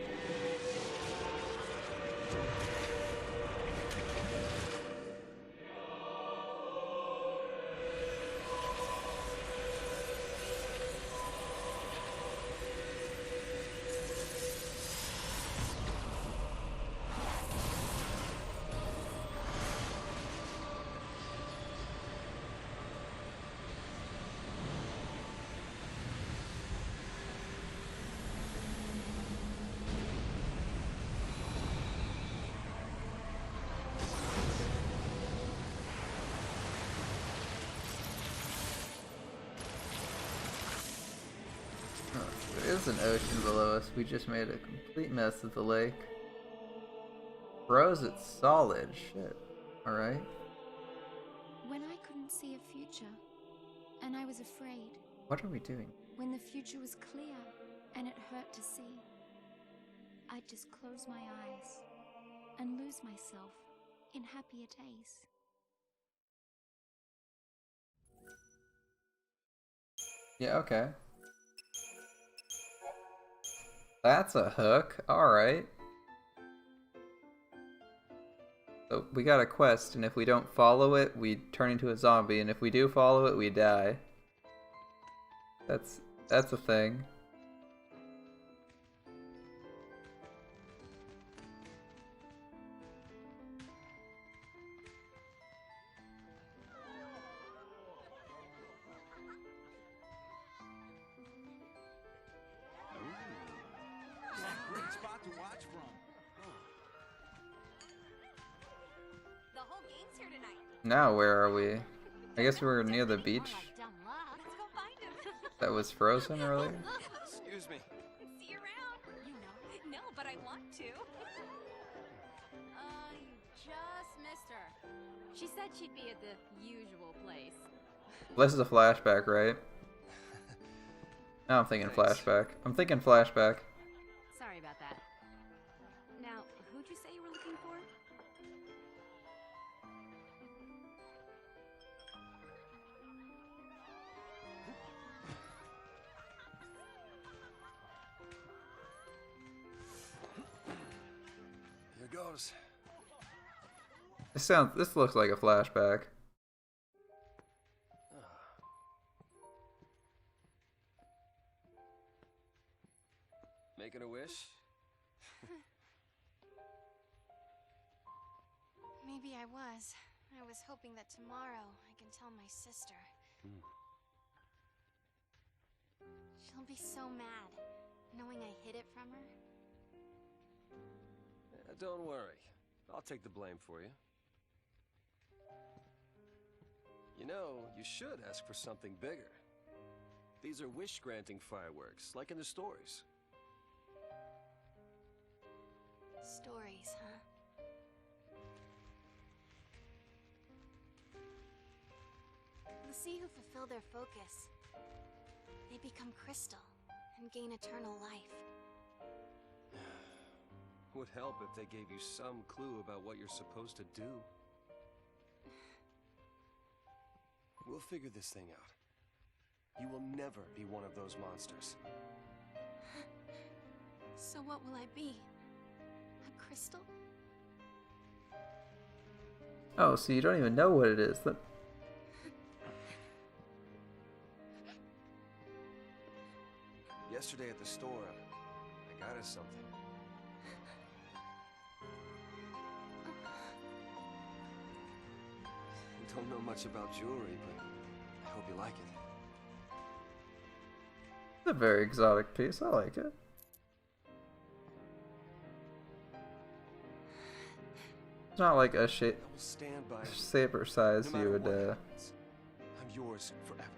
There is an ocean below us. We just made a complete mess of the lake. Bros, it's solid. Shit. Alright. When I couldn't see a future, and I was afraid. What are we doing? When the future was clear, and it hurt to see. I'd just close my eyes, and lose myself in happier days. Yeah, okay. That's a hook. Alright. So we got a quest, and if we don't follow it, we turn into a zombie, and if we do follow it, we die. That's a thing. Great spot to watch from. The whole gang's here tonight. Now where are we? I guess we're near the beach. Dumb luck. Let's go find him. That was frozen earlier. Excuse me. See you around. You know. No, but I want to. You just missed her. She said she'd be at the usual place. This is a flashback, right? Now I'm thinking flashback. I'm thinking flashback. Sorry about that. Now, who'd you say you were looking for? Here goes. This looks like a flashback. Making a wish? Maybe I was. I was hoping that tomorrow I can tell my sister. She'll be so mad, knowing I hid it from her. Don't worry. I'll take the blame for you. You know, you should ask for something bigger. These are wish-granting fireworks, like in the stories. Stories, huh? The sea who fulfill their focus, they become crystal and gain eternal life. Would help if they gave you some clue about what you're supposed to do. We'll figure this thing out. You will never be one of those monsters. So what will I be? A crystal? Oh, so you don't even know what it is. Yesterday at the store, I got us something. I don't know much about jewelry, but I hope you like it. It's a very exotic piece. I like it. It's not like a saber size no you would. I'm yours forever.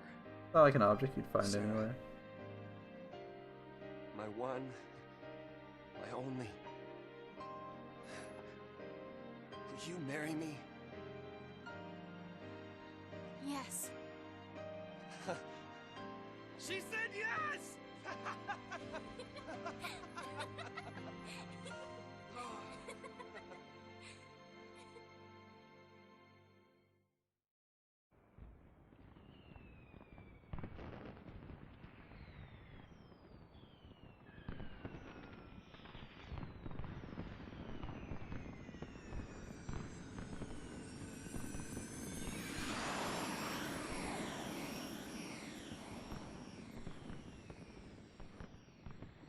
Not like an object you'd find anywhere. My one, my only. Will you marry me? Yes. She said yes!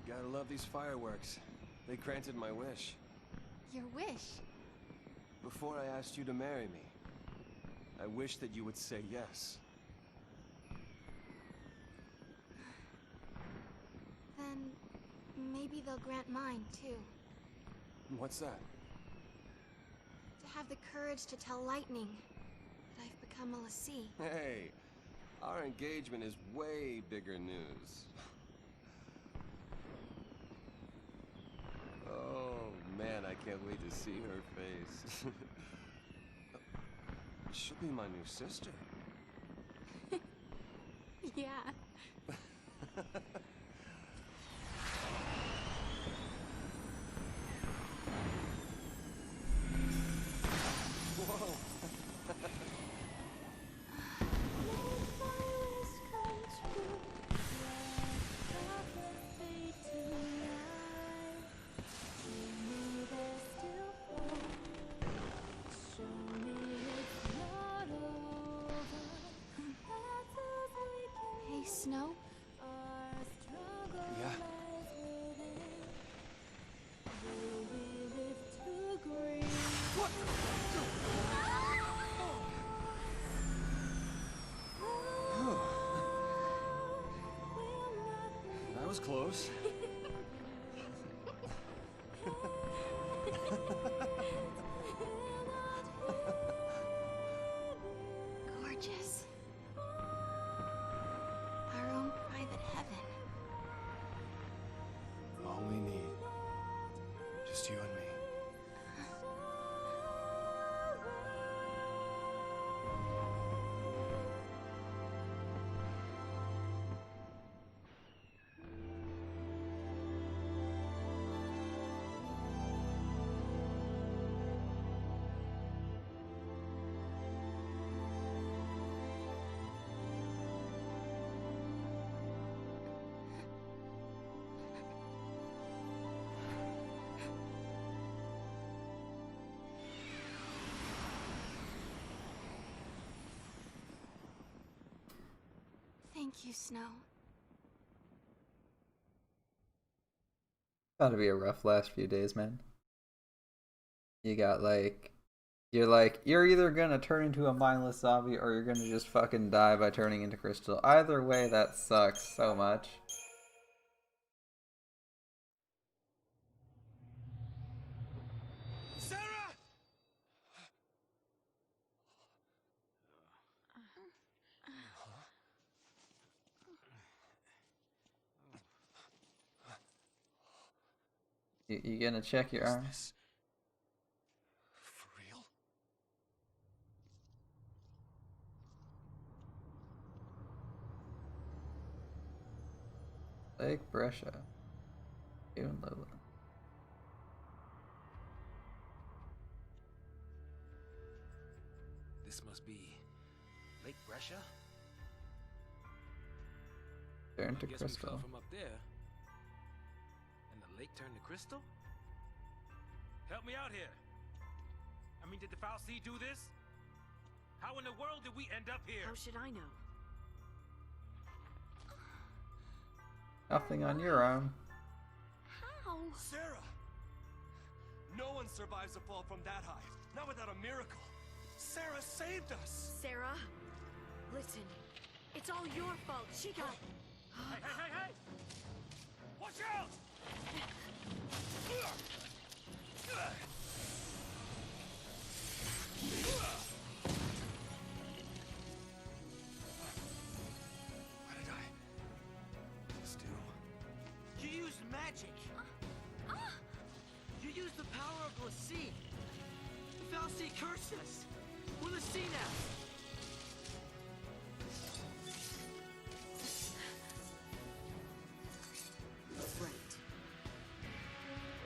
Gotta love these fireworks. They granted my wish. Your wish? Before I asked you to marry me, I wished that you would say yes. Then maybe they'll grant mine too. What's that? To have the courage to tell Lightning that I've become a Lassie. Hey, our engagement is way bigger news. Oh man, I can't wait to see her face. She'll be my new sister. Yeah. Whoa. Hey, Snow? Yeah. What? That was close. Gorgeous. Our own private heaven. All we need. Just you and me. Thank you, Snow. Gotta be a rough last few days, man. You got you're either gonna turn into a mindless zombie or you're gonna just fucking die by turning into crystal. Either way, that sucks so much. Sarah! You gonna check your arm? For real? Lake Brescia. Even Lola. This must be Lake Brescia? Turn to I guess we fell crystal. from up there. And the lake turned to crystal? Help me out here. I mean, did the Foul Sea do this? How in the world did we end up here? How should I know? Nothing on your own. How? Sarah! No one survives a fall from that high. Not without a miracle. Sarah saved us! Sarah, listen. It's all your fault. She got... Hey, hey, hey, hey! Watch out! What did I just do? You used magic. You used the power of Lassie. The Fal'Cie cursed us. We're Lassie now.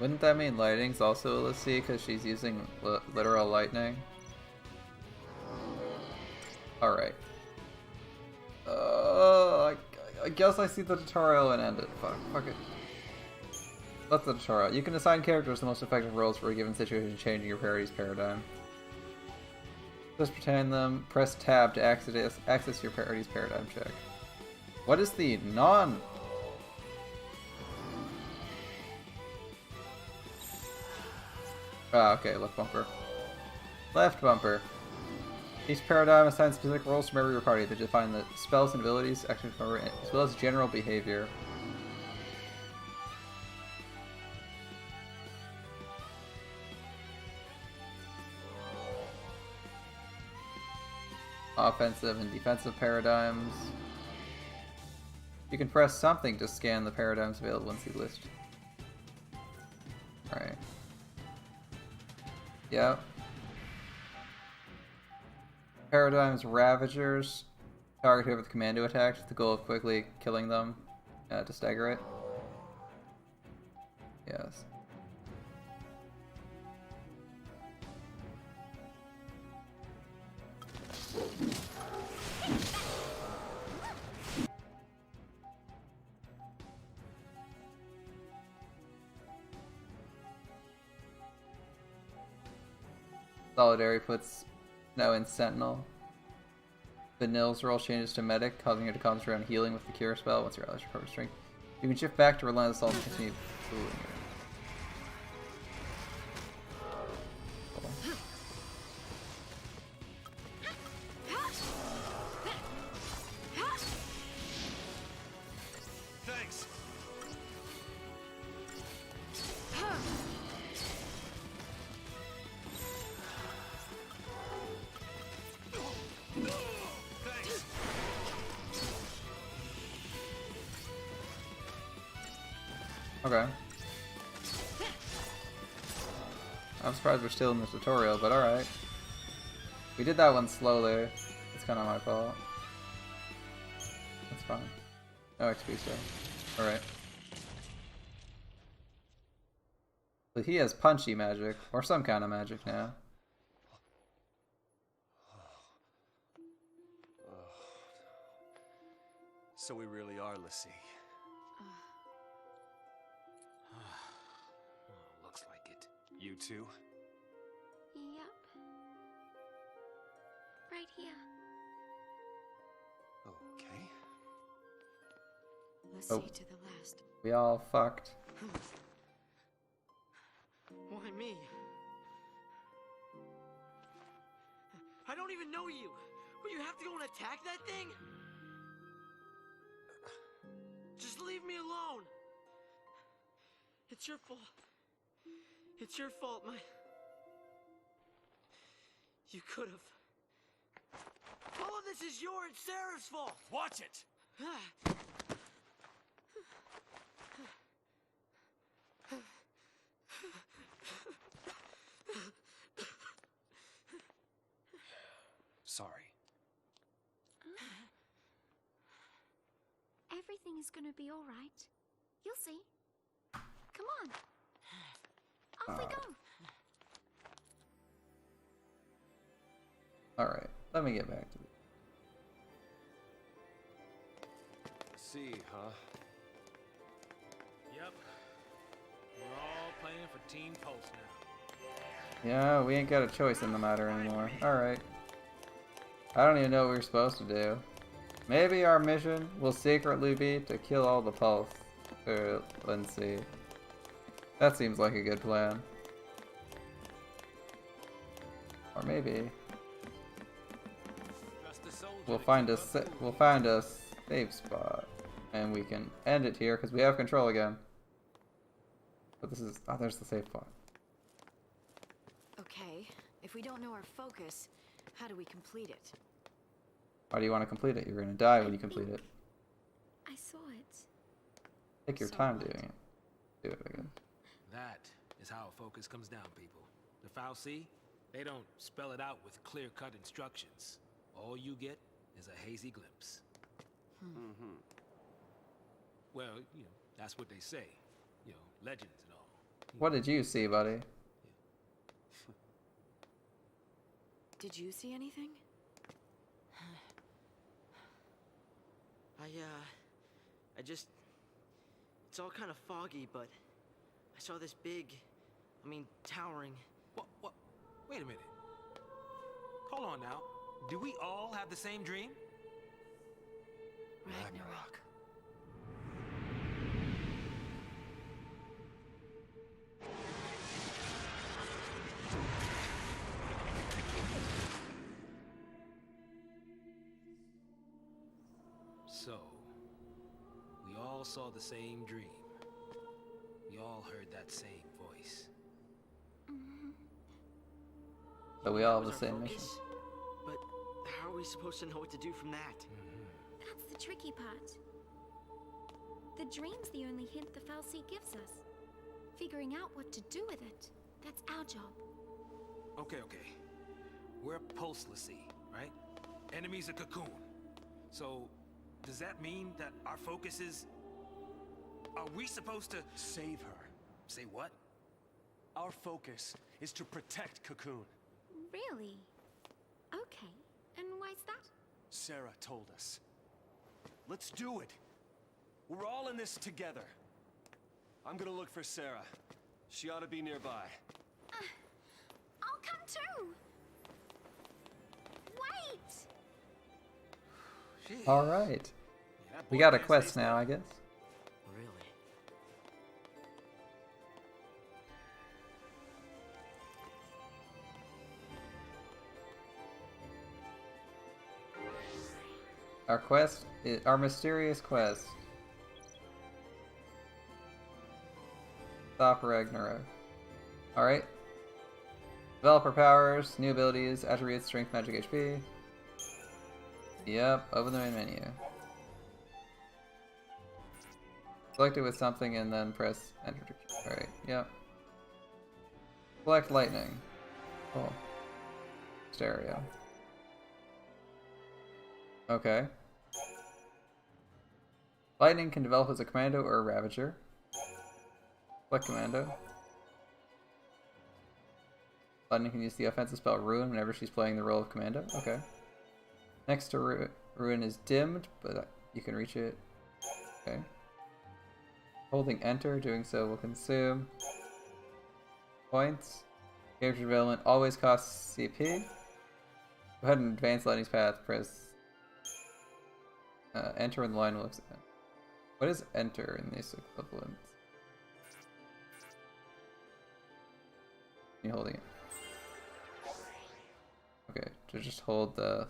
Wouldn't that mean lightning's also a Lassie because she's using literal lightning? Alright. I guess I see the tutorial and end it. Fuck it. That's the tutorial. You can assign characters the most effective roles for a given situation, changing your parodies paradigm. Just pretend them. Press tab to access your parodies paradigm check. What is the non... Ah, okay, left bumper. Left bumper. Each paradigm assigns specific roles from every party that define the spells and abilities, actions, as well as general behavior. Offensive and defensive paradigms. You can press something to scan the paradigms available in the list. Alright. Yep. Paradigms Ravagers. Target whoever the commando attacks with the goal of quickly killing them to stagger it. Yes. Solidary puts no in Sentinel. Vanille's role changes to Medic, causing her to concentrate on healing with the Cure spell once your allies recover strength. You can shift back to Relentless Assault and continue fooling her. Thanks! Thanks! Okay. I'm surprised we're still in the tutorial, but alright. We did that one slowly. It's kind of my fault. That's fine. No XP still. Alright. So he has punchy magic, or some kind of magic now. So we really are Lassie. Looks like it. You too? Yep. Right here. Okay. Let's Oh. see to the last. We all fucked. Why me? I don't even know you. Will you have to go and attack that thing? Just leave me alone. It's your fault. It's your fault, You could have. All of this is your and Sarah's fault. Watch it! Sorry. Everything is gonna be all right. You'll see. Come on. Off we go. Alright. let me get back to it. See, huh? Yep. We're all playing for Team Pulse now. Yeah, we ain't got a choice in the matter anymore. Alright. I don't even know what we're supposed to do. Maybe our mission will secretly be to kill all the Pulse. Let's see. That seems like a good plan. Or maybe we'll find a safe spot, and we can end it here because we have control again. But this is there's the safe spot. Okay, if we don't know our focus, how do we complete it? How do you want to complete it? You're gonna die when you complete it. I saw it. Take your time doing it. Do it again. That is how a focus comes down, people. The FFXIII, they don't spell it out with clear-cut instructions. All you get is a hazy glimpse. Well, you know, that's what they say. You know, legends and all. What did you see, buddy? Did you see anything? It's all kind of foggy, but I saw this big, towering. What? Wait a minute. Hold on now. Do we all have the same dream? Ragnarok. So, we all saw the same dream. We all heard that same voice. So we all have the same mission. But how are we supposed to know what to do from that? That's the tricky part. The dream's the only hint the FFXIII gives us. Figuring out what to do with it, that's our job. Okay. We're pulseless, right? Enemy's a cocoon. So, does that mean that our focus is... Are we supposed to... Save her. Say what? Our focus is to protect Cocoon. Really? Okay. And why's that? Sarah told us. Let's do it. We're all in this together. I'm gonna look for Sarah. She ought to be nearby. I'll come too. Wait! Alright. We got a quest now, I guess. Really? Our quest is our mysterious quest. Stop Ragnarok. Alright. Developer powers, new abilities, attributes, strength, magic, HP. Yep, open the main menu. Select it with something and then press enter. Alright, yep. Select lightning. Cool. Stereo. Okay. Lightning can develop as a commando or a ravager. Select commando. Lightning can use the offensive spell Ruin whenever she's playing the role of commando. Okay. Next to Ruin is dimmed, but you can reach it. Okay. Holding enter, doing so will consume points. Character development always costs CP. Go ahead and advance Lightning's path. Press enter when the line looks at. What is enter in this equivalent? You holding it. Okay, to just hold the.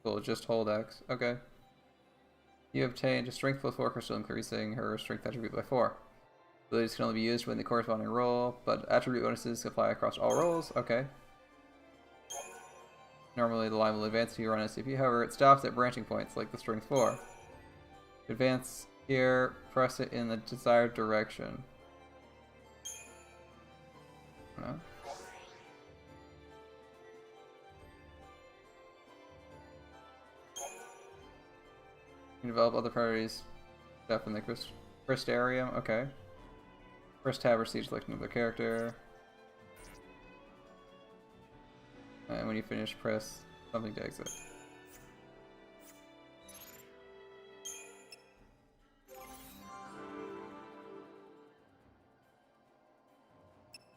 Cool, just hold X. Okay. You obtained a strength plus 4 crystal, increasing her strength attribute by 4. Abilities can only be used when the corresponding roll, but attribute bonuses apply across all rolls. Okay. Normally the line will advance if you run SCP, however it stops at branching points, like the strength 4. To advance here, press it in the desired direction. No? You can develop other priorities stuff in the Crystarium. Okay. First tab receives select another character. And when you finish, press Something to exit.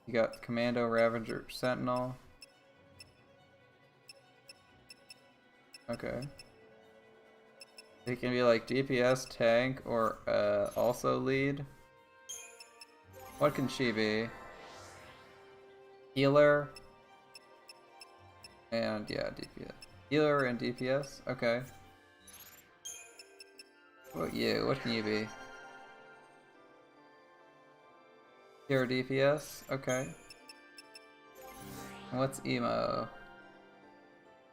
You got Commando, Ravager, Sentinel. Okay. It can be like DPS, tank, or also lead. What can she be? Healer. And yeah, DPS. Healer and DPS? Okay. What about you? What can you be? Pure DPS? Okay. And what's emo?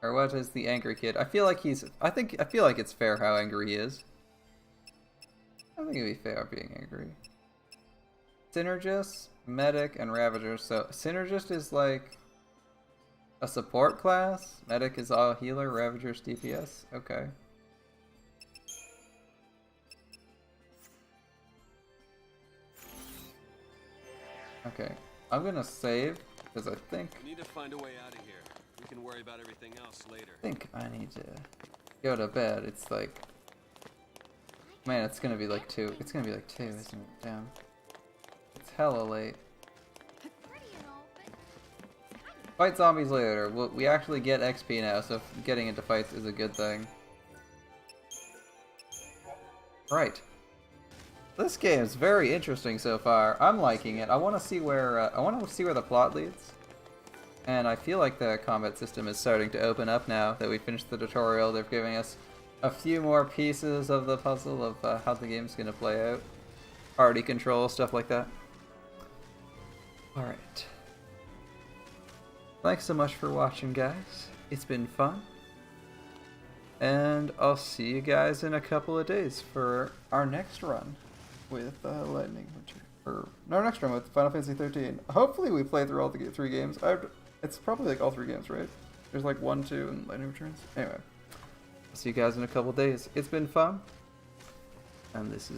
Or what is the angry kid? I feel like I feel like it's fair how angry he is. I think it'd be fair being angry. Synergist, medic, and ravager. So synergist is like a support class. Medic is all healer. Ravager's DPS. Okay. Okay. I'm gonna save because I think. We need to find a way out of here. We can worry about everything else later. I think I need to go to bed. It's like, man, it's gonna be like 2. It's gonna be like 2, isn't it? Damn. It's hella late. Fight zombies later. We actually get XP now, so getting into fights is a good thing. Right. This game is very interesting so far. I'm liking it. I want to see where the plot leads. And I feel like the combat system is starting to open up now that we finished the tutorial. They're giving us a few more pieces of the puzzle of how the game's going to play out. Party control, stuff like that. Alright. Thanks so much for watching, guys. It's been fun. And I'll see you guys in a couple of days for our next run with Lightning. Or our next run with Final Fantasy XIII. Hopefully we play through all the 3 games. It's probably like all 3 games, right? There's like 1, 2, and Lightning Returns. Anyway, I'll see you guys in a couple of days. It's been fun. And this is